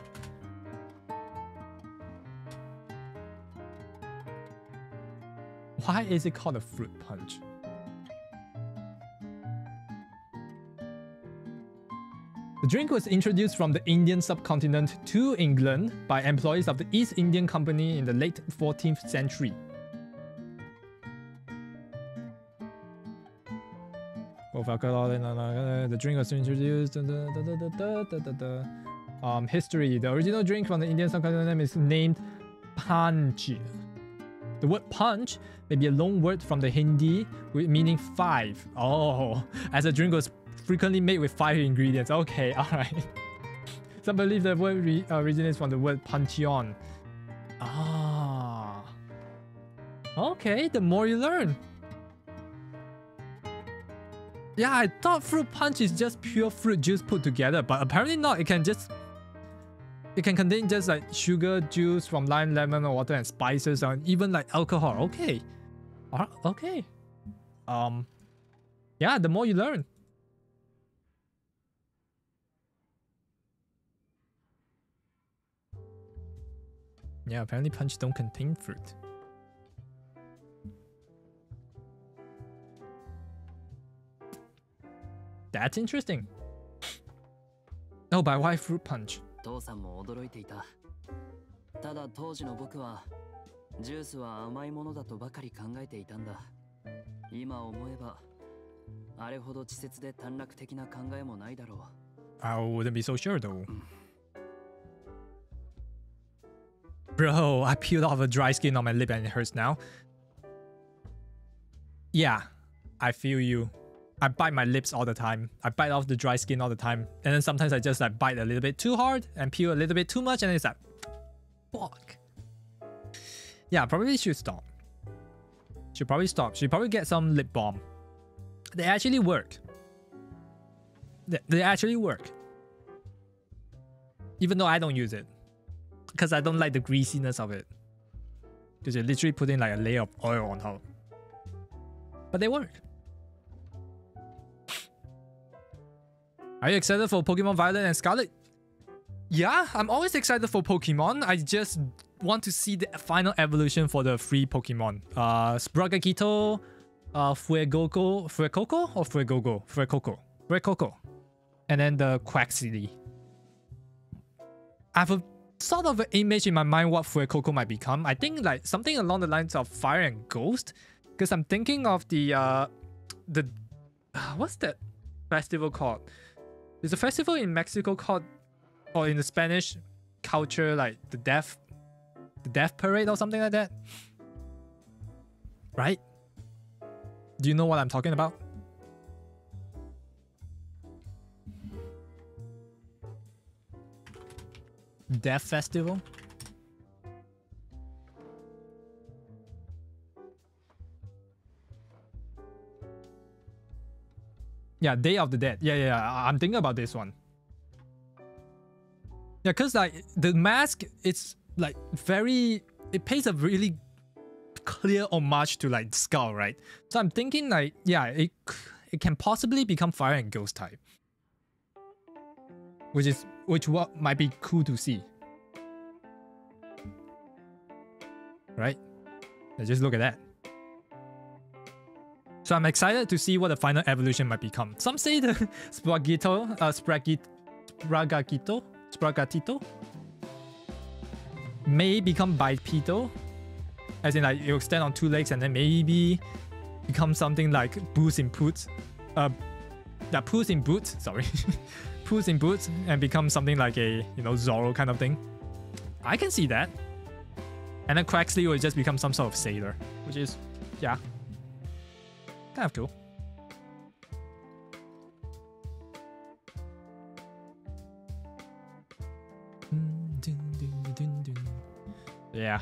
Why is it called a fruit punch? The drink was introduced from the Indian subcontinent to England by employees of the East Indian Company in the late 14th century. The drink was introduced. History. The original drink from the Indian subcontinent is named Panch. The word punch may be a loan word from the Hindi meaning 5. Oh, as a drink was frequently made with 5 ingredients. Okay, alright. Some believe the word originates from the word pancheon. Ah. Okay, the more you learn. Yeah, I thought fruit punch is just pure fruit juice put together, but apparently not. It can just it can contain just like sugar, juice from lime, lemon, or water, and spices, or even like alcohol. Okay. Okay. Yeah, the more you learn. Yeah, apparently punch don't contain fruit. That's interesting. Oh, but why fruit punch? 父さんも驚いていた。ただ当時の僕はジュースは甘いものだとばかり考えていたんだ。今思えばあれほど稚拙で短絡的な考えもないだろう。I wouldn't be so sure though. Bro, I peeled off a dry skin on my lip and it hurts now. Yeah, I feel you. I bite my lips all the time. I bite off the dry skin all the time. And then sometimes I just like bite a little bit too hard and peel a little bit too much and it's like, fuck. Yeah, probably should stop. Should probably stop. Should probably get some lip balm. They actually work. They actually work. Even though I don't use it. Because I don't like the greasiness of it. Because you're literally putting like a layer of oil on top. But they work. Are you excited for Pokemon Violet and Scarlet? Yeah, I'm always excited for Pokemon. I just want to see the final evolution for the free Pokemon. Spragagito, Fuecoco. And then the Quaxly. I have a sort of an image in my mind what Fuecoco might become. I think like something along the lines of Fire and Ghost. Because I'm thinking of the what's that festival called? There's a festival in Mexico called, or in the Spanish culture, like the Death Parade or something like that. Right? Do you know what I'm talking about? Death Festival? Yeah, Day of the Dead. Yeah. I'm thinking about this one. Yeah, because like the mask, it's like very... It pays a really clear homage to like Skull, right? So I'm thinking like, yeah, it can possibly become Fire and Ghost type. Which what might be cool to see. Right? Yeah, just look at that. So I'm excited to see what the final evolution might become. Some say the Spragatito may become bipedal, as in like it'll stand on two legs and then maybe become something like Puss in Boots. Puss in Boots, sorry. Puss in Boots and become something like a, you know, Zorro kind of thing. I can see that. And then Quaxly will just become some sort of sailor, which is, yeah, kind of cool. Yeah.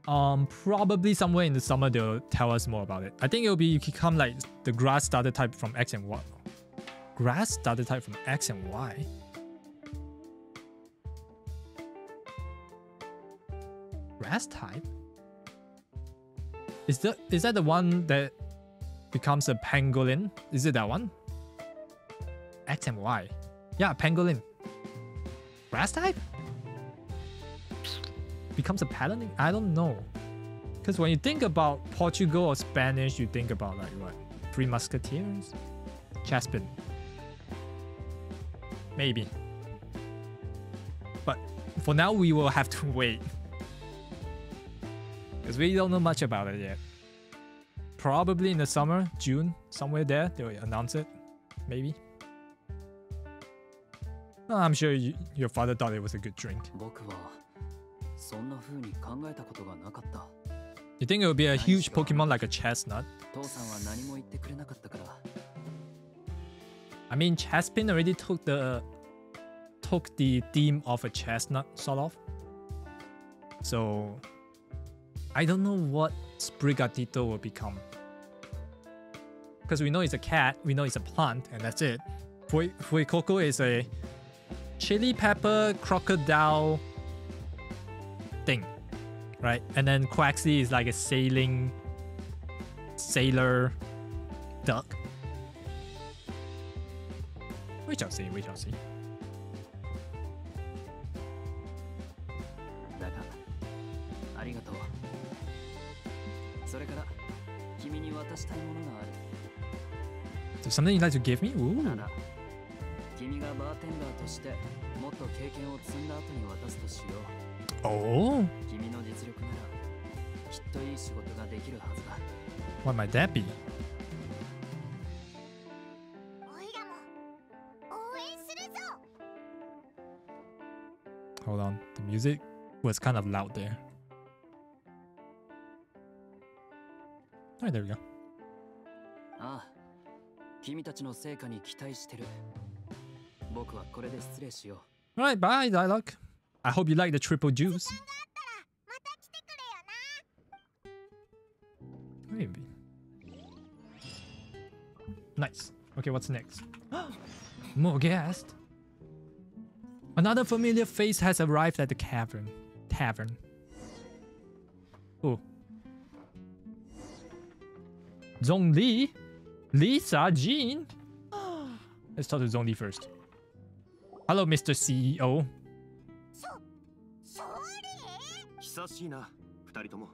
Probably somewhere in the summer they'll tell us more about it. I think it'll become like the grass starter type from X and Y. Grass starter type from X and Y? Grass type? Is that the one that becomes a pangolin? Is it that one? X and Y. Yeah, pangolin. Grass type? Becomes a paladin? I don't know. Because when you think about Portugal or Spanish, you think about like what? Three Musketeers? Chaspin. Maybe. But for now, we will have to wait. Because we don't know much about it yet. Probably in the summer, June, somewhere there, they'll announce it. Maybe. Oh, I'm sure your father thought it was a good drink. You think it will be a huge Pokemon like a chestnut? I mean, Chaspin already took the theme of a chestnut, sort of. So I don't know what Sprigatito will become. Because we know it's a cat, we know it's a plant, and that's it. Fuecoco is a chili pepper crocodile thing, right? And then Quaxley is like a sailor duck. We shall see, we shall see. だが、ありがとう。それから、君に渡したいものがある。So something you'd like to give me? Ooh. ただ、君がバーテンダーとしてもっと経験を積んだ後に渡すとしよう。Oh. 君の実力なら、きっといい仕事ができるはずだ。What might that be? Hold on, the music was kind of loud there. Alright, there we go. ああ、君たちの成果に期待してる。僕はこれで失礼しよう。Alright, bye, Dialogue. I hope you like the triple juice. Maybe. Nice. Okay, what's next? More guests. Another familiar face has arrived at the tavern. Oh. Zhongli? Lisa Jean? Let's talk to Zhongli first. Hello, Mr. CEO. 久しいな、二人とも。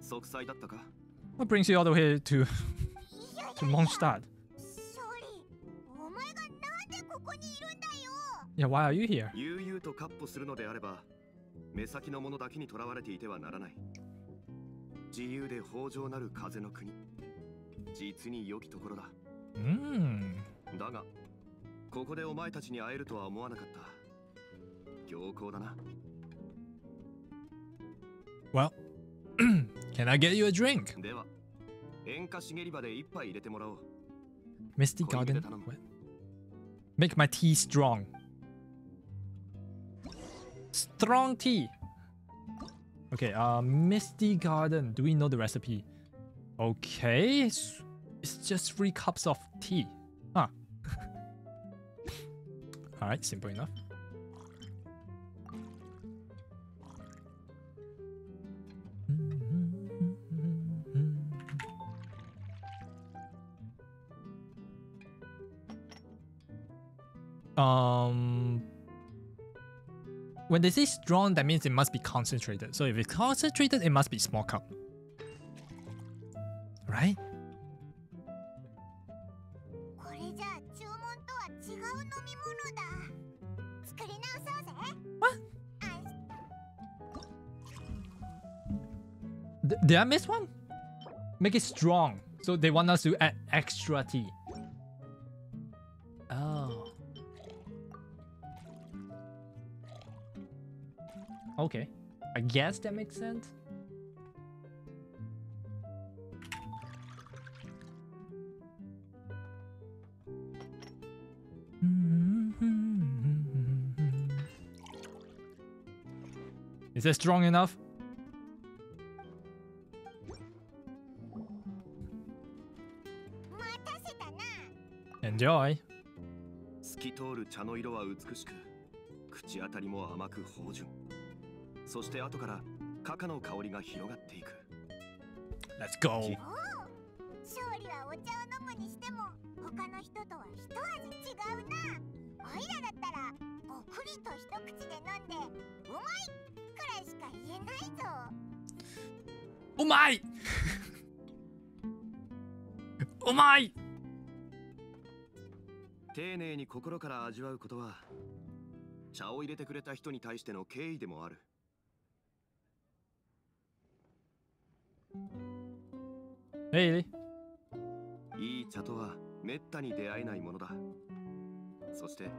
息災だったか? What brings you all the way to Mondstadt? Yeah, why are you here? 悠々と闊歩するのであれば、目先のものだけにとらわれていてはならない。自由で豊穣なる風の国。実に良きところだ。だが、ここでお前たちに会えるとは思わなかった。強行だな。Well, can I get you a drink? では、演歌茂り場で一杯入れてもらおう。Misty Garden. What? Make my tea strong. Strong tea. Okay, Misty Garden. Do we know the recipe? Okay, it's just 3 cups of tea. Huh. Alright, simple enough. When they say strong, that means it must be concentrated. So if it's concentrated, it must be small cup. Right? What? Did I miss one? Make it strong. So they want us to add extra tea. Oh. Okay. I guess that makes sense. Is that strong enough? Enjoy. 透き通る茶の色は美しく、口当たりも甘く芳醇。そして後からカカの香りが広がっていく。Let's go. 勝利はお茶を飲むにしても他の人とは一味違うな。おいらだったらごくりと一口で飲んでうまいくらいしか言えないぞ。うまい。うまい。丁寧に心から味わうことは茶を入れてくれた人に対しての敬意でもある。Really? いい茶とはめったに出会えないものだ。そして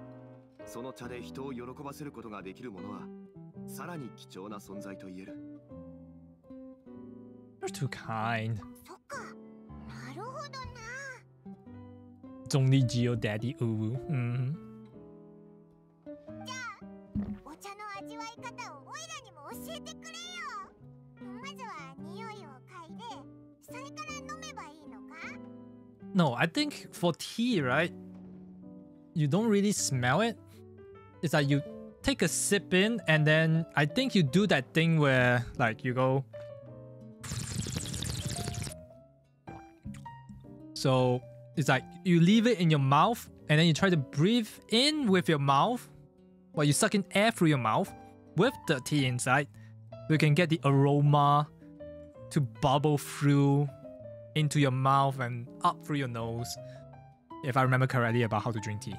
その茶で人を喜ばせることができるものはさらに貴重な存在と言える。You're too kind. そっか、なるほどな。Only Geo Daddy Uwu. じゃあ、お茶の味わい方をオイラにも教えてくれよ。まずは匂いを嗅いで、それから飲めばいいのか? No, I think for tea, right? You don't really smell it. it's like you take a sip in, and then I think you do that thing where like you go. So it's like you leave it in your mouth, and then you try to breathe in with your mouth, while you suck in air through your mouth with the tea inside. You can get the aroma to bubble through into your mouth and up through your nose, if I remember correctly about how to drink tea.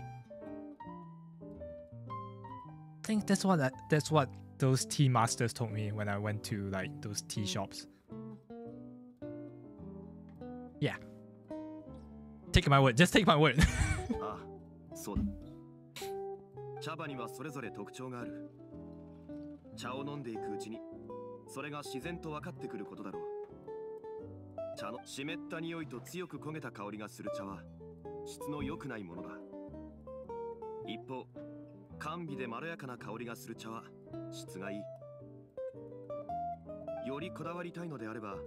I think that's what those tea masters told me when I went to like those tea shops. Yeah. Take my word. Just take my word. ああ、そうだ。茶葉にはそれぞれ特徴がある。茶を飲んでいくうちに、それが自然と分かってくることだろう。茶の湿った匂いと強く焦げた香りがする茶は質の良くないものだ。一方、甘美でまろやかな香りがする茶は質がいい。よりこだわりたいのであれば、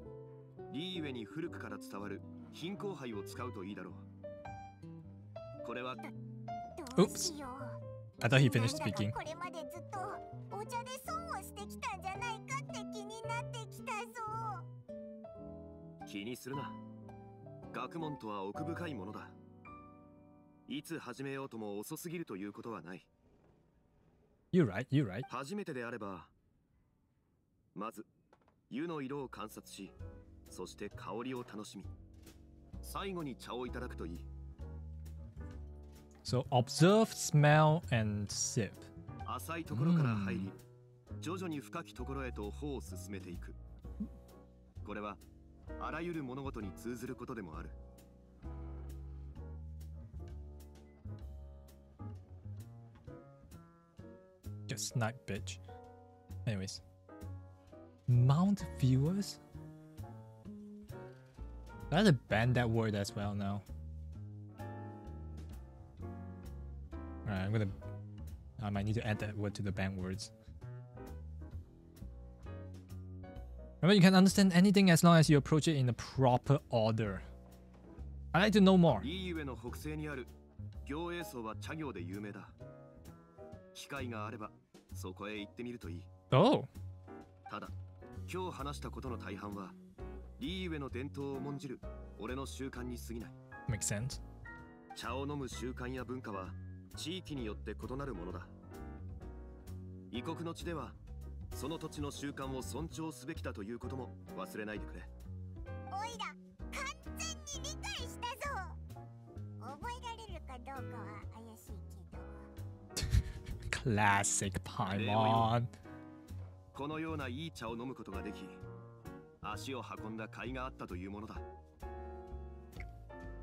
リーウェに古くから伝わる品香杯を使うといいだろう。これは Oops. I thought he finished speaking. これまでずっとお茶で損をしてきたんじゃないかって気になってきたぞ。気にするな。学問とは奥深いものだ。いつ始めようとも遅すぎるということはない。You're right, you're right. 初めてであれば、まず湯の色を観察し、そして香りを楽しみ、最後に茶をいただくといい。So observe, smell, and sip. 浅いところから入り、徐々に深きところへと歩を進めていく。これはあらゆる物事に通ずることでもある。Just snipe, bitch. Anyways. Mount viewers? I have to ban that word as well now. Alright, I might need to add that word to the banned words. Remember, you can understand anything as long as you approach it in the proper order. I'd like to know more. リーウェの北西にある行営層は茶業で有名だ。機会があればそこへ行ってみるといい。Oh. ただ、今日話したことの大半はリーウェの伝統を重んじる俺の習慣に過ぎない。Makes sense. 茶を飲む習慣や文化は地域によって異なるものだ。異国の地ではその土地の習慣を尊重すべきだということも忘れないでくれ。おいら完全に理解したぞ。覚えられるかどうかは怪しいけど。Classic Paimon. このようないい茶を飲むことができ、足を運んだ甲斐があったというものだ。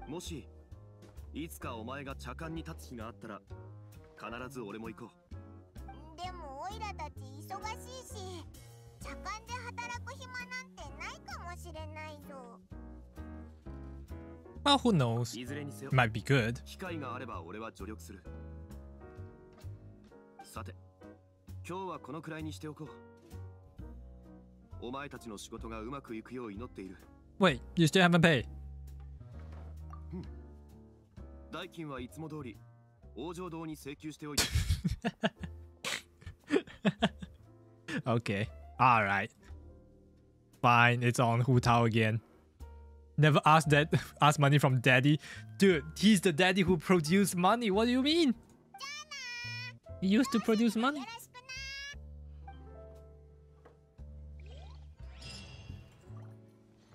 もしいつかお前が茶館に立つ日があったら、必ず俺も行こう。でもオイラたち忙しいし、茶館で働く暇なんてないかもしれないぞ。Well, who knows? いずれにせよ、 Might be good. 機会があれば俺は助力する。さて、今日はこのくらいにしておこう。お前たちの仕事がうまくいくよう祈っている。Wait, you still haven't paid? 代金はいつも通り王城堂に請求しておいて。Okay. Alright. Fine, it's on Hu Tao again. Never ask money from daddy. Dude, he's the daddy who produced money. What do you mean? He used to produce money.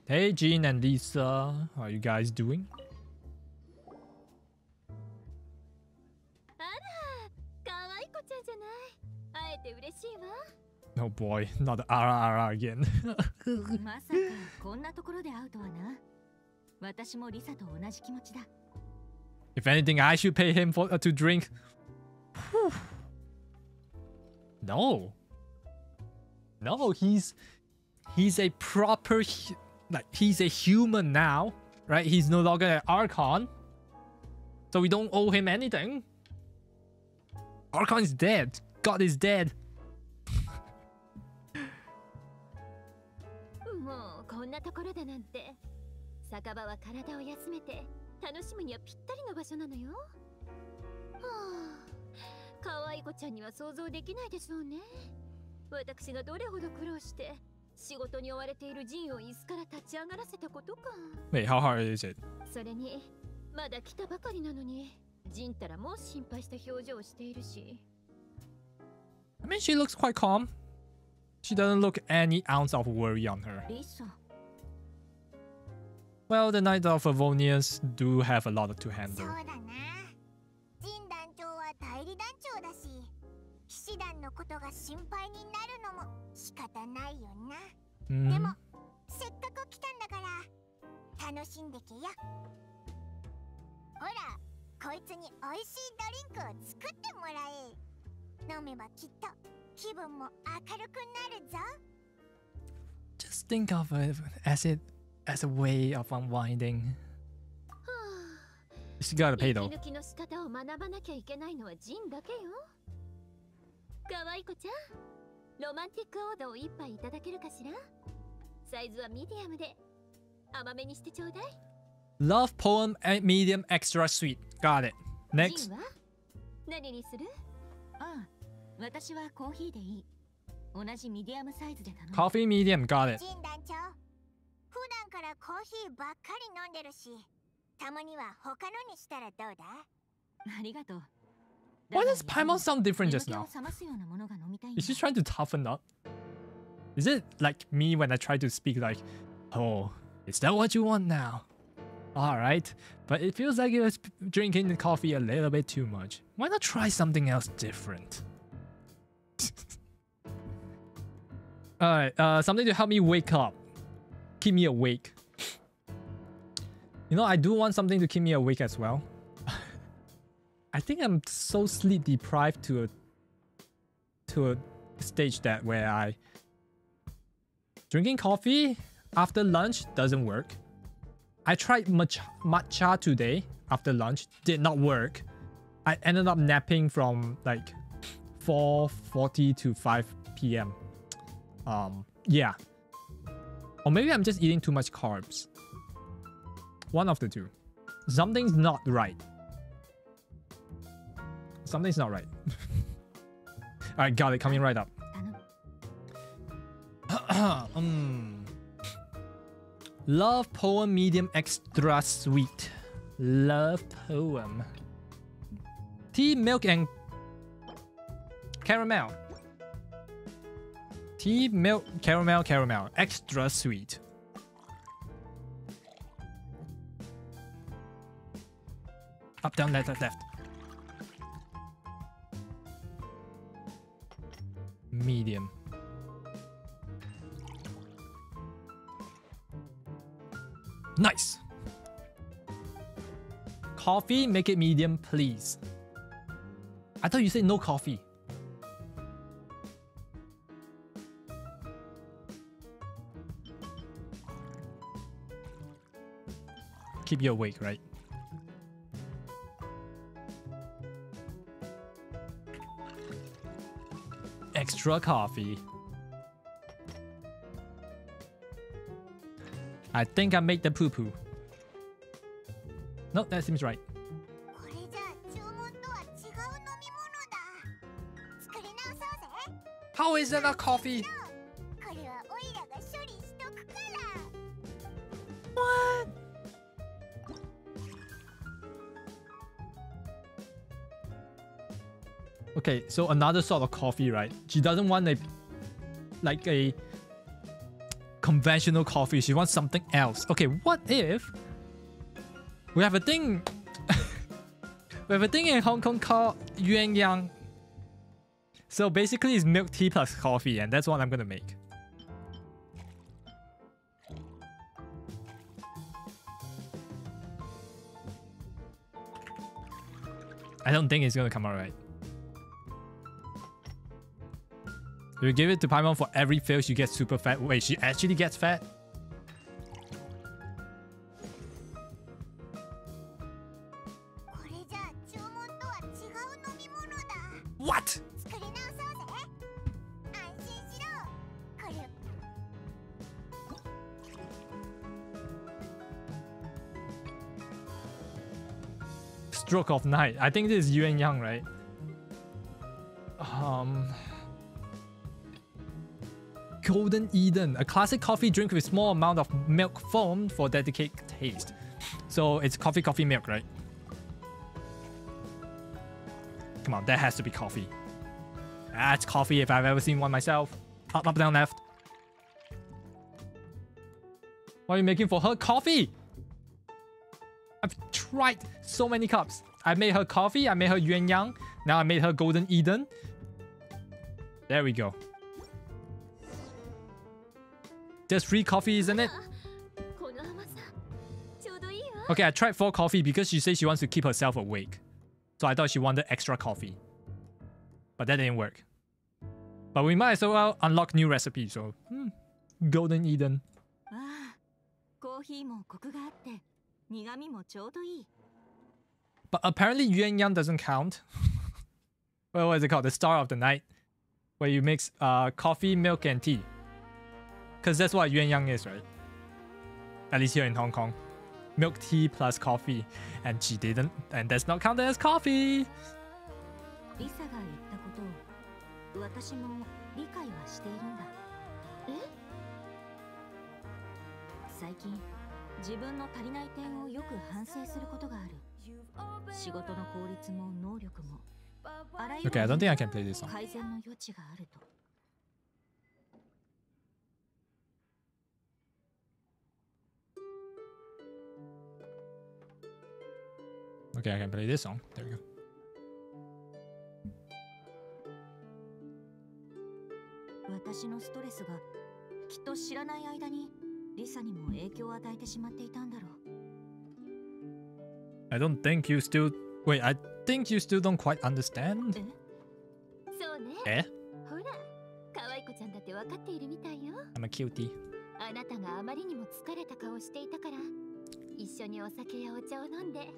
Hey, Jean and Lisa. How are you guys doing? Oh boy, not the RRR again. まさかこんなところで会うとはな。私もリサと同じ気持ちだ。If anything, I should pay him to drink. No. No, he's a proper like he's a human now, right? He's no longer an Archon. So we don't owe him anything. Archon is dead. God is dead. もうこんなところだなんて。酒場は体を休めて楽しむにはぴったりの場所なのよ。はあ、可愛い子ちゃんには想像できないでしょうね。私がどれほど苦労して仕事に追われているジンを椅子から立ち上がらせたことか。 Wait, how hard is it? それにまだ来たばかりなのにジンたらもう心配した表情をしているし。 I mean, she looks quite calm. She doesn't look any ounce of worry on her. リサ。 Well, the Knights of Avonius do have a lot to handle. そうだな。ジン団長は代理団長だし、騎士団のことが心配になるのも仕方ないよな。でも、せっかく来たんだから楽しんでけよ。ほら、こいつに美味しいドリンクを作ってもらえ。飲めばきっと気分も明るくなるぞ。 Just think of it as a way of unwinding. She gotta pay though. 息抜きの仕方を学ばなきゃいけないのはジンだけよ。可愛い子ちゃん、ロマンティックオーダーを一杯いただけるかしら。サイズはミディアムで甘めにしてちょうだい。 Love poem medium extra sweet. Got it. Next. ジンは何にする？ああ、私はコーヒーでいい。同じミディアムサイズで頼む。 Coffee medium. Got it. ジン団長、普段からコーヒーばっかり飲んでるし、たまには他のにしたらどうだ？ありがとう。 Why does Paimon sound different just 眠気 now? を覚ますようなものが飲みたいんだ。 Is she trying to toughen up? Is it like me when I try to speak like, oh, is that what you want now? Alright, but it feels like you're drinking the coffee a little bit too much. Why not try something else different? Alright, something to help me wake up. Keep me awake. You know, I do want something to keep me awake as well. I think I'm so sleep deprived to a stage that where I drinking coffee after lunch doesn't work. I tried matcha today after lunch, did not work. I ended up napping from like 4:40 to 5 p.m. Yeah. Or maybe I'm just eating too much carbs. One of the two. Something's not right. Something's not right. Alright, got it. Coming right up. Love poem medium extra sweet. Love poem. Tea, milk, and caramel. Tea, milk, caramel, caramel. Extra sweet. Up, down, left, left, left. Medium. Nice. Coffee, make it medium, please. I thought you said no coffee. Keep you awake, right? Extra coffee. I think I made the poo-poo. No, that seems right. How is that a coffee? What? Okay, so another sort of coffee, right? She doesn't want a conventional coffee. She wants something else. Okay, what if we have a thing we have a thing in Hong Kong called yuan yang. So basically it's milk tea plus coffee, and that's what I'm gonna make. I don't think it's gonna come out right. You give it to Paimon for every fail she gets super fat. Wait, she actually gets fat? What? Stroke of night. I think this is yuan yang, right? Golden Eden, a classic coffee drink with small amount of milk foam for dedicated taste. So it's coffee milk, right? Come on, that has to be coffee. That's coffee if I've ever seen one myself. Up, down, left. What are you making for her? Coffee! I've tried so many cups. I made her coffee, I made her yuan yang, now I made her Golden Eden. There we go. There's 3 coffees, isn't it? Okay, I tried 4 coffee because she says she wants to keep herself awake. So I thought she wanted extra coffee. But that didn't work. But we might as well unlock new recipes, so... Golden Eden. But apparently yuan yang doesn't count. Well, what is it called? The Star of the Night. Where you mix coffee, milk, and tea. Because that's what yuan yang is, right? At least here in Hong Kong. Milk tea plus coffee. And she didn't. And that's not counted as coffee. Okay, I don't think I can play this song. Okay, I can play this song. There we go. I don't think you still... Wait, I think you still don't quite understand? Eh? I'm a cutie. あなたがあまりにも疲れた顔していたから一緒にお酒やお茶を飲んで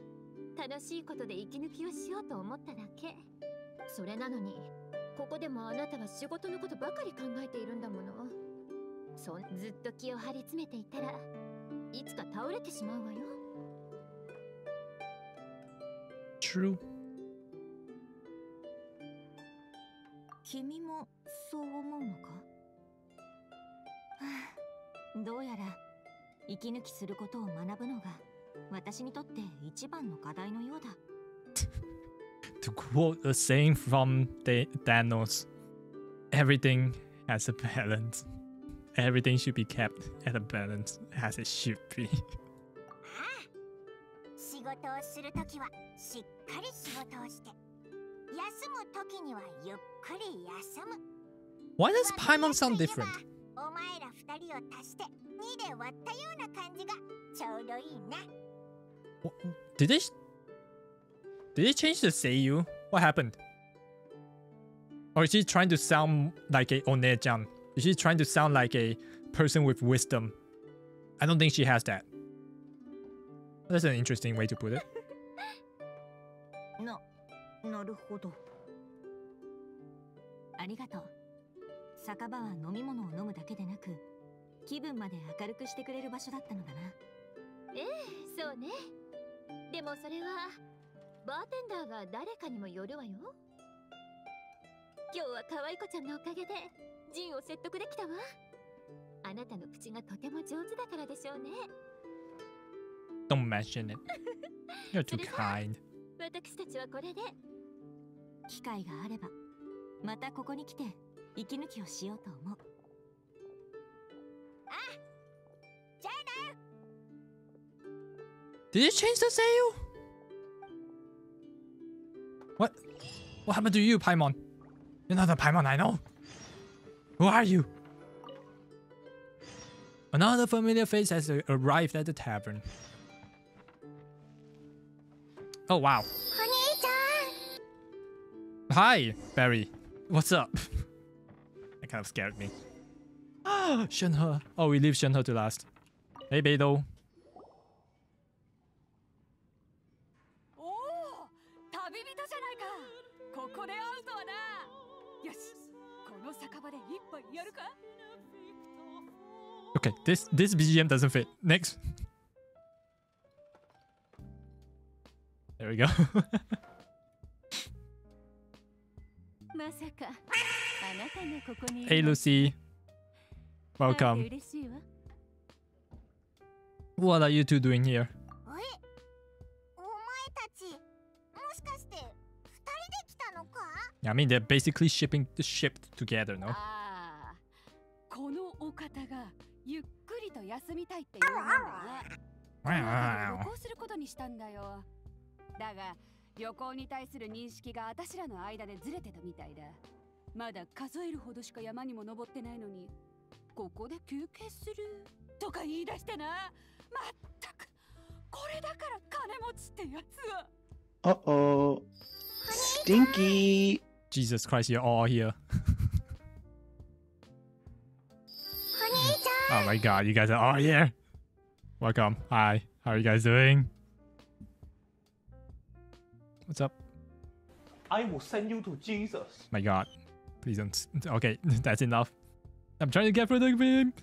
楽しいことで息抜きをしようと思っただけ。それなのにここでもあなたは仕事のことばかり考えているんだもの。ずっと気を張り詰めていたらいつか倒れてしまうわよ。 True. 君もそう思うのか？どうやら息抜きすることを学ぶのが私にとって一番の課題のようだ。To quote a saying from Thanos, everything has a balance. Everything should be kept at a balance as it should be. 仕事をするときはしっかり仕事をして、休むときにはゆっくり休む。 Why does Paimon sound different? お前ら二人を足して2で割ったような感じがちょうどいいな。Did they change the seiyuu? What happened? Or is she trying to sound like a One-chan? Is she trying to sound like a person with wisdom? I don't think she has that. That's an interesting way to put it. なるほど。ありがとう。酒場は飲み物を飲むだけでなく、気分まで明るくしてくれる場所だったのだな。ええ、そうね。でもそれはバーテンダーが誰かにもよるわよ。今日は可愛い子ちゃんのおかげでジンを説得できたわ。あなたの口がとても上手だからでしょうね。Don't mention it. You're too kind. 私たちはこれで機会があればまたここに来て息抜きをしようと思う。あ、じゃあな。 Did you change the seiyuu? What? What happened to you, Paimon? You're not the Paimon I know. Who are you? Another familiar face has arrived at the tavern. Oh wow. Hi, Barry. What's up? That kind of scared me. Shenhe. Oh, we leave Shenhe to last. Hey, Beidou. Okay, this BGM doesn't fit. Next. There we go. Hey Lucy. Welcome. What are you two doing here? I mean, they're basically shipping the ship together, no? このお方がゆっくりと休みたいって言うもんだな。旅行することにしたんだよ。だが旅行に対する認識が私らの間でずれてたみたいだ。まだ数えるほどしか山にも登ってないのに、ここで休憩するとか言い出してな。まったくこれだから金持ちってやつは。Uh-oh. Stinky. Jesus Christ, you're all here. Oh my god, you guys are all here. Welcome. Hi. How are you guys doing? What's up? I will send you to Jesus. My god. Please don't. Okay, that's enough. I'm trying to get through the game.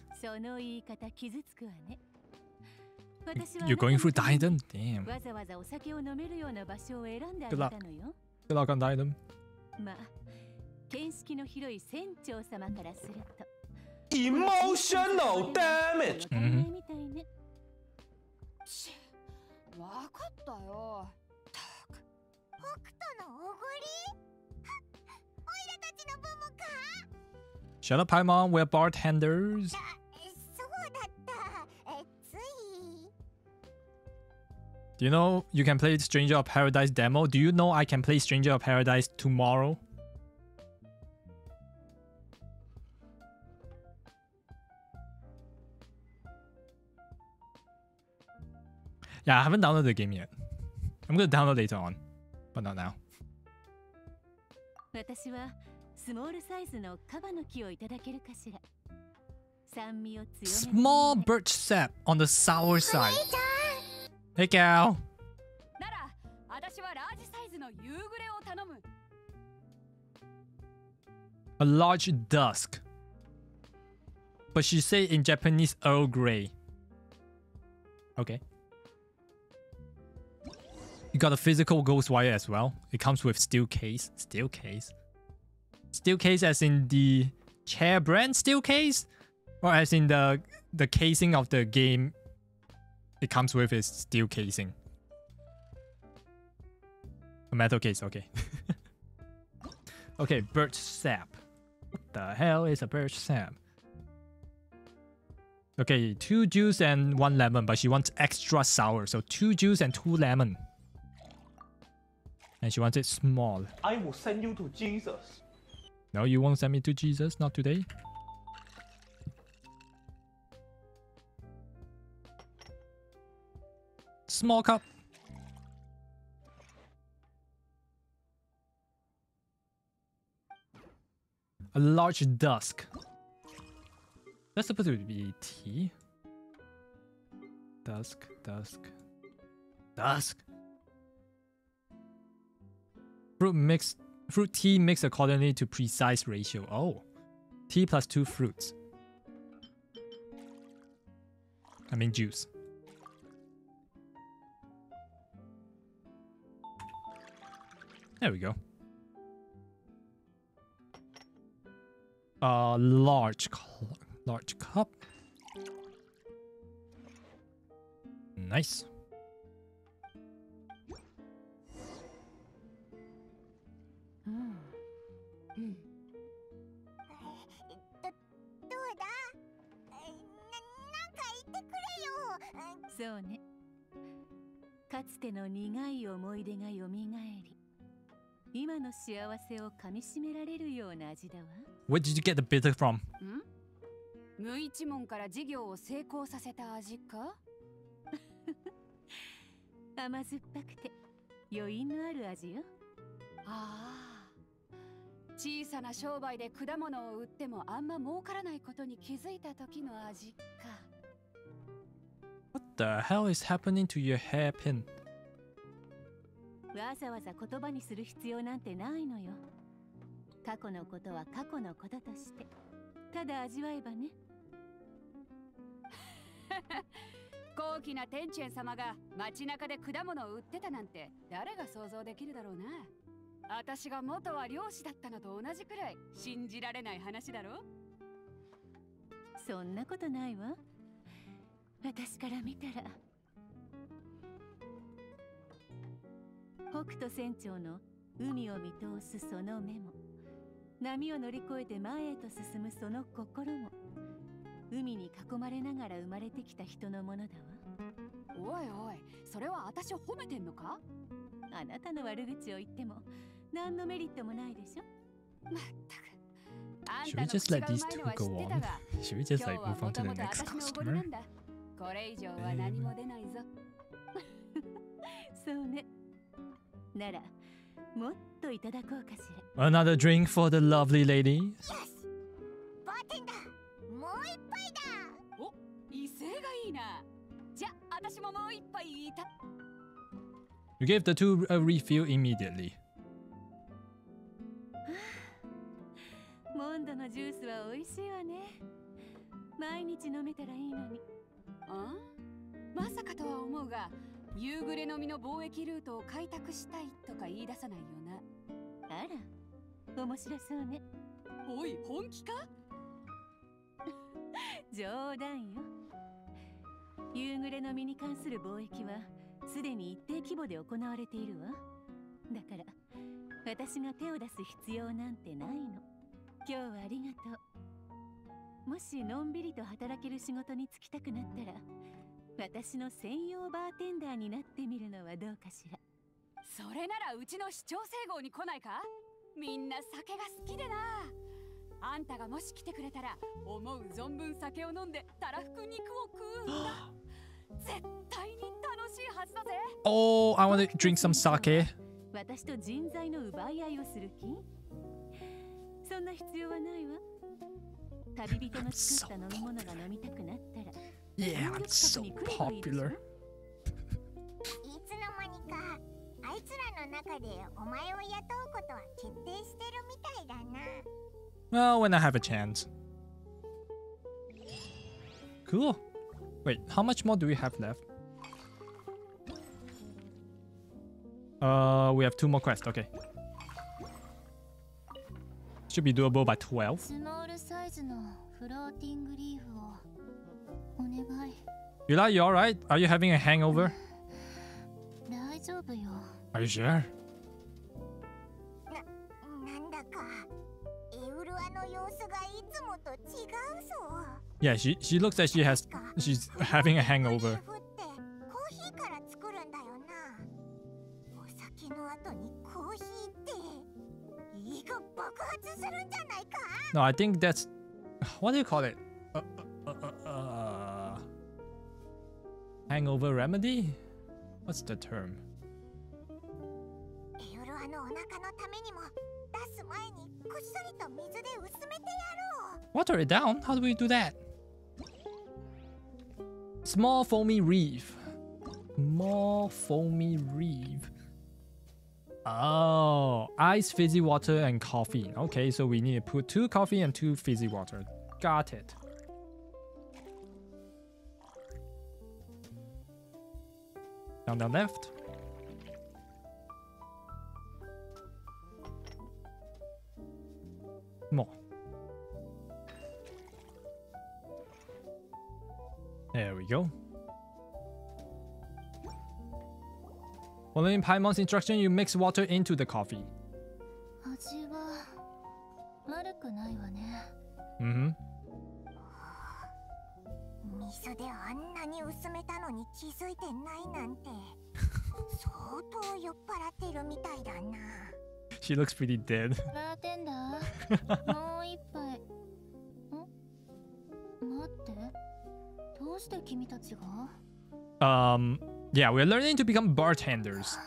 You're going through Diadem? Damn. Good luck. Good luck on Diadem. Emotional damage. Mm-hmm. わかったよ。北斗のおごり？おいらたちの分もか？ Shut up, Paimon. We're bartenders. そうだった。つい。Do you know you can play Stranger of Paradise demo? Do you know I can play Stranger of Paradise tomorrow? Yeah, I haven't downloaded the game yet. I'm gonna download later on, but not now. Small birch sap on the sour side. Hey, Cal. A large dusk. But she say in Japanese Earl Grey. Okay. You got a physical ghost wire as well. It comes with steel case. Steel case? Steel case as in the chair brand steel case? Or as in the casing of the game it comes with is steel casing? A metal case, okay. Okay, birch sap. What the hell is a birch sap? Okay, 2 juice and 1 lemon, but she wants extra sour. So 2 juice and 2 lemon. And she wants it small. I will send you to Jesus. No, you won't send me to Jesus, not today. Small cup. A large dusk. That's supposed to be tea. Dusk, dusk, dusk. Fruit tea mixed accordingly to precise ratio. Oh. Tea plus 2 fruits. I mean juice. There we go. Large cup. Nice. Where did you get the bitter from? 無一文から事業を成功させた味か？甘酸っぱくて余韻のある味よ。ああ。小さな商売で果物を売ってもあんま儲からないことに気づいた時の味か。What the hell is happening to your hairpin? わざわざ言葉にする必要なんてないのよ。過去のことは過去のこととして、ただ味わえばね。高貴な天チェン様が街中で果物を売ってたなんて誰が想像できるだろうな。私が元は漁師だったのと同じくらい信じられない話だろ。そんなことないわ。私から見たら。北斗船長の海を見通すその目も、波を乗り越えて前へと進むその心も、海に囲まれながら生まれてきた人のものだわ。おいおい、それは私を褒めてんのか？あなたの悪口を言っても何のメリットもないでしょ。まったく。Should we just let these two go on? Should we just like move on to the next customer? これ以上は何も出ないぞ。そうね。なら、もっといただこうかしら。Another drink for the lovely lady. バーテンダー、もう一杯だ。お、威勢がいいな。じゃ、私ももう一杯いた。You gave the two a refill immediately. モンドのジュースは美味しいわね。毎日飲めたらいいのに。あ？まさかとは思うが、夕暮れの実の貿易ルートを開拓したいとか言い出さないよな。あら、面白そうね。おい、本気か？冗談よ。夕暮れの実に関する貿易はすでに一定規模で行われているわ。だから私が手を出す必要なんてないの。今日はありがとう。もしのんびりと働ける仕事に就きたくなったら、私の専用バーテンダーになってみるのはどうかしら。それならうちの市長整合に来ないか？みんな酒が好きでな。あんたがもし来てくれたら、思う存分酒を飲んでたらふく肉を食うんだ。絶対に楽しいはずだぜ。Oh, I want to drink some sake. 私と人材の奪い合いをする気？そんな必要はないわ。旅人の作った飲み物が飲みたくなったら、Yeah, I'm so popular. いつの間にかあいつらの中でお前を雇うことは決定してるみたいだな。Well, when I have a chance. Cool. Wait, how much more do we have left? We have 2 more quests. Okay. Should be doable by 12. スモールサイズのフローティングリーフをお願い。Ylyl, you alright? Are you having a hangover? 大丈夫よ。 Are you sure? なんだかエウルアの様子がいつもと違うぞ。Yeah, she looks like she's having a hangover. コーヒーから作るんだよな。お酒の後にコーヒーって胃が爆発するんじゃないか？ No, I think that's what do you call it? Hangover remedy? What's the term? エウルアのお腹のためにも出す前にこっそりと水で薄めてやろう。 Water it down? How do we do that? Small foamy reef. Small foamy reef. Oh, ice, fizzy water, and coffee. Okay, so we need to put 2 coffee and 2 fizzy water. Got it. Down the left. More. There we go. Following Paimon's instruction, you mix water into the coffee. 味は悪くないわね。Mm-hmm. 水であんなに薄めたのに気づいてないなんて相当酔っ払ってるみたいだな。She looks pretty dead. バーテンダー、もう一杯。待って、どうして君たちが？ Yeah, we're learning to become bartenders.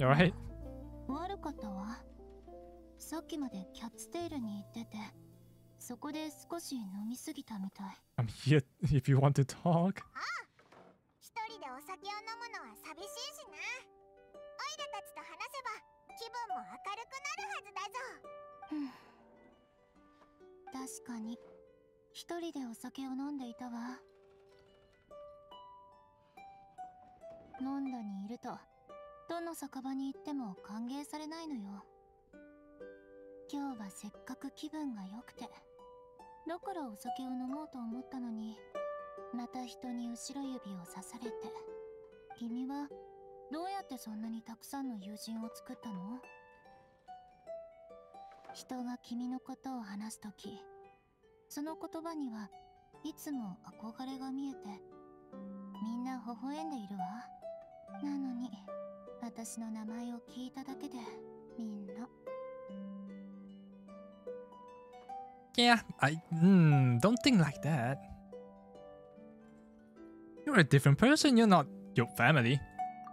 Alright? 悪かったわ。さっきまでキャッツテールに行ってて、そこで少し飲みすぎたみたい。I'm here if you want to talk. 一人でお酒を飲むのは寂しいしな。オイラたちと話せば気分も明るくなるはずだぞ。確かに一人でお酒を飲んでいたわ。モンドにいるとどの酒場に行っても歓迎されないのよ。今日はせっかく気分が良くて、だからお酒を飲もうと思ったのに、また人に後ろ指を刺されて。君はどうやってそんなにたくさんの友人を作ったの？人が君のことを話すとき、その言葉にはいつも憧れが見えて、みんな微笑んでいるわ。なのに私の名前を聞いただけでみんな。Yeah, I don't think like that. You're a different person. You're not your family.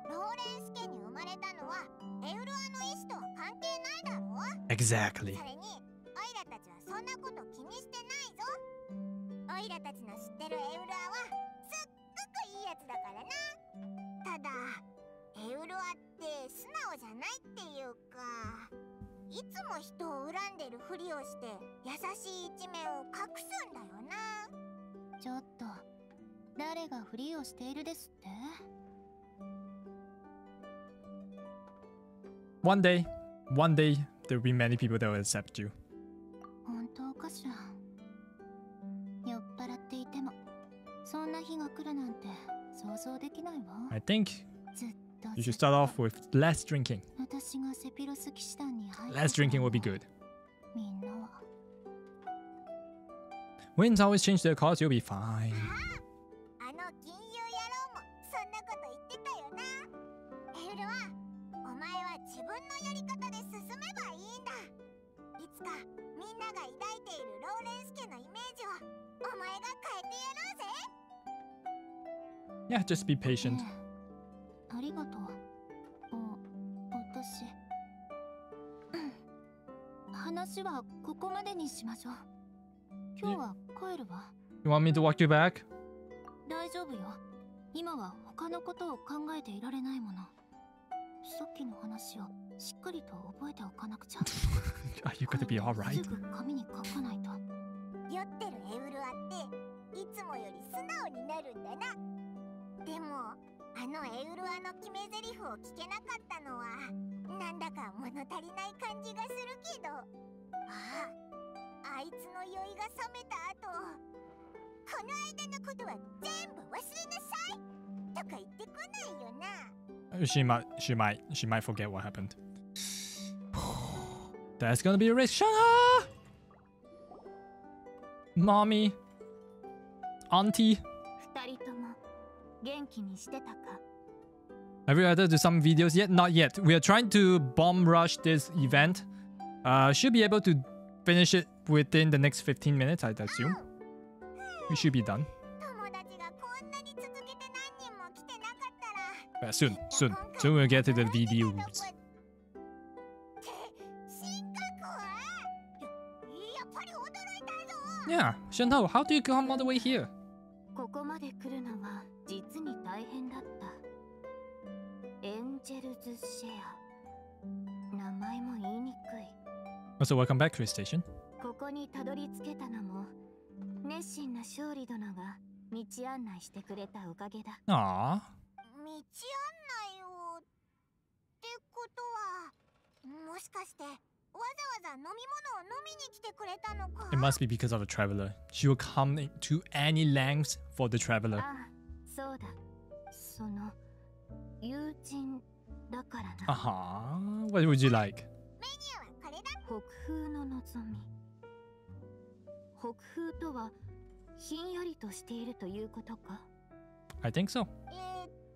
ローレンス家に生まれたのはエウルアの意志とは関係ないだろう。 Exactly. それにオイラたちはそんなこと気にしてないぞ。オイラたちの知ってるエウルアはすっごくいいやつだからな。ただエウルアって素直じゃないっていうか、いつも人を恨んでるふりをして優しい一面を隠すんだよな。ちょっと誰がふりをしているですって？ One day, there will be many people that will accept you. 本当かしら。酔っ払っていてもそんな日が来るなんて想像できないわ。 I think you should start off with less drinking. 私がセピロス騎士団に入る。 Less drinking will be good. みんなは Winds always change their cars, you'll be fine. あの金融野郎もそんなこと言ってたよな。エウルはお前は自分のやり方で進めばいいんだ。いつかみんなが抱いているローレンス家のイメージをお前が変えてやろうぜ。 Yeah, just be patient. ありがとう。私、話はここまでにしましょう。今日は帰るわ。 You want me to walk you back? 大丈夫よ。今は他のことを考えていられないもの。さっきの話をしっかりと覚えておかなくちゃ。Are you gonna be alright? すぐ紙に書かないと。酔ってるエウルアっていつもより素直になるんだな。でもあのエウルアの決め台詞を聞けなかったのはなんだか物足りない感じがするけど、あいつの酔いが冷めた後、この間のことは全部忘れなさいとか言ってこないよな。She might forget what happened. That's gonna be a risk. Shut up! Mommy, Auntie. 二人とも元気にしてたか? Have you added to some videos yet? Not yet. We are trying to bomb rush this event. Should be able to finish it within the next 15 minutes, I'd assume. We should be done. Soon we'll get to the videos. Yeah, Shantou, how do you come all the way here? ここまで来るのは実に大変だった。エンジェルズシェア。名前も言いにくい。Also, welcome back, Chris Station. ここにたどり着けたのも熱心な勝利殿が道案内してくれたおかげだ。Aww. 道案内をってことは、もしかしてわざわざ飲み物を飲みに来てくれたのか。 It must be because of a traveler. She will come to any lengths for the traveler. ああ、そうだ。その友人だからな。What would you like? 北風の望み。北風とはひんやりとしているということか。 I think so.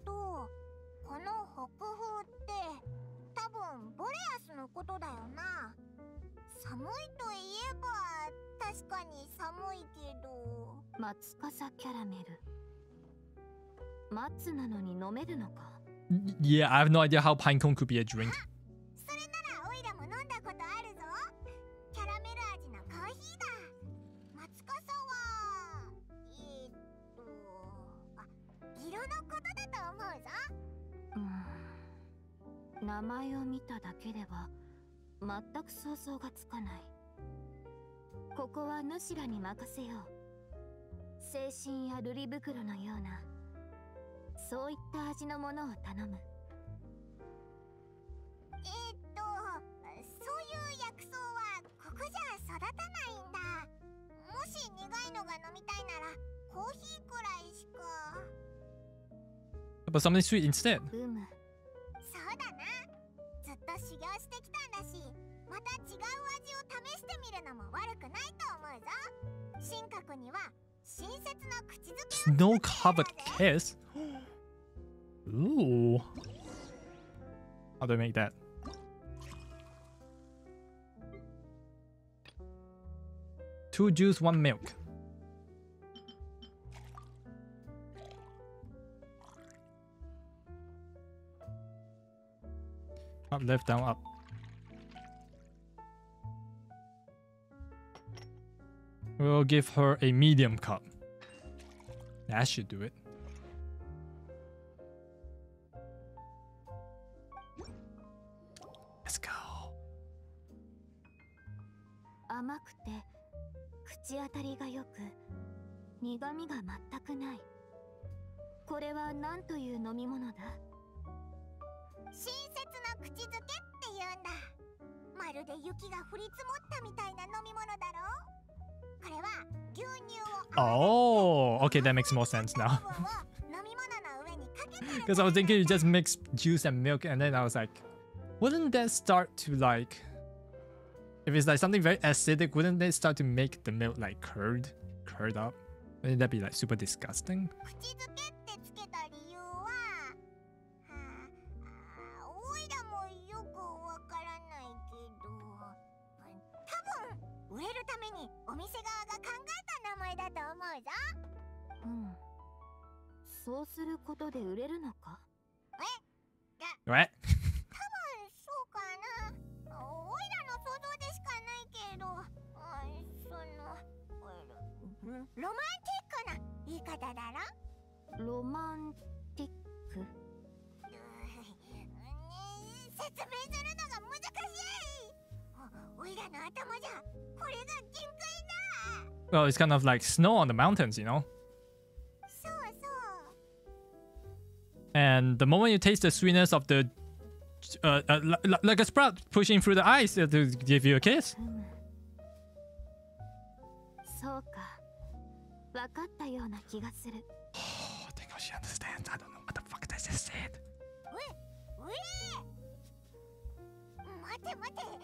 この北風って多分ボレアスのことだよな。寒いといえば確かに寒いけど。松笠キャラメル。松なのに飲めるのか? Yeah, I have no idea how pinecone could be a drink. それならオイラも飲んだことあるぞ。キャラメル味のコーヒーだ。松笠は色のことだと思うぞ。名前を見ただけでは全く想像がつかない。ここは主らに任せよう。精神や瑠璃袋のようなそういった味のものを頼む。のが飲みたいならコーヒーくらいしか。 But something sweet instead. そうだな。ずっと修行してきたんだし、また違う味を試してみるのも悪くないと思うぞ。神格には親切な口づけ。 Snow-covered kiss. Ooh. How do I make that? Two juice, one milk. Up, left, down, up. We'll give her a medium cup. That should do it. Let's go. 甘くて口当たりが良く苦味が全くない。これは何という飲み物だ？親切な口づけって言うんだ。まるで雪が降り積もったみたいな飲み物だろ。これは牛乳を Oh, okay, that makes more sense now. Because I was thinking you just mix juice and milk, and then I was like, wouldn't that start to like, if it's like something very acidic, wouldn't they start to make the milk like curd up? Wouldn't that be like super disgusting? 口づけってつけた理由は、おいらもよくわからないけど、多分売れるためにお店側が考えた名前だと思うぞ。そうすることで売れるのか？What? 多分そうかな。おいらの想像でしかないけど、ロマンティックな言い方だろ。ロマンティック？説明するのが難しい。おいらの頭じゃこれが限界だ。 Well, it's kind of like snow on the mountains, you know? And the moment you taste the sweetness of the like a sprout pushing through the ice to give you a kiss. そうか。わかったような気がする。 I think she understands. I don't know what the fuck I just said. 待て待て、なん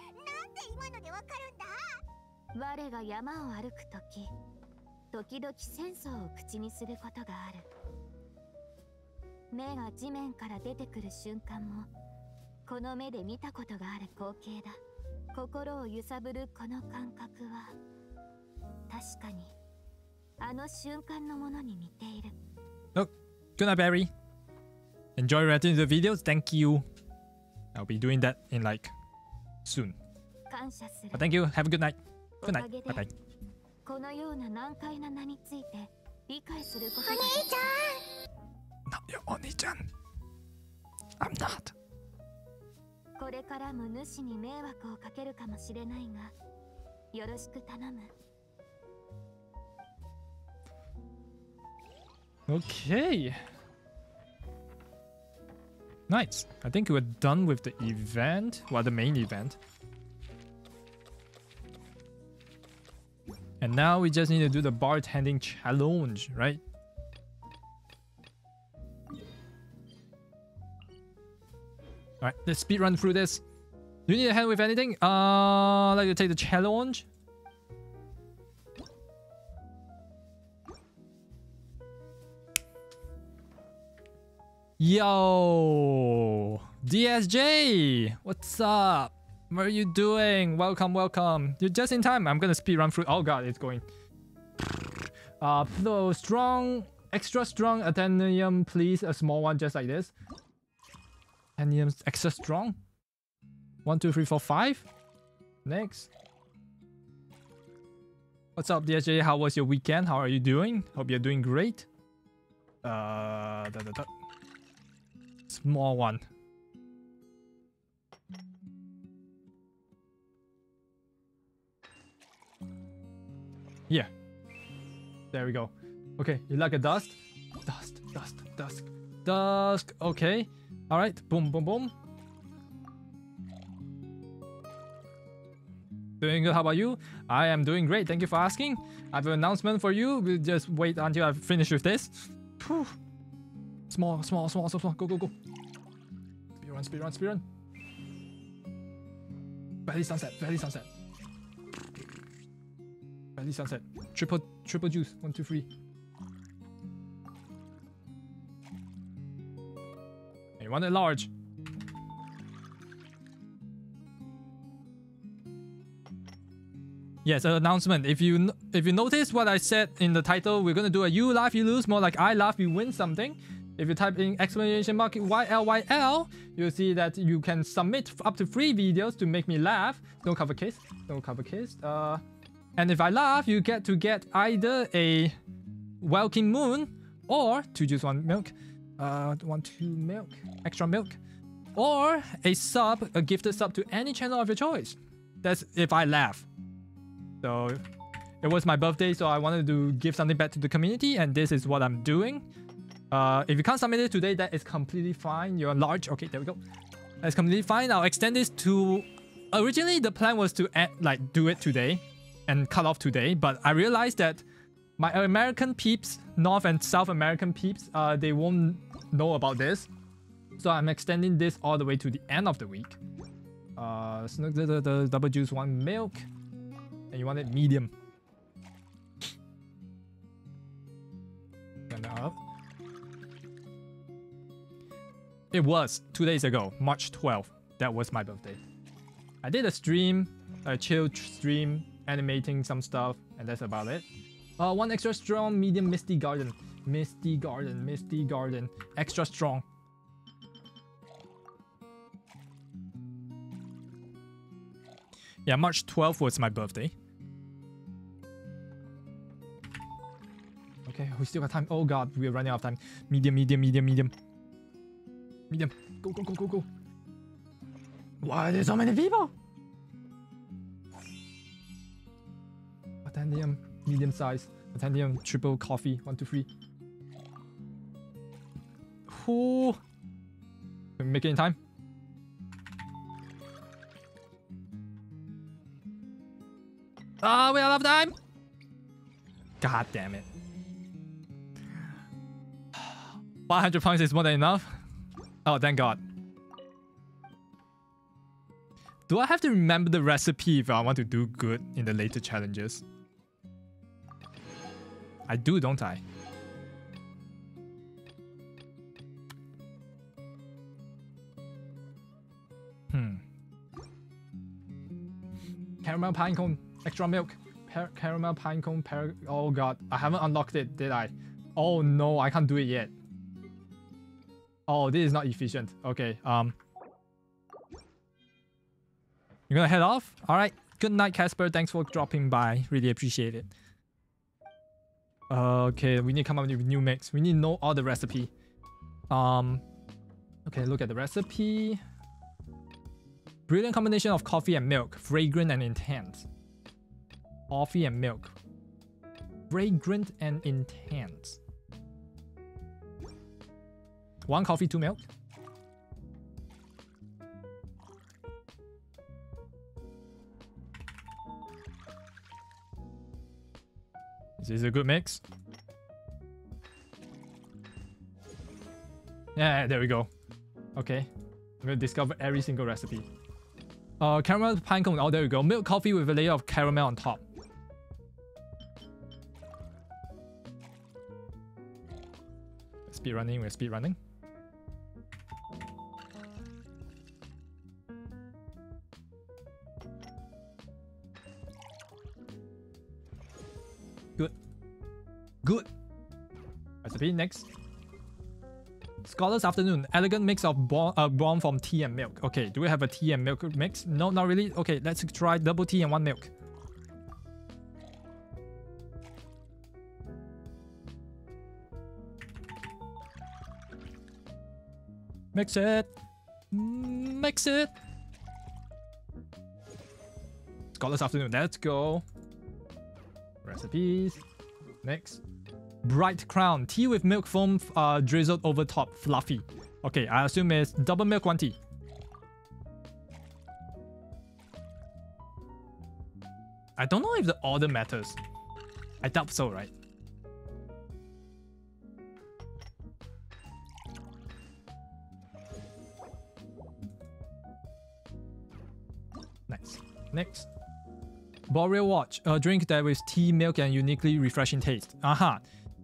で今のでわかるんだ？我が山を歩くとき、時々戦争を口にすることがある。目が地面から出てくる瞬間も、この目で見たことがある光景だ。心を揺さぶるこの感覚は、確かにあの瞬間のものに似ている。 Oh, good night, Barry. Enjoy reacting to the videos. Thank you. I'll be doing that in like soon. 感謝する。 But thank you. Have a good night. Good night. Bye bye. このような難解な名について理解することが。お兄ちゃん。Not your Oni-chan. I'm not. これからも主に迷惑をかけるかもしれないが、よろしく頼む。 Okay. Nice. I think we're done with the event. Well, the main event. And now we just need to do the bartending challenge, right? Alright, let's speed run through this. Do you need a hand with anything? I'd like to take the challenge. Yo! DSJ! What's up? What are you doing? Welcome, welcome. You're just in time. I'm gonna speed run through. Oh god, it's going. So strong, extra strong athenium, please. A small one just like this. Athenium extra strong. 1, 2, 3, 4, 5. Next. What's up, DSJ? How was your weekend? How are you doing? Hope you're doing great. Small one. Yeah. There we go. Okay, you like a dust? Dust, dust, dust, dust. Okay. Alright. Boom, boom, boom. Doing good. How about you? I am doing great. Thank you for asking. I have an announcement for you. We'll just wait until I finish with this. Whew. Small. Go. Speed run. Valley sunset. Triple juice. 1, 2, 3. You want it large. Yes, an announcement. If you notice what I said in the title, we're gonna do a you laugh, you lose, more like I laugh, you win something. If you type in exclamation mark YLYL, you'll see that you can submit up to 3 videos to make me laugh. No cover kiss. And if I laugh, you get to get either a Welkin Moon or 2 juice 1 milk, 1 2 milk, extra milk, or a gifted sub to any channel of your choice. That's if I laugh. So it was my birthday, so I wanted to give something back to the community, and this is what I'm doing. If you can't submit it today, that is completely fine. You're large. Okay, there we go. That's completely fine. I'll extend this to... Originally, the plan was to do it today and cut off today, but I realized that my American peeps, North and South American peeps, they won't know about this. So I'm extending this all the way to the end of the week. The double juice 1 milk. And you want it medium. Turn that up. It was 2 days ago, March 12th. That was my birthday. I did a stream, a chill stream, animating some stuff, and that's about it. 1 extra strong, medium Misty Garden. Misty Garden. Extra strong. Yeah, March 12th was my birthday. Okay, we still got time. Oh god, we're running out of time. Medium. Go. Why are there so many people? Attendium, medium size. Attendium, triple coffee. 1, 2, 3. Ooh. Can we make it in time? We are out of time. God damn it. 500 points is more than enough. Oh, thank God. Do I have to remember the recipe if I want to do good in the later challenges? I do, don't I? Caramel pine cone, extra milk. Caramel pine cone, oh god, I haven't unlocked it, did I? Oh no, I can't do it yet. Oh, this is not efficient. Okay, you're gonna head off? Alright, good night, Casper. Thanks for dropping by. Really appreciate it. Okay, we need to come up with new mix. We need to know all the recipe. Okay, look at the recipe. Brilliant combination of coffee and milk. Fragrant and intense. Coffee and milk. Fragrant and intense. 1 coffee, 2 milk. Is this a good mix? Yeah, there we go. Okay. I'm gonna discover every single recipe. Caramel pine cone. Oh, there we go. Milk coffee with a layer of caramel on top. Speed running. We're speed running. Good. Recipe next. Scholar's Afternoon. Elegant mix of born from tea and milk. Okay, do we have a tea and milk mix? No, not really. Okay, let's try double tea and 1 milk. Mix it. Mix it. Scholar's Afternoon. Let's go. Recipes. Next. Bright Crown. Tea with milk foam drizzled over top. Fluffy. Okay, I assume it's double milk 1 tea. I don't know if the order matters. I doubt so, right? Nice. Next. Boreal Watch. A drink that with tea, milk, and uniquely refreshing taste. Aha.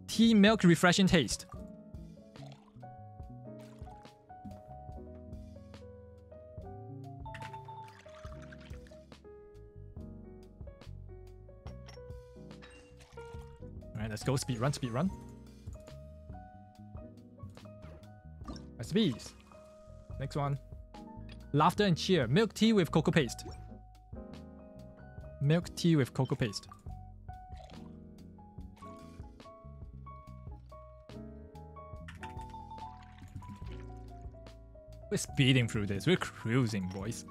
Tea, milk, refreshing taste. Alright, let's go. Speed run, speed run. Recipes. Next one. Laughter and cheer. Milk tea with cocoa paste. Milk tea with cocoa paste. We're speeding through this. We're cruising, boys.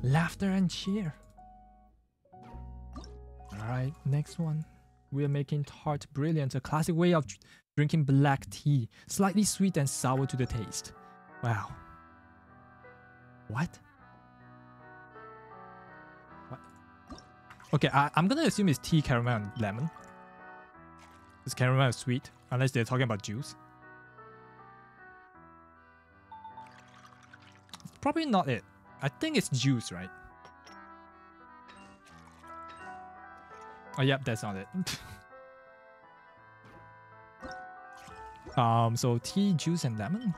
Laughter and cheer. Alright, next one. We're making tart brilliant, a classic way of drinking black tea. Slightly sweet and sour to the taste. Wow. What? What? Okay, I'm gonna assume it's tea, caramel, and lemon. Because caramel is sweet, unless they're talking about juice. It's probably not it. I think it's juice, right? Oh, yep, that's not it. So tea, juice, and lemon.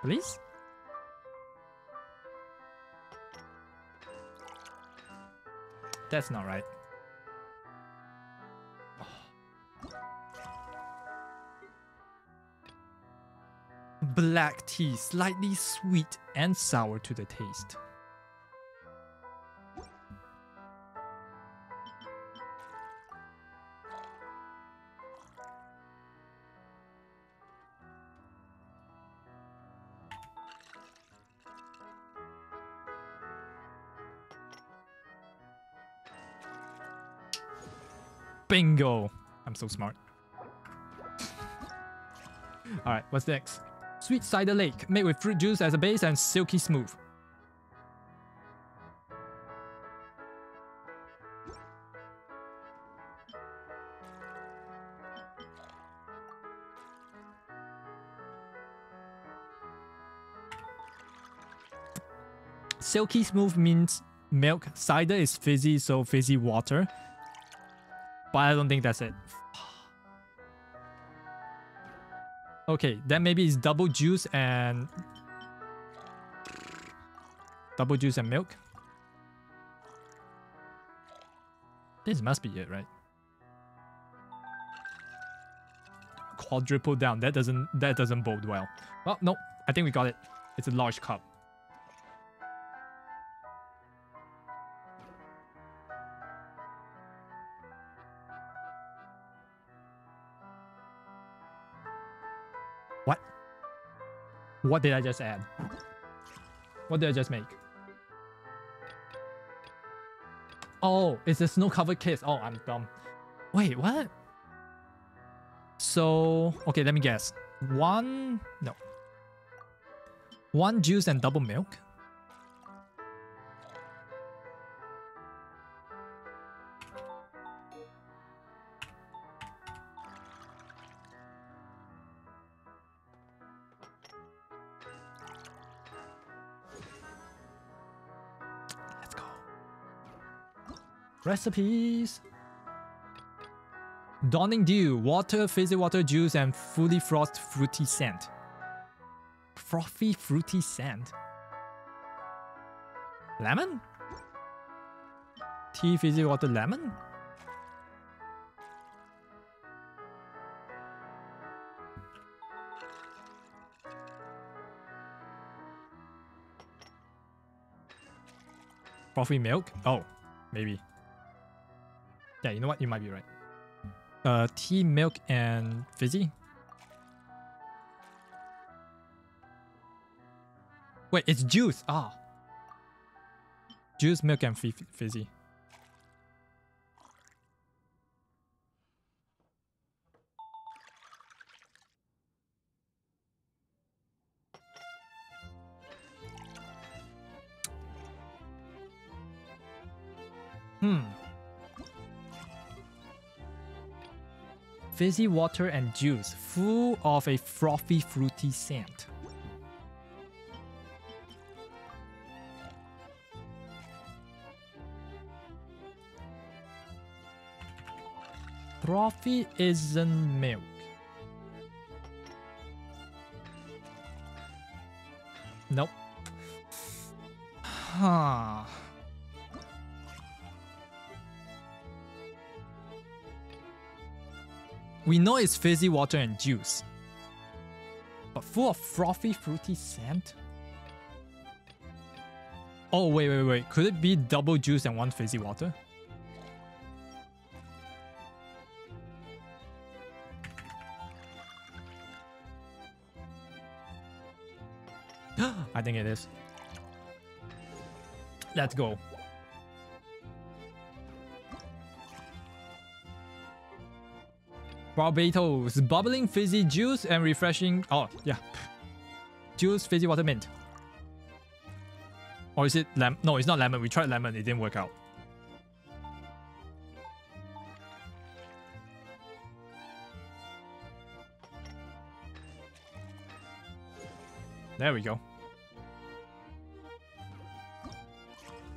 Please? That's not right. Black tea, slightly sweet and sour to the taste. Bingo! I'm so smart. Alright, what's next? Sweet cider lake, made with fruit juice as a base and silky smooth. Silky smooth means milk. Cider is fizzy, so fizzy water. But I don't think that's it. Okay, then maybe it's double juice and milk. This must be it, right? Quadruple down. That doesn't bode well. Well, no, I think we got it. It's a large cup. What? What did I just add? What did I just make? Oh, it's a snow-covered kiss. Oh, I'm dumb. Wait, what? So, okay, let me guess. One juice and double milk? Recipes. Dawning Dew, water, fizzy water juice, and fully frothed fruity scent. Frothy fruity scent. Lemon? Tea, fizzy water, lemon? Frothy milk? Oh, maybe. Yeah, you know what? You might be right. Tea, milk, and fizzy? Wait, it's juice! Ah. Juice, milk, and fizzy. Fizzy water and juice, full of a frothy, fruity scent. Frothy isn't milk. Nope. Huh. We know it's fizzy water and juice. But full of frothy, fruity scent? Oh, wait. Could it be double juice and one fizzy water? I think it is. Let's go. Barbados, bubbling fizzy juice and refreshing. Oh, yeah. Juice, fizzy water, mint. Or is it lemon? No, it's not lemon. We tried lemon. It didn't work out. There we go.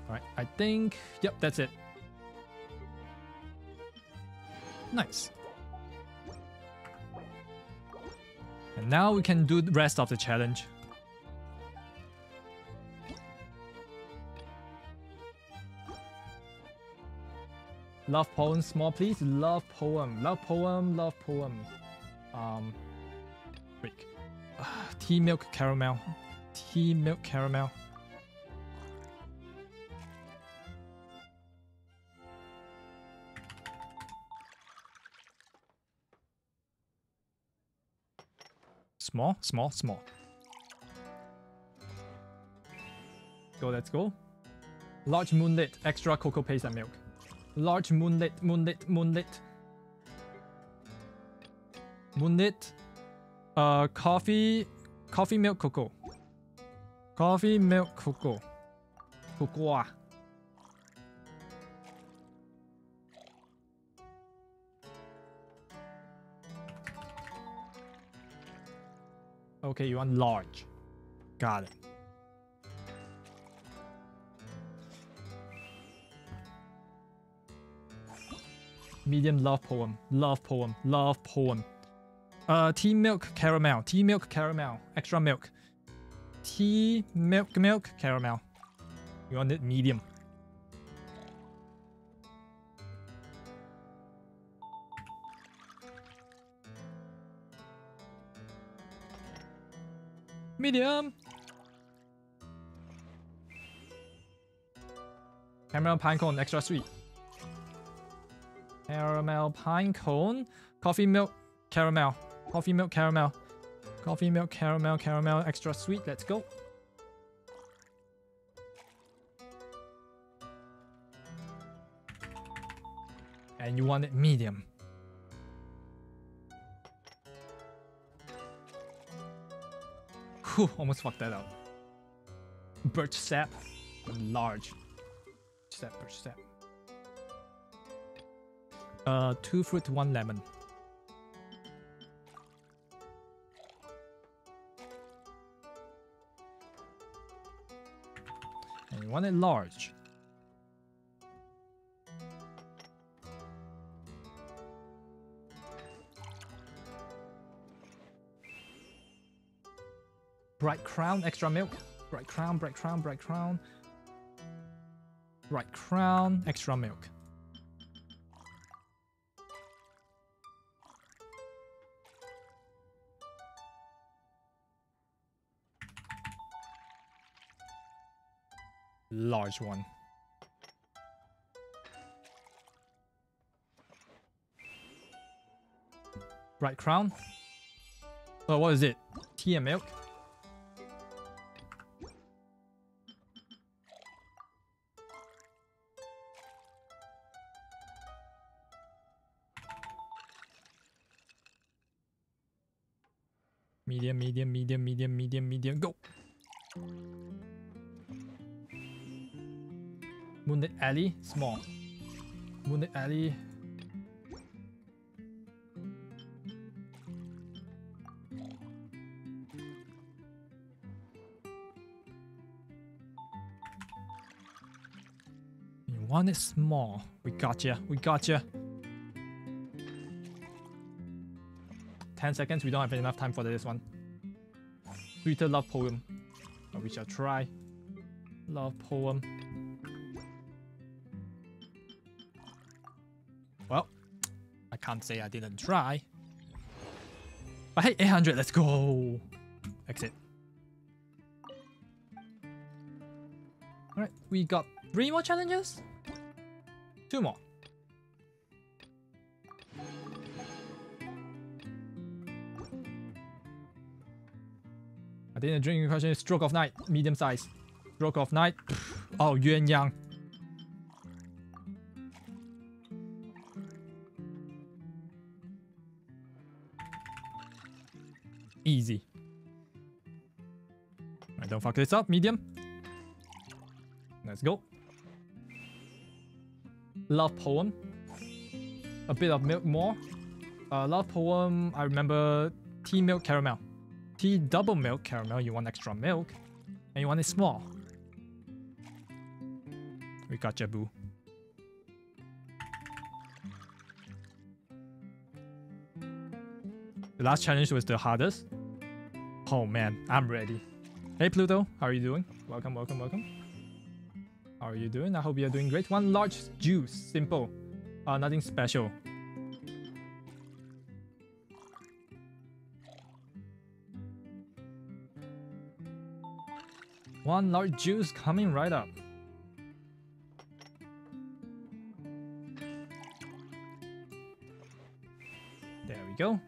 Alright, I think... Yep, that's it. Nice. And now we can do the rest of the challenge. Love poem, small please. Love poem. Love poem. Love poem. Wait. Tea milk caramel. Tea milk caramel. Small. Go, let's go. Large moonlit, extra cocoa paste and milk. Large moonlit. Moonlit. Coffee milk cocoa. Coffee milk cocoa. Cocoa. Okay, you want large. Got it. Medium love poem. Tea milk caramel. Extra milk. Tea milk caramel. You want it medium. Medium. Caramel pine cone, extra sweet. Caramel pine cone. Coffee milk caramel. Coffee milk caramel. Coffee milk caramel, extra sweet. Let's go. And you want it medium. Whew, almost fucked that up. Birch sap. Large. Birch sap. 2 fruit, 1 lemon. And you want it large. Bright crown, extra milk. Bright crown. Bright crown, extra milk. Large one. Bright crown. Oh, what is it? Tea and milk. Medium, go! Moonlit alley, small. Moon Alley. You want it small. We gotcha. We gotcha. 10 seconds. We don't have enough time for this one. Sweeter love poem. But we shall try. Love poem. Well, I can't say I didn't try. But hey, 800, let's go. Exit. Alright, we got 3 more challenges? 2 more. I think the drinking question is stroke of night, medium size. Stroke of night. Oh, Yuan Yang. Easy. Alright, don't fuck this up. Medium. Let's go. Love poem. A bit of milk more. Love poem. I remember tea milk caramel. Tea double milk caramel. You want extra milk, and you want it small. We got Jabu. The last challenge was the hardest. Oh man, I'm ready. Hey Pluto, how are you doing? Welcome, welcome, welcome. How are you doing? I hope you're doing great. 1 large juice, simple. Nothing special. One large juice coming right up. There we go.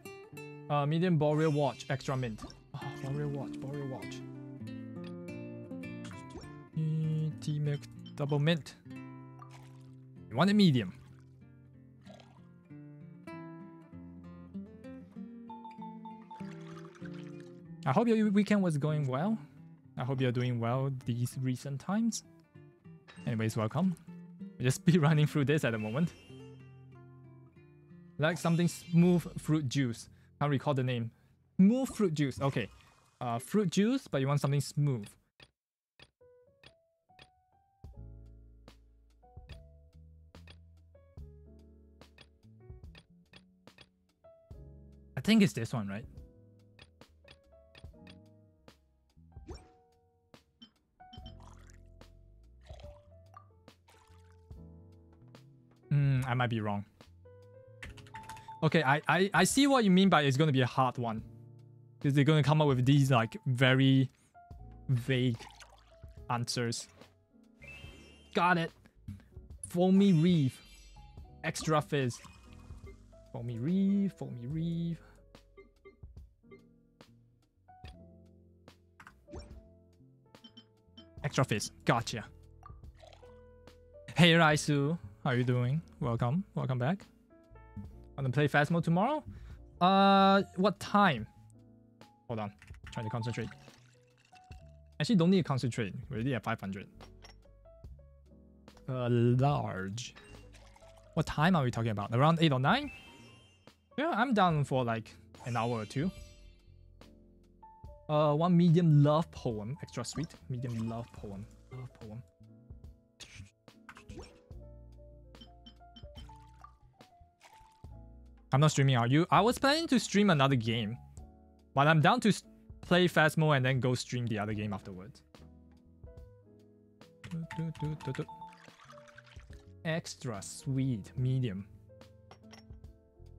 Medium Boreal Watch, extra mint. Oh, Boreal Watch, Boreal Watch. Tea milk, double mint. You want it medium. I hope your weekend was going well. I hope you're doing well these recent times. Anyways, welcome. We're just be running through this at the moment. Like something smooth fruit juice. Can't recall the name. Smooth fruit juice. Okay. Fruit juice, but you want something smooth. I think it's this one, right? I might be wrong. Okay, I see what you mean by it's going to be a hard one. Because they're going to come up with these like very vague answers. Got it. Foamy Reef. Extra fizz. Foamy Reef, Foamy Reef. Extra fizz. Gotcha. Hey Raisu. How are you doing? Welcome. Welcome back. Want to play fast mode tomorrow? What time? Hold on. Trying to concentrate. Actually, don't need to concentrate. We're already at 500. Large. What time are we talking about? Around 8 or 9? Yeah, I'm down for like an hour or 2. 1 medium love poem. Extra sweet. Medium love poem. Love poem. I'm not streaming, are you? I was planning to stream another game, but I'm down to play fast mode and then go stream the other game afterwards. Extra sweet, medium.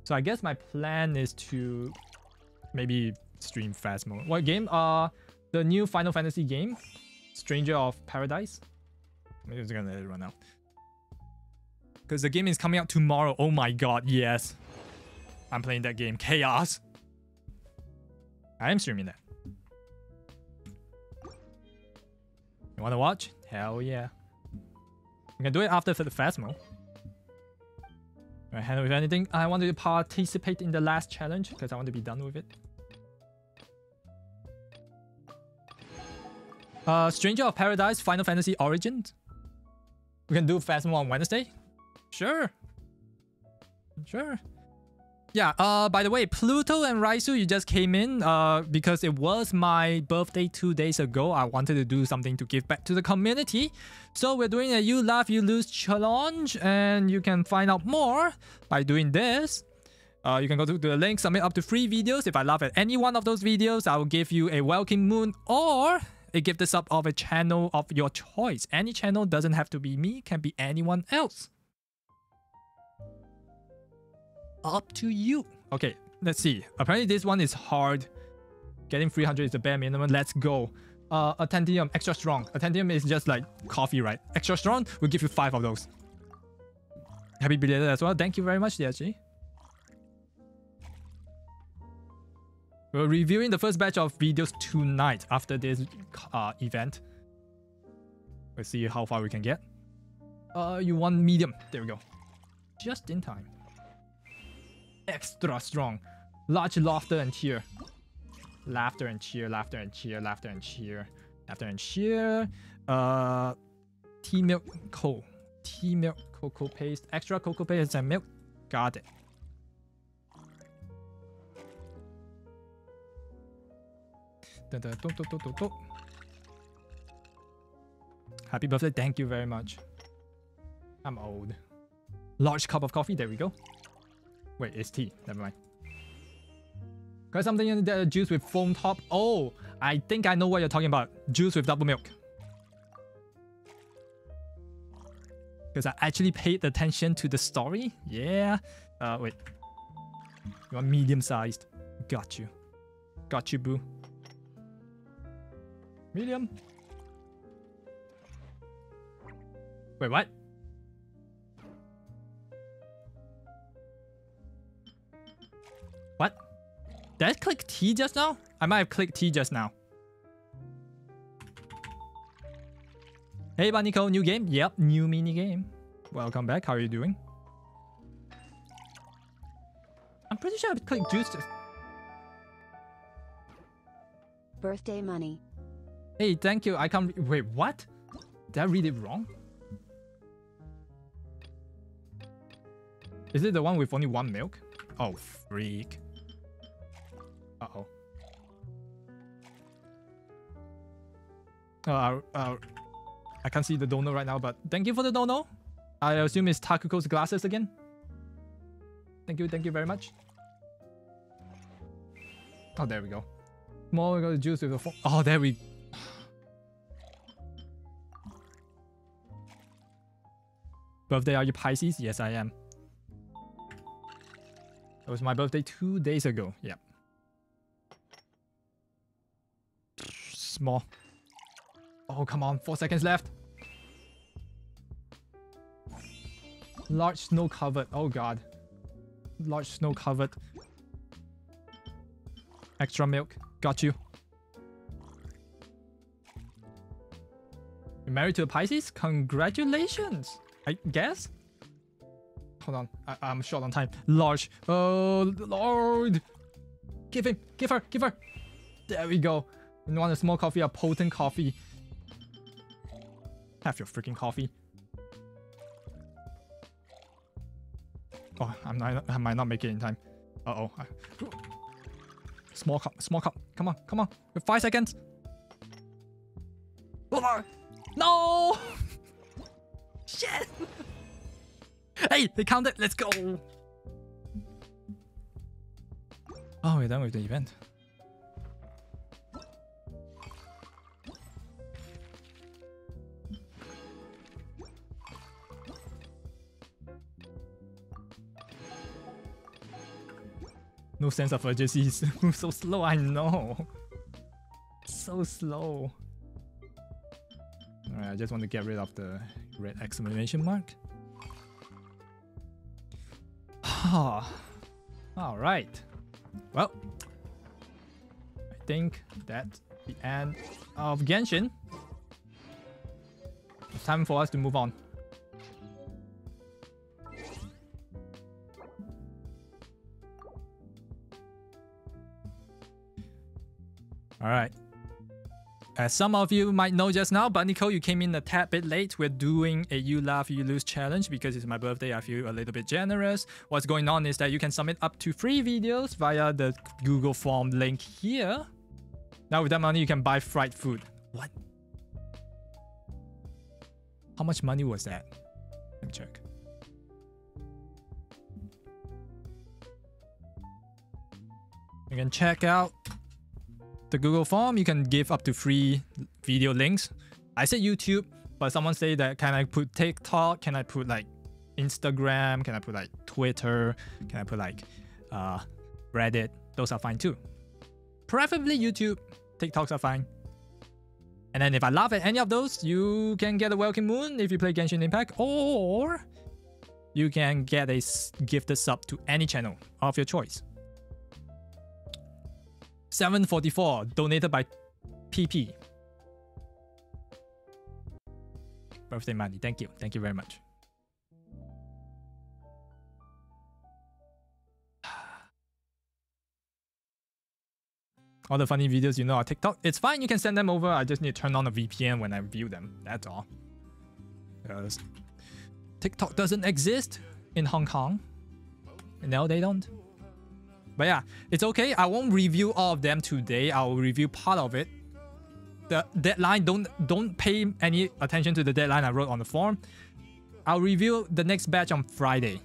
So I guess my plan is to maybe stream fast mode. What game? The new Final Fantasy game, Stranger of Paradise. I'm just gonna let it run out. Because the game is coming out tomorrow. Oh my god, yes. I'm playing that game. Chaos. I am streaming that. You wanna watch? Hell yeah. We can do it after the fast mode. Alright, handle with anything. I want to participate in the last challenge because I want to be done with it. Stranger of Paradise, Final Fantasy Origins. We can do fast mode on Wednesday? Sure. Sure. Yeah, by the way, Pluto and Raisu, you just came in because it was my birthday 2 days ago. I wanted to do something to give back to the community. So we're doing a You Laugh, You Lose challenge, and you can find out more by doing this. You can go to the link, submit up to 3 videos. If I laugh at any one of those videos, I will give you a welcome moon or a gift sub of a channel of your choice. Any channel, doesn't have to be me, can be anyone else. Up to you. Okay, let's see. Apparently this one is hard. Getting 300 is the bare minimum. Let's go. Attendium, extra strong. Attendium is just like coffee, right? Extra strong, we'll give you 5 of those. Happy belated as well. Thank you very much, DSG. We're reviewing the first batch of videos tonight after this event. Let's see how far we can get. You want medium. There we go. Just in time. Extra strong. Large laughter and cheer. Laughter and cheer, laughter and cheer, laughter and cheer. Laughter and cheer. Tea milk cocoa. Tea milk cocoa paste. Extra cocoa paste and milk. Got it. Happy birthday, thank you very much. I'm old. Large cup of coffee, there we go. Wait, it's tea. Never mind. Got something in the juice with foam top. Oh, I think I know what you're talking about. Juice with double milk. Because I actually paid attention to the story. Yeah. Wait. You want medium sized? Got you. Got you, boo. Medium. Wait, what? What? Did I click T just now? I might have clicked T just now. Hey, Baniko, new game? Yep, new mini game. Welcome back. How are you doing? I'm pretty sure I clicked juice. Birthday money. Hey, thank you. I can't. Wait, what? Did I read it wrong? Is it the one with only 1 milk? Oh, freak. Uh-oh. I can't see the dono right now, but thank you for the dono. I assume it's Takuko's glasses again. Thank you very much. Oh, there we go. Small juice with a fork. Oh, there we. Birthday, are you Pisces? Yes, I am. It was my birthday 2 days ago. Yep. Small. Oh, come on. 4 seconds left. Large snow covered. Oh, God. Large snow covered. Extra milk. Got you. You're married to a Pisces? Congratulations. I guess? Hold on. I'm short on time. Large. Oh, Lord. Give him. Give her. Give her. There we go. You want a small coffee, a potent coffee. Have your freaking coffee. Oh, I might not make it in time. Uh-oh. Small cup. Small cup. Come on. Come on. With 5 seconds. No! Shit! Hey, they counted. Let's go. Oh, we're done with the event. No sense of urgency. So slow, I know. So slow. Alright, I just want to get rid of the red exclamation mark. Alright. Well, I think that's the end of Genshin. It's time for us to move on. Alright. As some of you might know just now, but Nicole, you came in a tad bit late. We're doing a You Laugh, You Lose challenge because it's my birthday. I feel a little bit generous. What's going on is that you can submit up to 3 videos via the Google form link here. Now with that money, you can buy fried food. What? How much money was that? Let me check. You can check out the Google form. You can give up to 3 video links. I said YouTube, but someone say that can I put TikTok? Can I put like Instagram? Can I put like Twitter? Can I put like Reddit? Those are fine too. Preferably YouTube. TikToks are fine. And then if I laugh at any of those, you can get a welcome moon if you play Genshin Impact, or you can get a gifted sub to any channel of your choice. 744 donated by PP. Birthday money. Thank you. Thank you very much. All the funny videos you know are TikTok. It's fine. You can send them over. I just need to turn on a VPN when I view them. That's all. Because TikTok doesn't exist in Hong Kong. No, they don't. But yeah, it's okay. I won't review all of them today. I'll review part of it. The deadline, don't pay any attention to the deadline I wrote on the form. I'll review the next batch on Friday.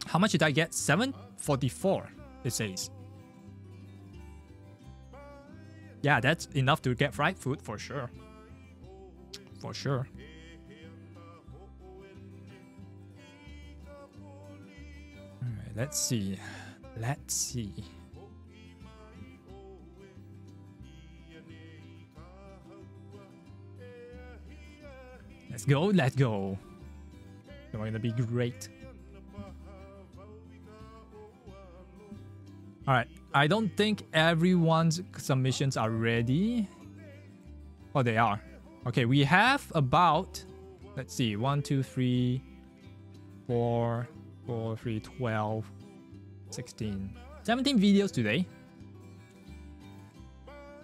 How much did I get? 744, it says. Yeah, that's enough to get fried food for sure. For sure. Alright, let's see. Let's see. Let's go, let's go. It's gonna be great. Alright, I don't think everyone's submissions are ready. Oh, they are. Okay, we have about, let's see, 1, 2, 3, 4, 3, 12, 16, 17 videos today.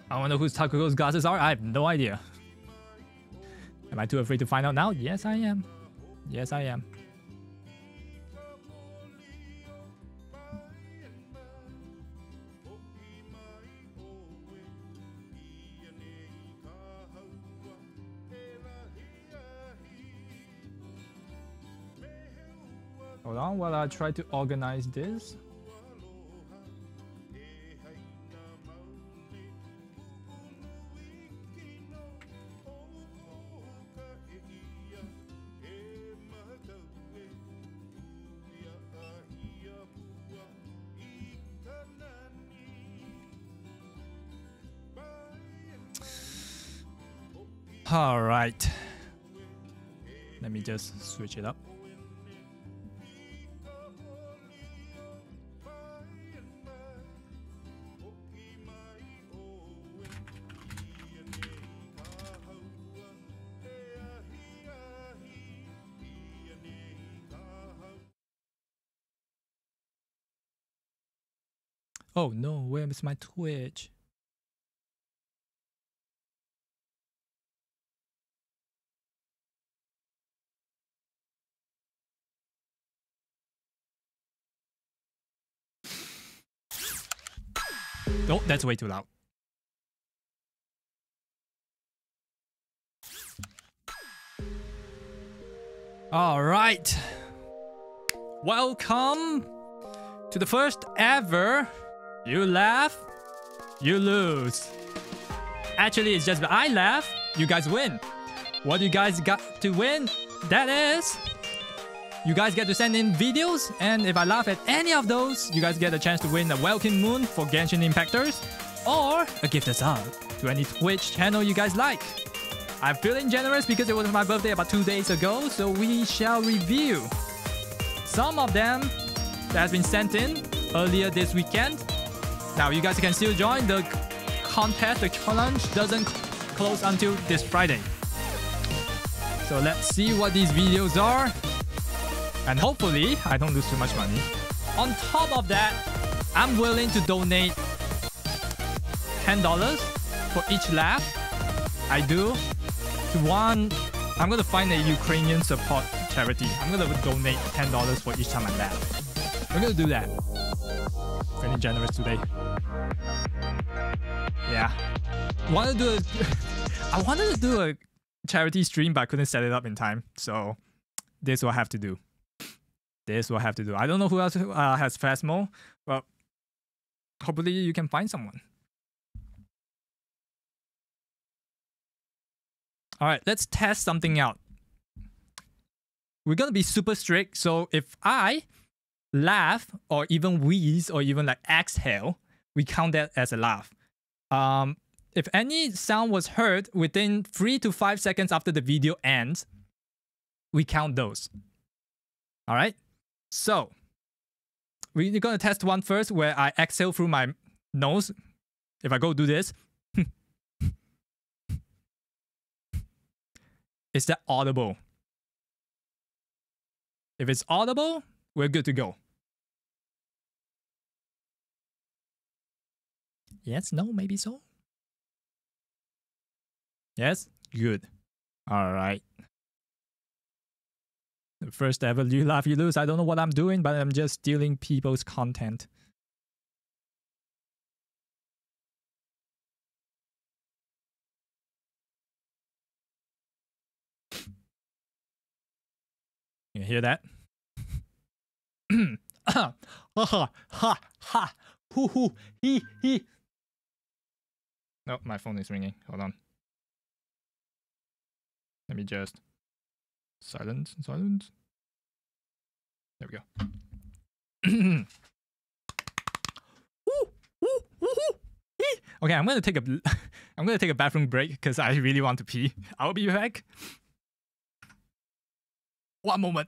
I wonder whose Takugo's glasses are. I have no idea. Am I too afraid to find out now? Yes, I am. Yes, I am. Hold on while I try to organize this. All right. Let me just switch it up. Oh no, where is my Twitch? Oh, that's way too loud. All right. Welcome to the first ever You Laugh, You Lose. Actually, it's just I laugh, you guys win. What you guys got to win? That is, you guys get to send in videos, and if I laugh at any of those, you guys get a chance to win a welcome moon for Genshin Impactors, or a gift sub to any Twitch channel you guys like. I'm feeling generous because it was my birthday about 2 days ago, so we shall review some of them that has been sent in earlier this weekend. Now you guys can still join the contest. The challenge doesn't close until this Friday. So let's see what these videos are. And hopefully, I don't lose too much money. On top of that, I'm willing to donate $10 for each laugh I do to one, I'm gonna find a Ukrainian support charity. I'm gonna donate $10 for each time I laugh. We're gonna do that. Feeling generous today. Yeah. I wanted to do a charity stream, but I couldn't set it up in time. So this will have to do. This will have to do. I don't know who else has Phasmo, but hopefully you can find someone. All right, let's test something out. We're gonna be super strict. So if I laugh or even wheeze or even like exhale, we count that as a laugh. If any sound was heard within 3 to 5 seconds after the video ends, we count those. All right. So we're gonna test one first where I exhale through my nose. If I go do this, is that audible? If it's audible, we're good to go. Yes, no, maybe so. Yes, good. All right. The first ever You Laugh, You Lose. I don't know what I'm doing, but I'm just stealing people's content. You hear that? Ha ha ha ha hoo hoo hee hee. No, my phone is ringing. Hold on. Let me just silence. There we go. Okay, I'm gonna take a bathroom break because I really want to pee. I'll be back. One moment.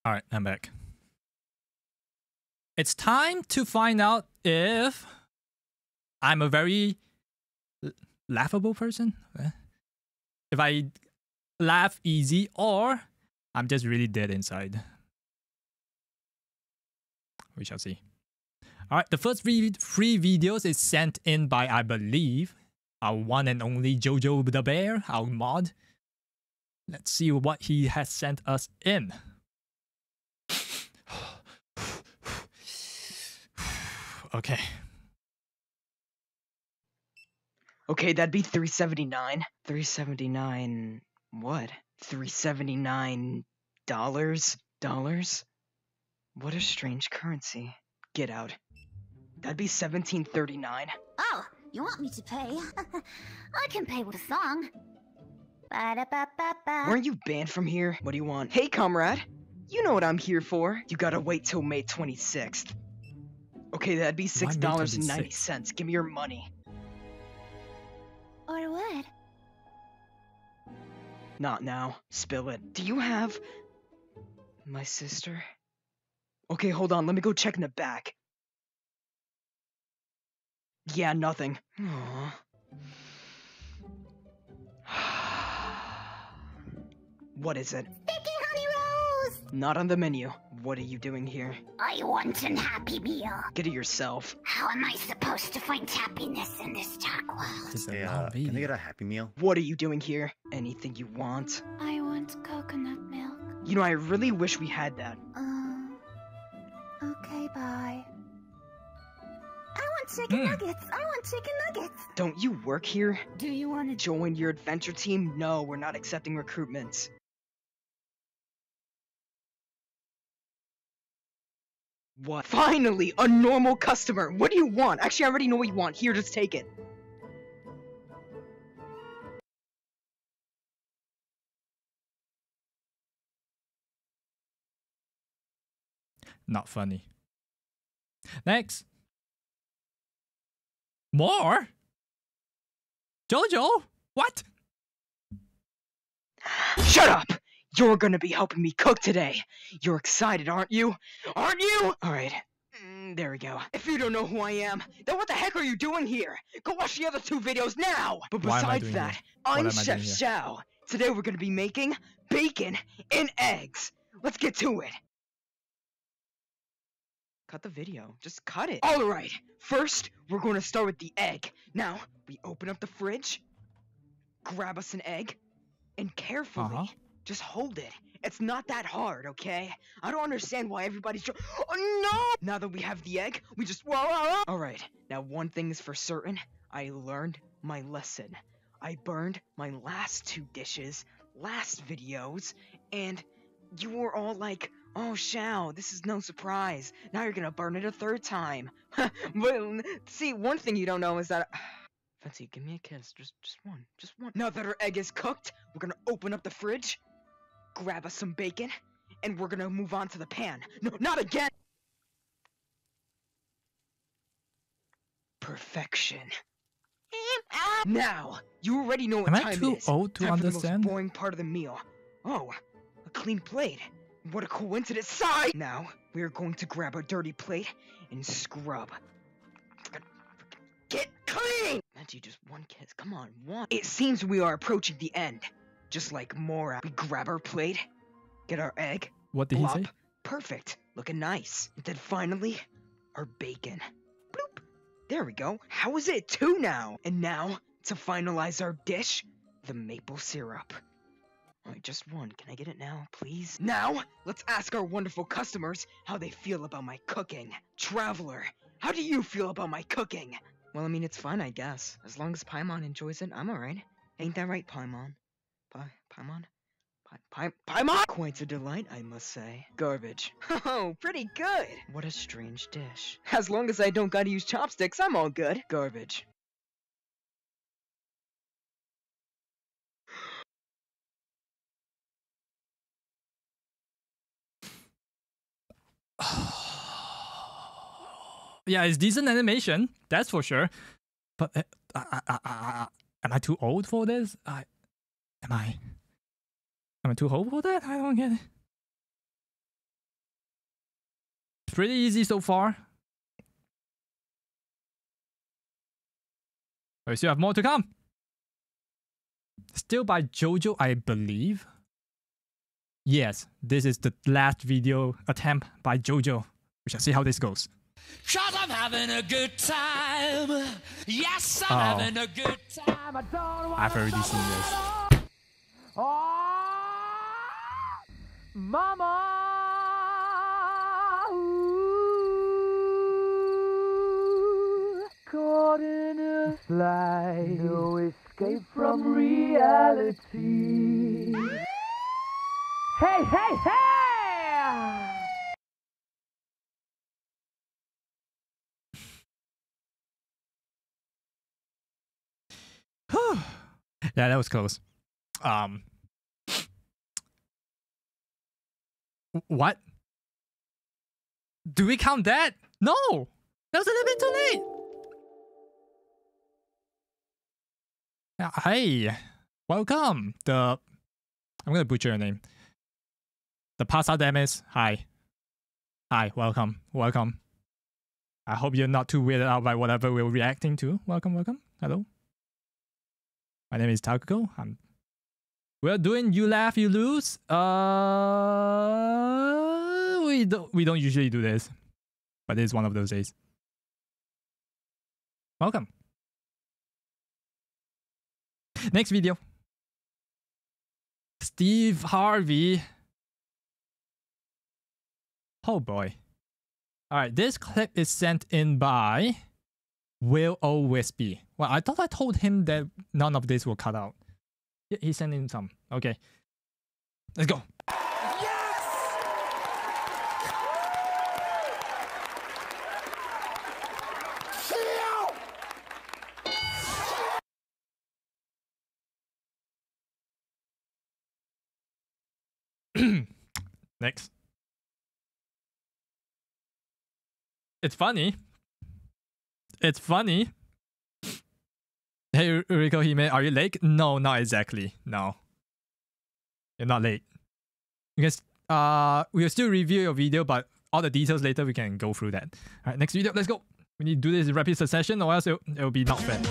All right, I'm back. It's time to find out if I'm a very laughable person. If I laugh easy or I'm just really dead inside. We shall see. All right, the first three videos is sent in by, I believe, our one and only Jojo the Bear, our mod. Let's see what he has sent us in. Okay. Okay, that'd be 379. 379 what? $379? Dollars? What a strange currency. Get out. That'd be 1739. Oh, you want me to pay? I can pay with a song. Ba-da-ba-ba-ba. Weren't you banned from here? What do you want? Hey, comrade. You know what I'm here for. You gotta wait till May 26th. Okay, that'd be $6.90. Give me your money. Or what? Not now. Spill it. Do you have my sister? Okay, hold on. Let me go check in the back. Yeah, nothing. Aww. What is it? Sticky honey rose! Not on the menu. What are you doing here? I want an happy meal. Get it yourself. How am I supposed to find happiness in this dark world? Hey, can I get a happy meal? What are you doing here? Anything you want? I want coconut milk. You know, I really wish we had that. Okay, bye. I want chicken nuggets. I want chicken nuggets. Don't you work here? Do you want to join your adventure team? No, we're not accepting recruitments. What? Finally, a normal customer. What do you want? Actually, I already know what you want. Here, just take it. Not funny. Next. More? Jojo? What? Shut up! You're gonna be helping me cook today. You're excited, aren't you? Aren't you? Alright. There we go. If you don't know who I am, then what the heck are you doing here? Go watch the other 2 videos now! But besides that, I'm Chef Xiao. Today we're gonna be making bacon and eggs. Let's get to it. Cut the video. Just cut it. Alright. First, we're going to start with the egg. Now, we open up the fridge, grab us an egg, and carefully, just hold it. It's not that hard, okay? I don't understand why everybody's oh no! Now that we have the egg, we just Alright, now one thing is for certain. I learned my lesson. I burned my last 2 dishes, last videos, and you were all like, oh, Xiao, this is no surprise. Now you're gonna burn it a 3rd time. But, see, one thing you don't know is that... Fancy, give me a kiss. Just one. Just one. Now that our egg is cooked, we're gonna open up the fridge, grab us some bacon, and we're gonna move on to the pan. No, not again! Perfection. Now, you already know what time it is. Am I too old to understand? For the most boring part of the meal. Oh, a clean plate. What a coincidence. Now, we are going to grab our dirty plate and scrub. Get clean! Menchi, just one kiss. Come on, one. It seems we are approaching the end. Just like Mora. We grab our plate, get our egg. What did he say? Perfect. Looking nice. And then finally, our bacon. Bloop. There we go. How is it 2 now? And now, to finalize our dish, the maple syrup. Alright, just one. Can I get it now, please? Now, let's ask our wonderful customers how they feel about my cooking. Traveler, how do you feel about my cooking? Well, I mean, it's fine, I guess. As long as Paimon enjoys it, I'm alright. Ain't that right, Paimon? Paimon? Paimon? Quite a delight, I must say. Garbage. Oh, pretty good. What a strange dish. As long as I don't gotta use chopsticks, I'm all good. Garbage. Yeah, it's decent animation, that's for sure. But am I too old for this? Am I too old for that? I don't get it. It's pretty easy so far. We still have more to come. Still by Jojo, I believe. Yes, this is the last video attempt by Jojo. We shall see how this goes. 'Cause I'm having a good time. Yes, I'm having a good time. I don't want I've already seen this. Mama. Caught in a slide. No escape from reality. Hey, hey, hey! Yeah, that was close. What? Do we count that? No! That was a little bit too late! Yeah, hey! Welcome! I'm gonna butcher your name. The Pasadames. Hi. Hi, welcome. Welcome. I hope you're not too weirded out by whatever we're reacting to. Welcome, welcome. Hello. My name is Takuko. We're doing You Laugh, You Lose. We don't usually do this, but it's one of those days. Welcome. Next video. Steve Harvey. Oh boy. Alright, this clip is sent in by Will always be. Well, I thought I told him that none of this will cut out. He sent in some. Okay. Let's go. Next. It's funny. It's funny. Hey, Rico Hime, are you late? No, not exactly. No. You're not late. You can, we'll still review your video, but all the details later, we can go through that. Alright, next video, let's go. We need to do this in rapid succession, or else it'll be not fair.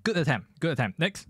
Good attempt. Good attempt. Next.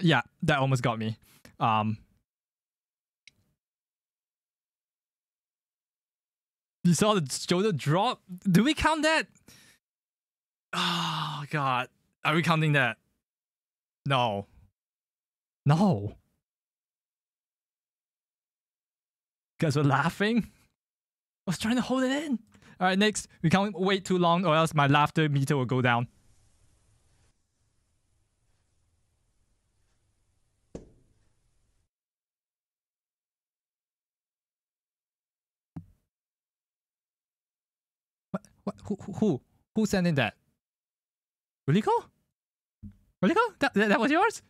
Yeah, that almost got me. You saw the shoulder drop? Do we count that? Oh god. Are we counting that? No. No. Guys were laughing? I was trying to hold it in. Alright, next. We can't wait too long or else my laughter meter will go down. What? Who sent in that? Rico? Rico? That was yours?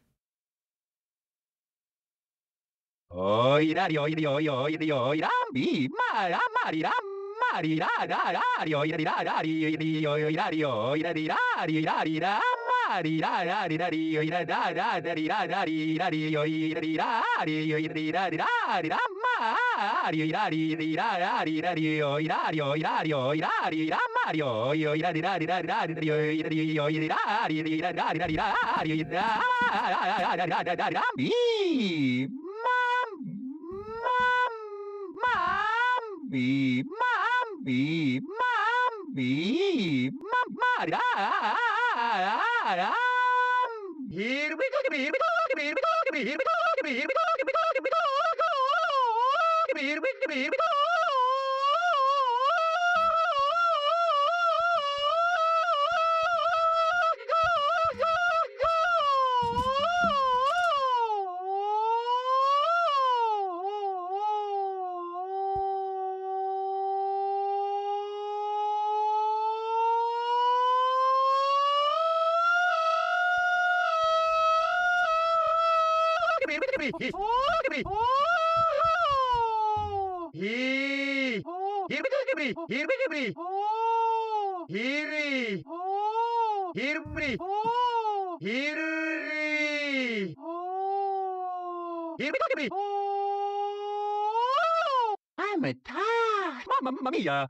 I'm a tired. Mamma mia.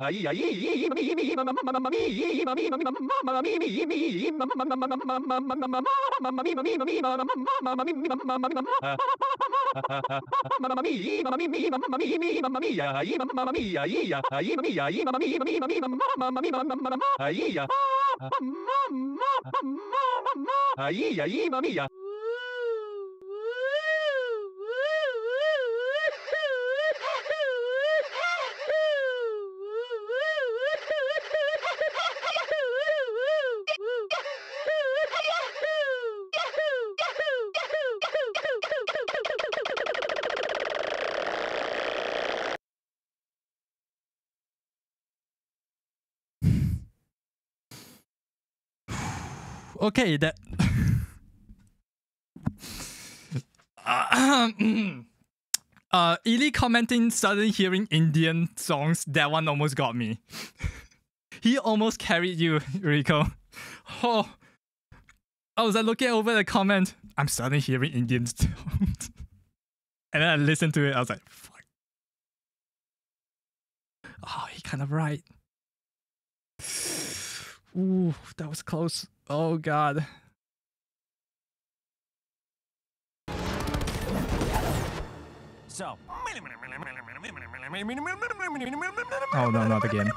Okay, that. Ely commenting suddenly hearing Indian songs, that one almost got me. He almost carried you, Rico. Oh, I was like looking over the comment. I'm suddenly hearing Indian songs. And then I listened to it, I was like, fuck. Oh, he kind of right. Ooh, that was close. Oh god. So. Oh no, not again.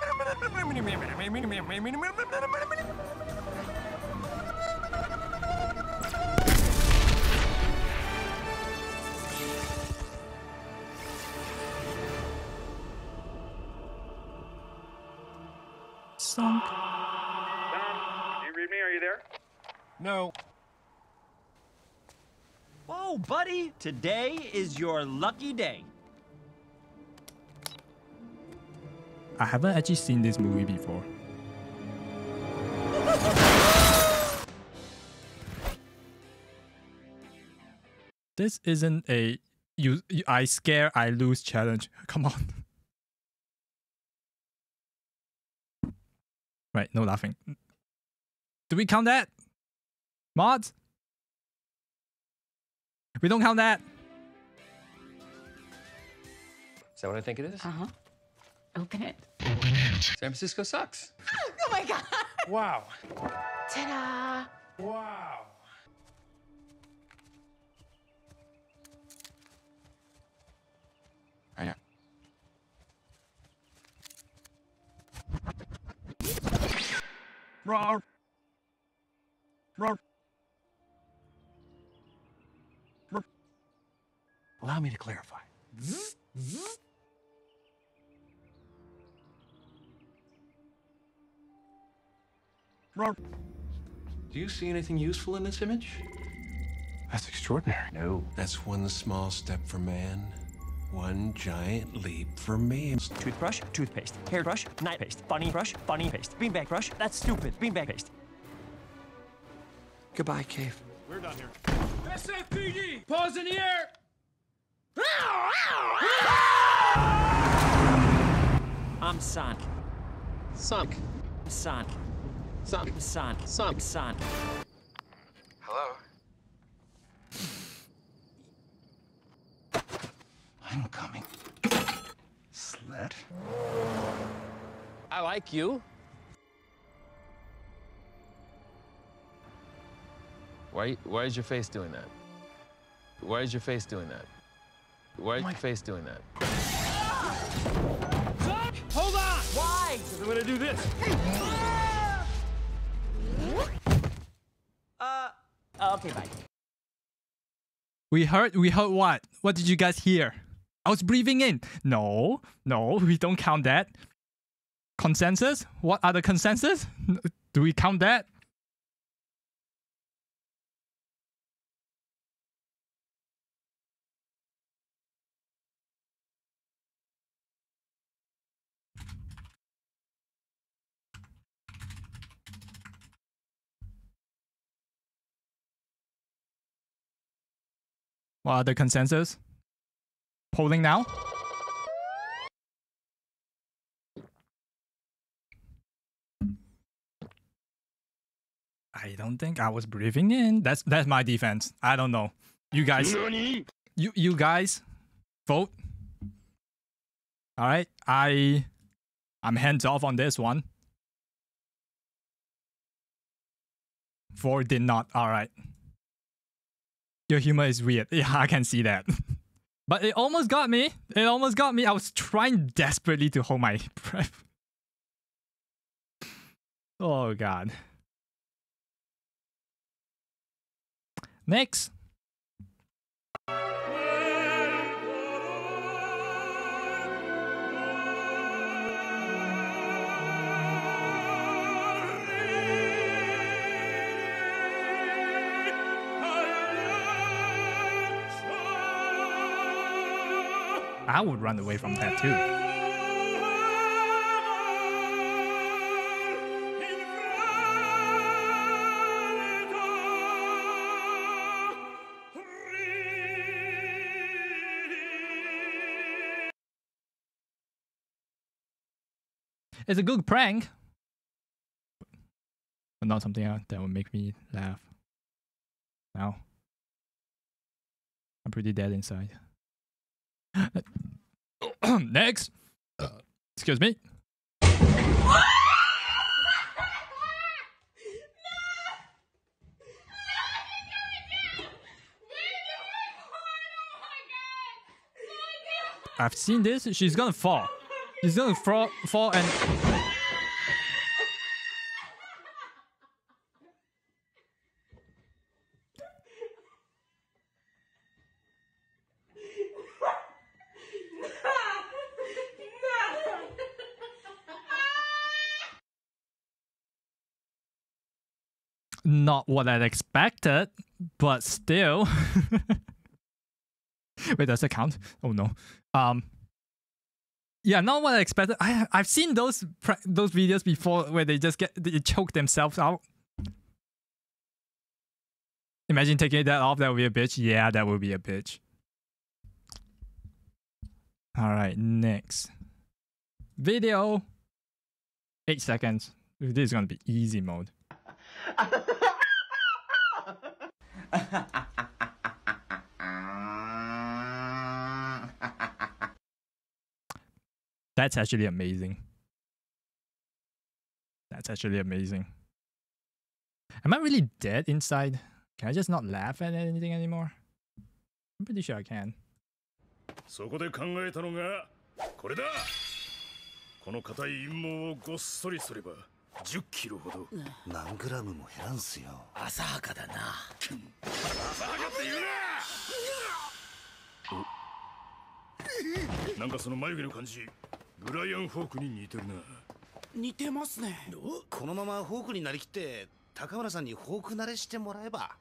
Sunk. Tom, you read me? Are you there? No. Whoa, buddy! Today is your lucky day. I haven't actually seen this movie before. This isn't a I scare, I lose challenge. Come on. Right, no laughing. Do we count that? Mods? We don't count that. Is that what I think it is? Uh-huh. Open it. San Francisco sucks. Oh my god! Wow. Ta-da! Wow. Yeah. Roar. Roar. Roar. Allow me to clarify. Roar. Do you see anything useful in this image? That's extraordinary. No. That's one small step for man, one giant leap for man. Toothbrush, toothpaste, hairbrush, night paste, bunny paste, beanbag brush. That's stupid. Beanbag paste. Goodbye, Cave. We're done here. SFPD! Pause in the air! I'm sunk. Sunk. Sunk. Sunk. Sunk. Sunk. Sunk. Hello? I'm coming. Slut. I like you. Why is your face doing that? Why is your face doing that? Why is your face doing that? Stop! Hold on! Why? I'm gonna do this. Okay, bye. We heard what? What did you guys hear? I was breathing in. No, we don't count that. Consensus? What are the consensus? Do we count that? What are the consensus? Polling now? I don't think I was breathing in. That's my defense. I don't know. You guys. You guys vote. All right. I'm hands off on this one. 4 did not. All right. Your humor is weird. Yeah, I can see that. But it almost got me. It almost got me. I was trying desperately to hold my breath. Oh, God. Next. I would run away from that too. It's a good prank, but not something that would make me laugh. Now, I'm pretty dead inside. Next. Excuse me. I've seen this. She's gonna fall. She's gonna fall and... Not what I'd expected, but still. Wait, does that count? Oh no. Yeah, not what I expected. I've seen those videos before where they choke themselves out. Imagine taking that off. That would be a bitch. Yeah, that would be a bitch. All right, next video. 8 seconds. This is gonna be easy mode. That's actually amazing. That's actually amazing. Am I really dead inside? Can I just not laugh at anything anymore? I'm pretty sure I can. そこで考えたのがこれだ。この硬い陰謀をごっそりすれば10キロほど。何グラムも減らんすよ。浅はかだな。浅はかって言うな。なんかその眉毛の感じ、ブライアン・フォークに似てるな。似てますね。このままフォークになりきって高村さんにフォーク慣れしてもらえば。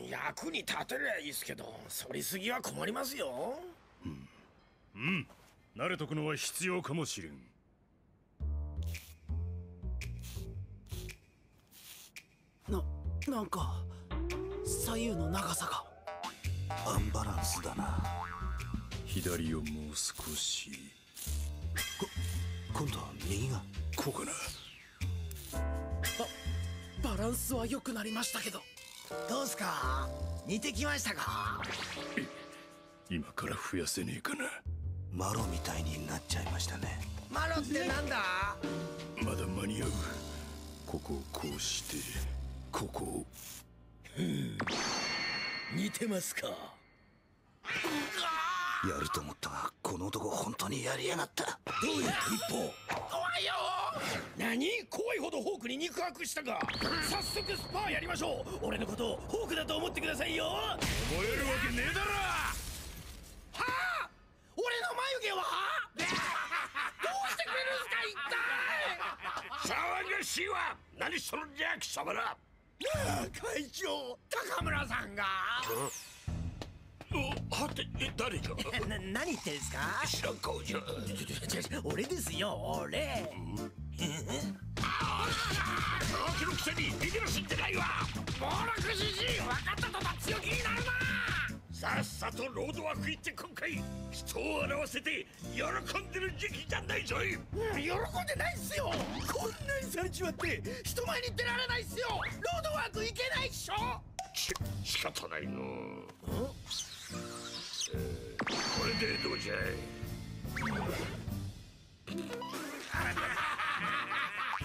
役に立てりゃいいっすけど、反りすぎは困りますよ。慣れとくのは必要かもしれん。なんか左右の長さがアンバランスだな。左をもう少し。今度は右がこうかな。バランスは良くなりましたけど。どうすか？似てきましたか？今から増やせねえかな。マロみたいになっちゃいましたね。マロってなんだ？まだ間に合う。ここをこうしてここを。似てますか？やると思ったがこの男本当にやりやがった。どういう一方？怖いよ。何？怖いほどフォークに肉薄したか。早速スパーやりましょう。俺のことをフォークだと思ってくださいよ。思えるわけねえだろ。はあ？俺の眉毛は？どうしてくれるんすか一体？騒がしいわ。何しとるんじゃ貴様ら。会長、高村さんが。はて、誰が？何言ってんすか？知らん顔じゃ。俺ですよ、俺。乾きのくせに逃げるしんでないわ。暴力じじい、分かったとた強気になるな。さっさとロードワーク行って今回人を笑わせて喜んでる時期じゃないぞい。喜んでないっすよ。こんなにされちまって人前に出られないっすよ。ロードワーク行けないっしょ。仕方ないの。これでどうじゃい。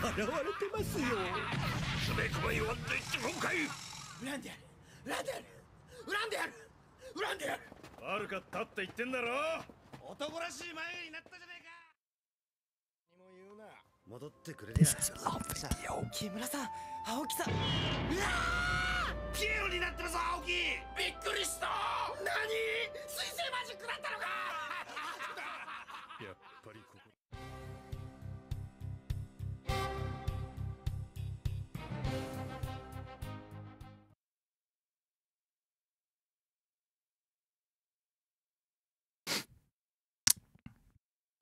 現れてますよ。つべこば弱っていって今回恨んでやる、恨んでやる、恨んでやる、恨んでやる。悪かったって言ってんだろ。男らしい眉毛になったじゃねえか。何も言うな。戻ってくれりゃ。木村さん、青木さん。うわー！ピエロになってるぞ青木。びっくりした。何？水星マジックだったのか。やっぱりここ。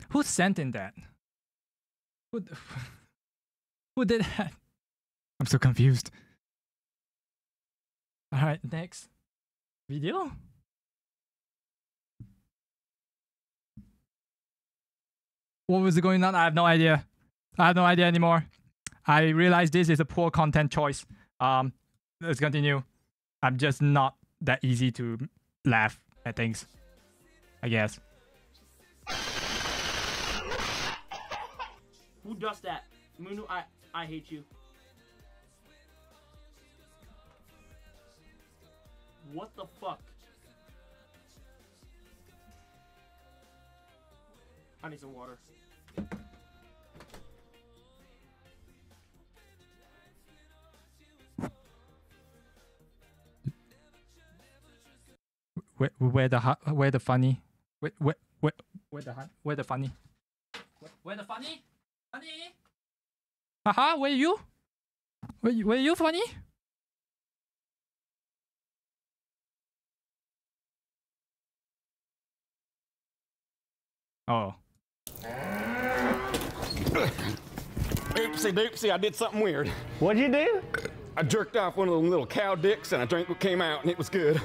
Who sent in that? Who did that? I'm so confused. Alright, next video. What was going on? I have no idea. I have no idea anymore. I realize this is a poor content choice. Let's continue. I'm just not that easy to laugh at things, I guess. Who does that? Munu, I hate you. What the fuck? I need some water. Where the funny? Where the funny? Where the funny? Funny? Haha, where you? Where you funny? Oh. Oopsie doopsie, I did something weird. What'd you do? I jerked off one of those little cow dicks and I drank what came out and it was good.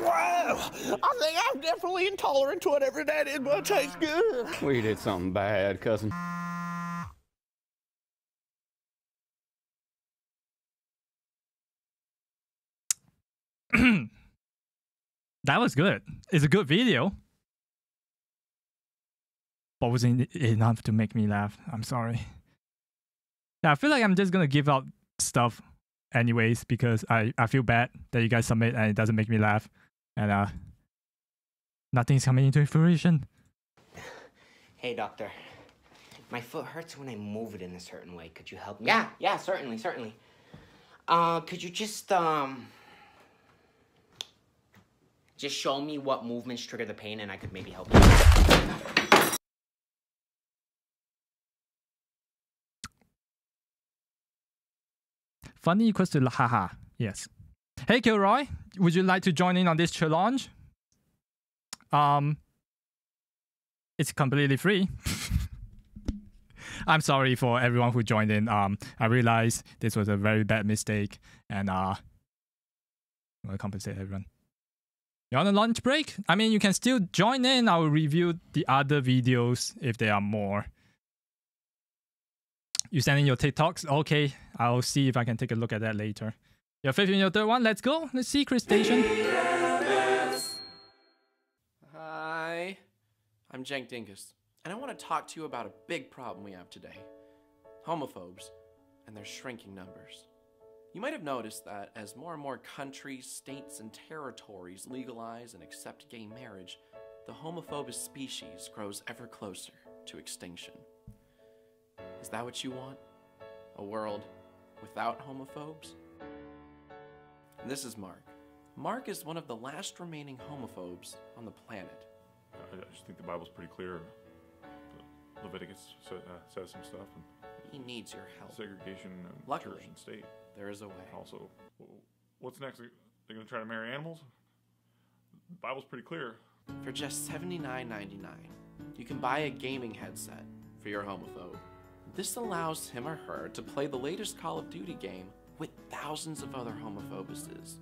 Wow! I think I'm definitely intolerant to whatever that is, but it tastes good. We did something bad, cousin. That was good. It's a good video. But wasn't enough to make me laugh. I'm sorry. Yeah, I feel like I'm just gonna give out stuff anyways because I feel bad that you guys submit and it doesn't make me laugh. And nothing's coming into fruition. Hey, doctor. My foot hurts when I move it in a certain way. Could you help me? Yeah, certainly. Could you just show me what movements trigger the pain and I could maybe help you? Funny equals to haha. Yes. Hey, Kilroy, would you like to join in on this challenge? It's completely free. I'm sorry for everyone who joined in. I realized this was a very bad mistake, and I want to compensate everyone. You're on a lunch break? I mean, you can still join in. I will review the other videos if there are more. You send in your TikToks? Okay, I'll see if I can take a look at that later. Your fifth and your third one, let's go. Let's see, Chris Station. Hi, I'm Jank Dinkus, and I want to talk to you about a big problem we have today. Homophobes and their shrinking numbers. You might have noticed that as more and more countries, states, and territories legalize and accept gay marriage, the homophobous species grows ever closer to extinction. Is that what you want? A world without homophobes? This is Mark. Mark is one of the last remaining homophobes on the planet. I just think the Bible's pretty clear. Leviticus says some stuff. And he needs your help. Segregation in Luckily, church and state. There is a way. Also, what's next? They're going to try to marry animals? The Bible's pretty clear. For just $79.99, you can buy a gaming headset for your homophobe. This allows him or her to play the latest Call of Duty game with thousands of other homophobuses.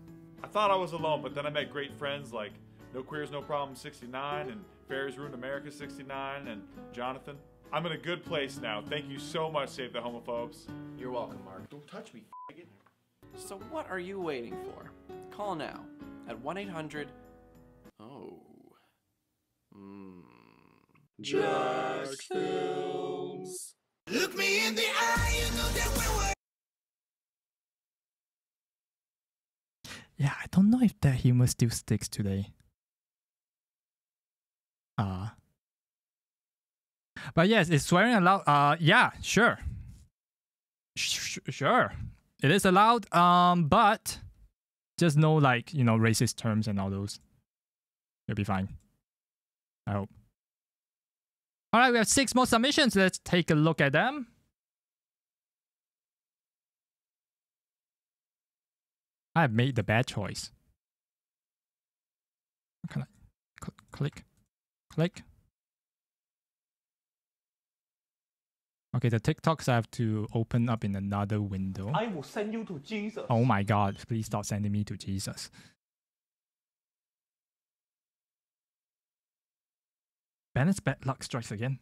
I thought I was alone, but then I met great friends like No Queers No Problem 69 and Fairies Ruined America 69 and Jonathan. I'm in a good place now. Thank you so much, Save the Homophobes. You're welcome, Mark. Don't touch me, f***ing. So what are you waiting for? Call now at 1-800... Oh. Jack's Films. Look me in the eye, you know that we're... Yeah, I don't know if that humor still sticks today. But yes, is swearing allowed? Yeah, sure. Sure. It is allowed, but just no, like, you know, racist terms and all those. You'll be fine. I hope. Alright, we have 6 more submissions. Let's take a look at them. I've made the bad choice. Can I click? Okay, the TikToks I have to open up in another window. I will send you to Jesus. Oh my god, please stop sending me to Jesus. Bennett's bad luck strikes again.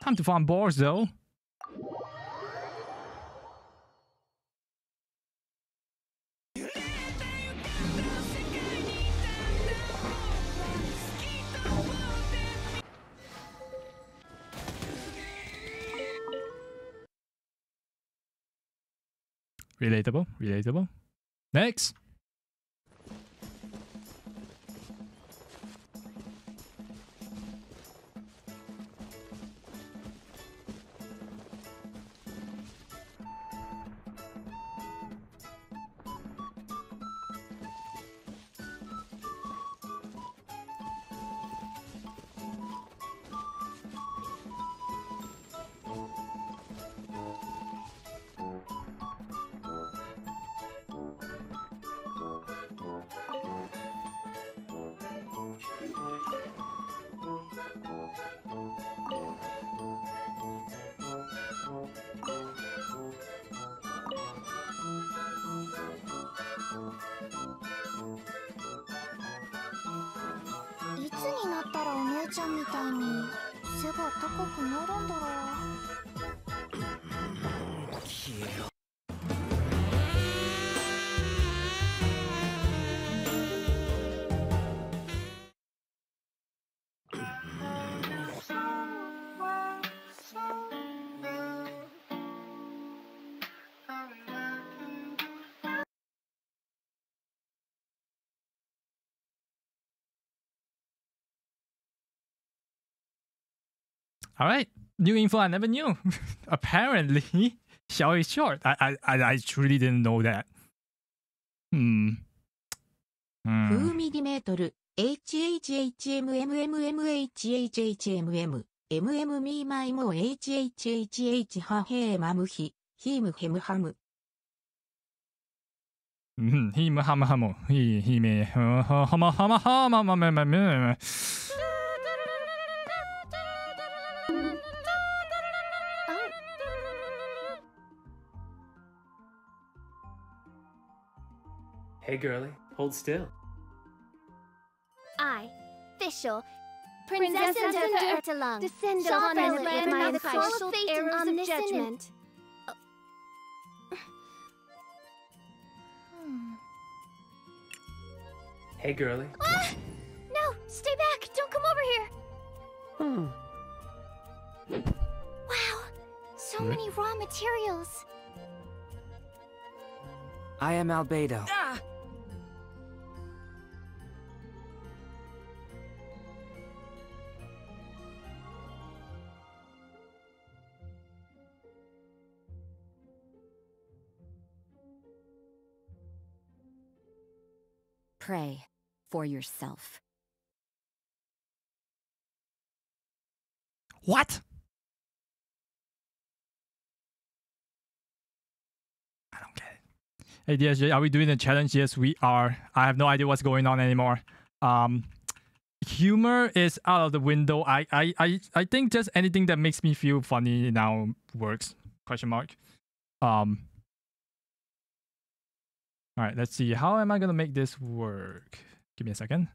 Time to farm boars, though. Relatable, relatable. Next. All right, new info I never knew. Apparently, Xiao is short. I truly didn't know that. 風ミリメートル HHHMMMMHHHMM MMM マイモ HHHH ハヘーマムヒヒムヘムハムヒムハムハムヒメハマハマハマママママ Hey girlie, hold still. I, Fischl, Princess Ertelung, descendant of the land of the cruel fate and omniscient. Hey girlie. Ah! No, stay back! Don't come over here! Wow, so many raw materials. I am Albedo. Ah! Pray for yourself. What? I don't get it. Hey DSJ, are we doing a challenge? Yes, we are. I have no idea what's going on anymore. Humor is out of the window. I think just anything that makes me feel funny now works. Question mark. All right, let's see. How am I gonna make this work? Give me a second.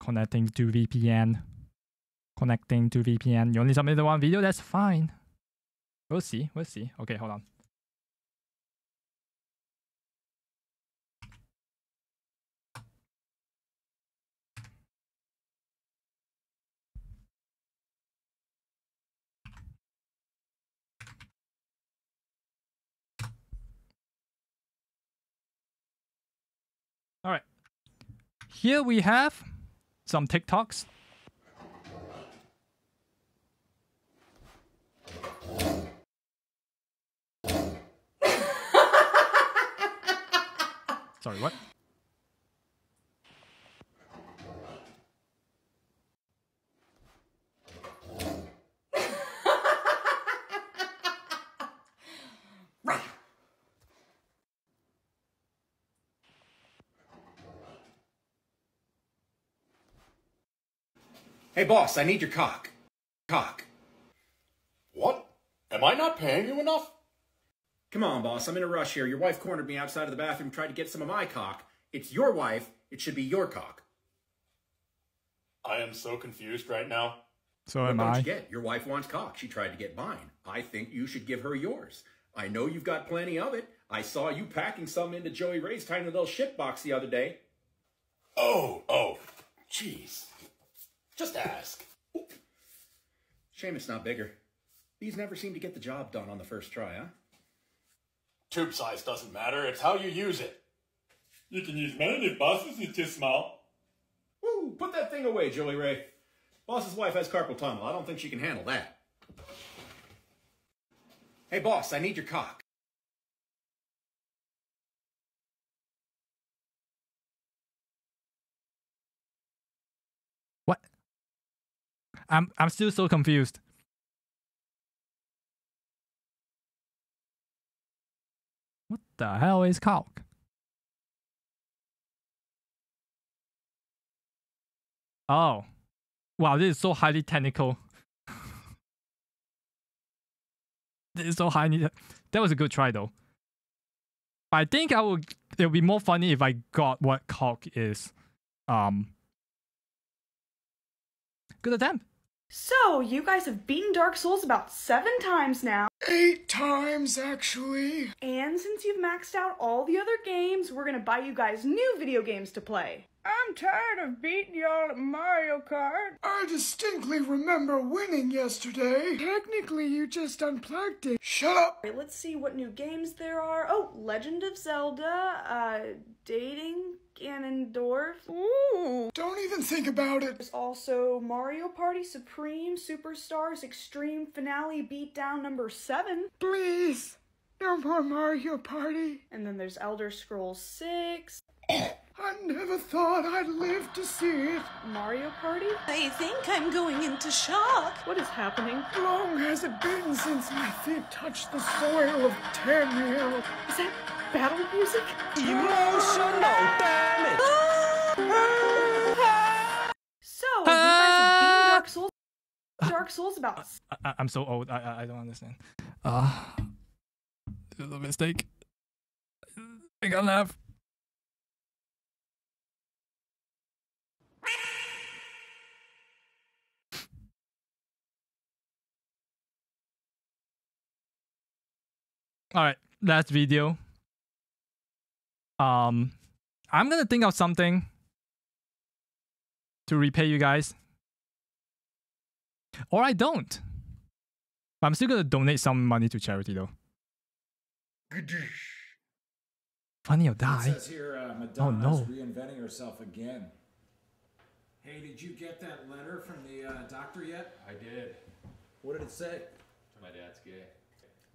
Connecting to VPN. Connecting to VPN. You only submitted one video? That's fine. We'll see. We'll see. Okay, hold on. All right. Here we have some TikToks. Sorry, what? Hey, boss, I need your cock. Cock. What? Am I not paying you enough? Come on, boss, I'm in a rush here. Your wife cornered me outside of the bathroom, tried to get some of my cock. It's your wife. It should be your cock. I am so confused right now. So am I. Don't you get? Your wife wants cock. She tried to get mine. I think you should give her yours. I know you've got plenty of it. I saw you packing some into Joey Ray's tiny little shit box the other day. Oh, jeez. Just ask. Shame it's not bigger. These never seem to get the job done on the first try, huh? Tube size doesn't matter. It's how you use it. You can use mine if Boss's is too small. Woo! Put that thing away, Joey Ray. Boss's wife has carpal tunnel. I don't think she can handle that. Hey, boss, I need your cock. What? I'm still so confused. What the hell is cock? Oh. Wow, this is so highly technical. This is so highly... That was a good try though. But I think it would be more funny if I got what cock is. Good attempt. So, you guys have beaten Dark Souls about 7 times now. 8 times, actually. And since you've maxed out all the other games, we're gonna buy you guys new video games to play. I'm tired of beating y'all at Mario Kart. I distinctly remember winning yesterday. Technically, you just unplugged it. Shut up! Alright, let's see what new games there are. Oh, Legend of Zelda, Dating Ganondorf. Ooh, don't even think about it. There's also Mario Party Supreme Superstars Extreme Finale Beatdown number 7. Please, no more Mario Party. And then there's Elder Scrolls 6. I never thought I'd live to see it. Mario Party? I think I'm going into shock. What is happening? Long has it been since my feet touched the soil of Tamriel. Is that battle music? Emotional damage! So, you guys have beaten Dark Souls. Dark Souls about... I'm so old. I don't understand. This is a mistake. I got laugh. All right, last video. I'm gonna think of something to repay you guys, or I don't. But I'm still gonna donate some money to charity though. Funny or die. It says here, Madonna's reinventing herself again. Hey, did you get that letter from the doctor yet? I did. What did it say? My dad's gay.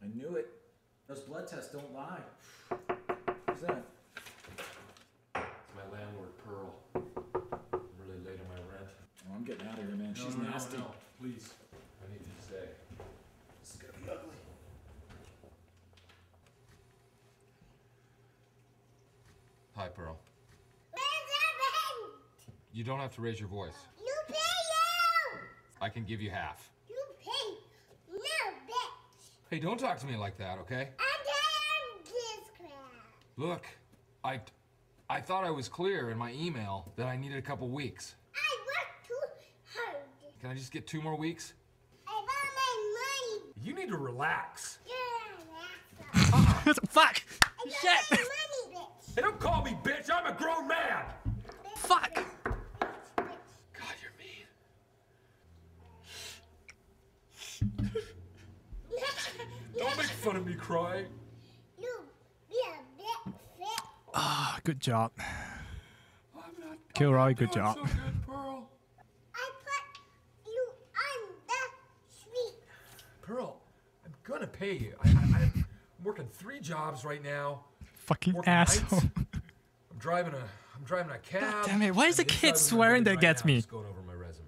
I knew it. Those blood tests don't lie. Who's that? It's my landlord, Pearl. I'm really late on my rent. Oh, I'm getting out of here, man. She's nasty. No, please. I need you to stay. This is gonna be ugly. Hi, Pearl. You don't have to raise your voice. You pay you! I can give you half. You pay no, bitch! Hey, don't talk to me like that, okay? I'm tired of this crap. Look, I thought I was clear in my email that I needed a couple weeks. I worked too hard. Can I just get 2 more weeks? I want my money. You need to relax. You're an asshole. Fuck! I Shit! got my money, bitch. Hey, don't call me bitch. I'm a grown man. Fuck! God, you're mean. Don't make fun of me crying. You be a bit fit. Ah, good job. Kilroy, good job. So good, Pearl. I put you on the street. Pearl, I'm gonna pay you. I'm working 3 jobs right now. Fucking Working asshole. nights. I'm driving a cab. God damn it, why is the I'm kid inside with my swearing buddy that right gets now, me? just going over my resume.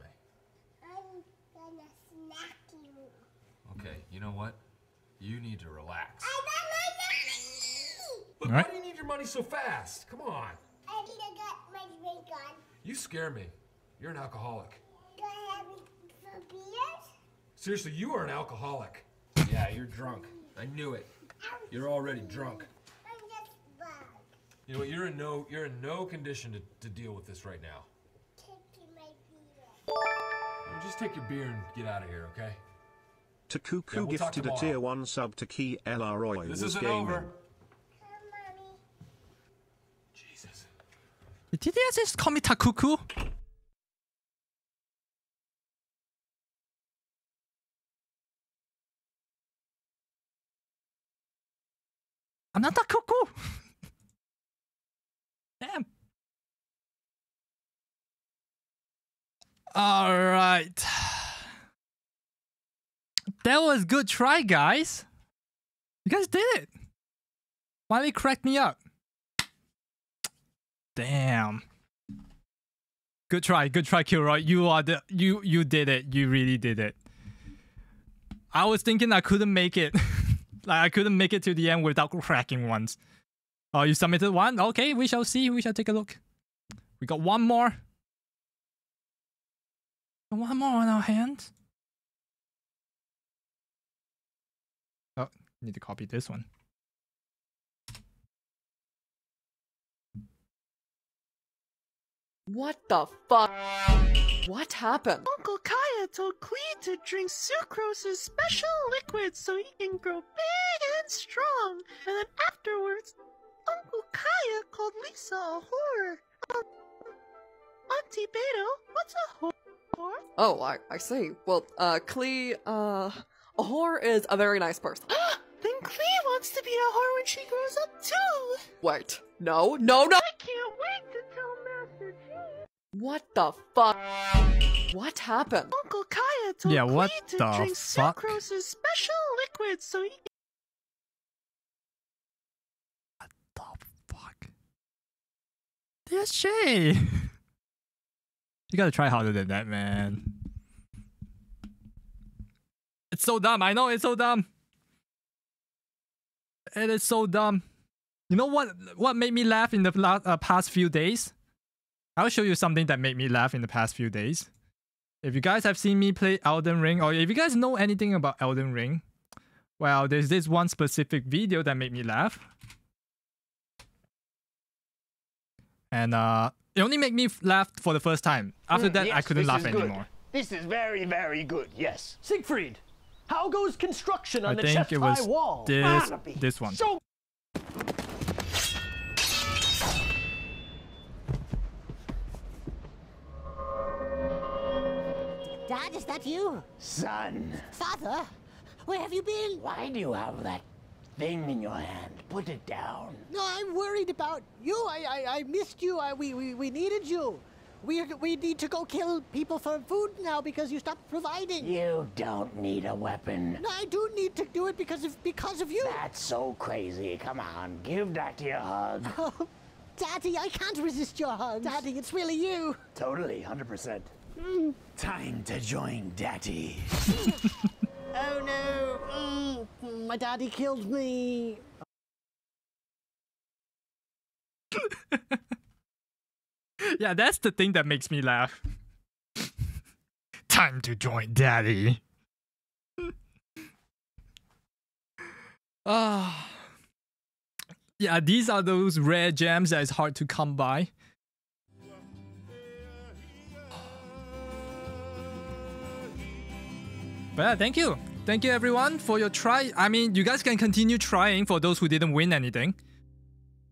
I'm gonna smack you. Okay, you know what? You need to relax. I got my money. But Alright. why do you need your money so fast? Come on. I need to get my drink on. You scare me. You're an alcoholic. Do I have it for beers? Seriously, you are an alcoholic. Yeah, you're drunk. I knew it. You're already drunk. I'm just bugged. You know what? You're in no condition to deal with this right now. Taking my beer. just take your beer and get out of here, okay? Takuku Yeah, we'll talk gifted a tomorrow. tier 1 sub to Key LROI This was isn't gaming. over. Did they just call me Takuku? I'm not Takuku. Damn. All right. That was good try, guys. You guys did it. Finally cracked me up. Damn. Good try, Kilroy. You are the you did it. You really did it. I was thinking I couldn't make it. Like I couldn't make it to the end without cracking once. Oh, you submitted one? Okay, we shall see. We shall take a look. We got one more. One more on our hands. Oh, need to copy this one. What the fuck? What happened? Uncle Kaya told Clee to drink Sucrose's special liquid so he can grow big and strong. And then afterwards, Uncle Kaya called Lisa a whore. Auntie Beto, what's a whore? Oh, I see. Well, Clee, a whore is a very nice person. Then Clee wants to be a whore when she grows up too. Wait, no. I can't wait to tell Master G. What the fuck? What happened? Uncle Kaya told Yeah, what Clee to the drink fuck? Sucrose's special liquid so he can... Yes, Shay. You gotta try harder than that, man. It's so dumb. I know it's so dumb. It is so dumb. You know what made me laugh in the past few days? I'll show you something that made me laugh in the past few days. If you guys have seen me play Elden Ring, or if you guys know anything about Elden Ring, well, there's this one specific video that made me laugh. And it only made me laugh for the first time. After that, yes, I couldn't this laugh is good. anymore. This is very, very good, yes. Siegfried, how goes construction on I the think chest it was high wall? this one. So Dad, is that you? Son, Father, where have you been? why do you have that thing in your hand? Put it down. No, I'm worried about you. I missed you. We needed you. We need to go kill people for food now because you stopped providing. You don't need a weapon. No, I do need to do it because of you. That's so crazy. Come on, give Daddy a hug. Oh, Daddy, I can't resist your hugs. Daddy, it's really you. Totally, 100%. Time to join Daddy. Oh no, my daddy killed me. Yeah, that's the thing that makes me laugh. Time to join Daddy. Yeah, these are those rare gems that is hard to come by. But yeah, thank you. Thank you everyone for your try. I mean, you guys can continue trying for those who didn't win anything.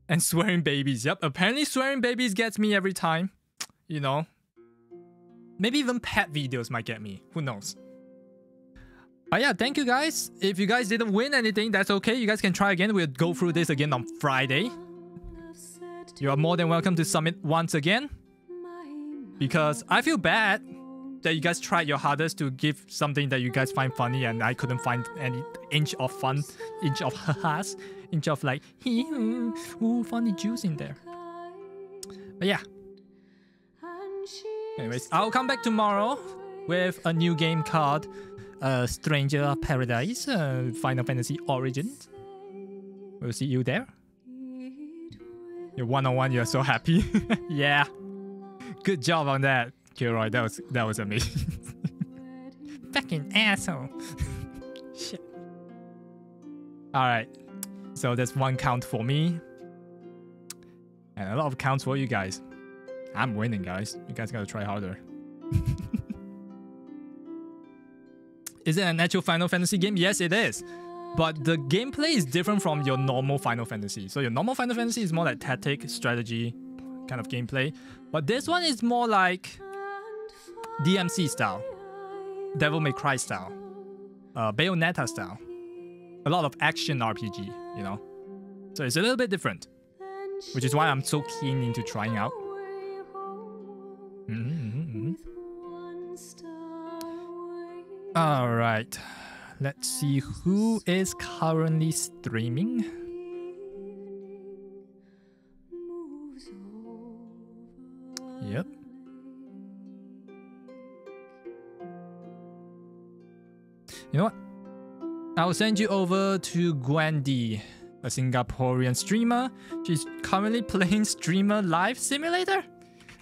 And swearing babies. Yep, apparently swearing babies gets me every time. You know. Maybe even pet videos might get me. Who knows? But yeah, thank you guys. If you guys didn't win anything, that's okay. You guys can try again. We'll go through this again on Friday. You are more than welcome to submit once again. Because I feel bad that you guys tried your hardest to give something that you guys find funny and I couldn't find any inch of fun, inch of ha-has, inch of like, ooh, funny juice in there. But yeah. Anyways, I'll come back tomorrow with a new game called Stranger Paradise, Final Fantasy Origins. We'll see you there. You're one-on-one, you're so happy. Yeah. Good job on that, Kilroy. That was amazing. Fucking asshole. Shit. Alright. So that's one count for me. And a lot of counts for you guys. I'm winning, guys. You guys gotta try harder. Is it an actual Final Fantasy game? Yes, it is. But the gameplay is different from your normal Final Fantasy. So your normal Final Fantasy is more like tactic, strategy kind of gameplay. But this one is more like DMC style, Devil May Cry style, Bayonetta style. A lot of action RPG, you know. So it's a little bit different, which is why I'm so keen into trying out. All right, let's see who is currently streaming. Yep. You know what? I'll send you over to Gwendy, a Singaporean streamer. She's currently playing Streamer Live Simulator.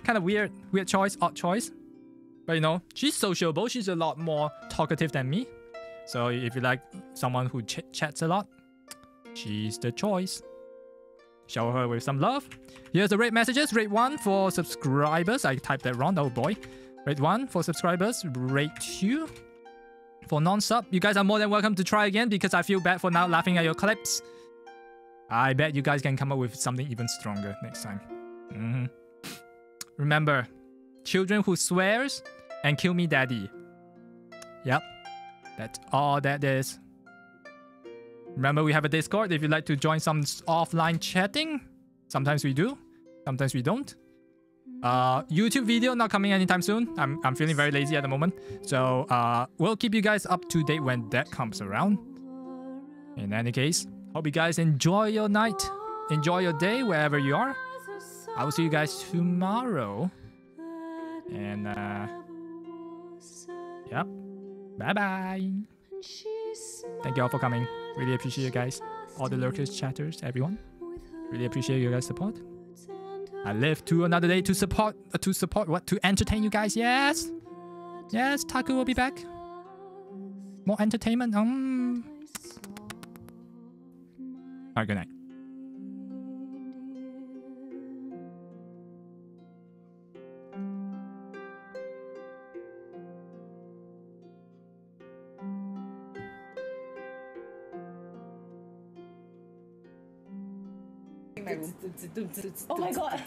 Kind of weird choice, odd choice. But you know, she's sociable. She's a lot more talkative than me. So if you like someone who chats a lot, she's the choice. Show her with some love. Here's the rate messages. Rate 1 for subscribers. I typed that wrong, oh boy. Rate 1 for subscribers. Rate 2 for non-sub. You guys are more than welcome to try again because I feel bad for now laughing at your clips. I bet you guys can come up with something even stronger next time. Remember, children who swears and kill me daddy. Yep, that's all that is. Remember, we have a Discord if you'd like to join some offline chatting. Sometimes we do, sometimes we don't. YouTube video not coming anytime soon. I'm feeling very lazy at the moment. So we'll keep you guys up to date when that comes around. In any case, hope you guys enjoy your night. Enjoy your day wherever you are. I will see you guys tomorrow. And yep. Bye-bye. Thank you all for coming. Really appreciate you guys. All the lurkers, chatters, everyone. Really appreciate your guys' support. I live to another day to support what? To entertain you guys. Yes. Yes, Taku will be back. More entertainment. Alright, good night. Oh my god.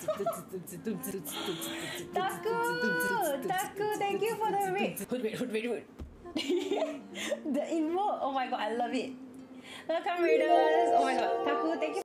Taku, thank you for the rate. Wait. The emote, oh my god, I love it. Welcome, Raiders. Oh my god, Taku, thank you.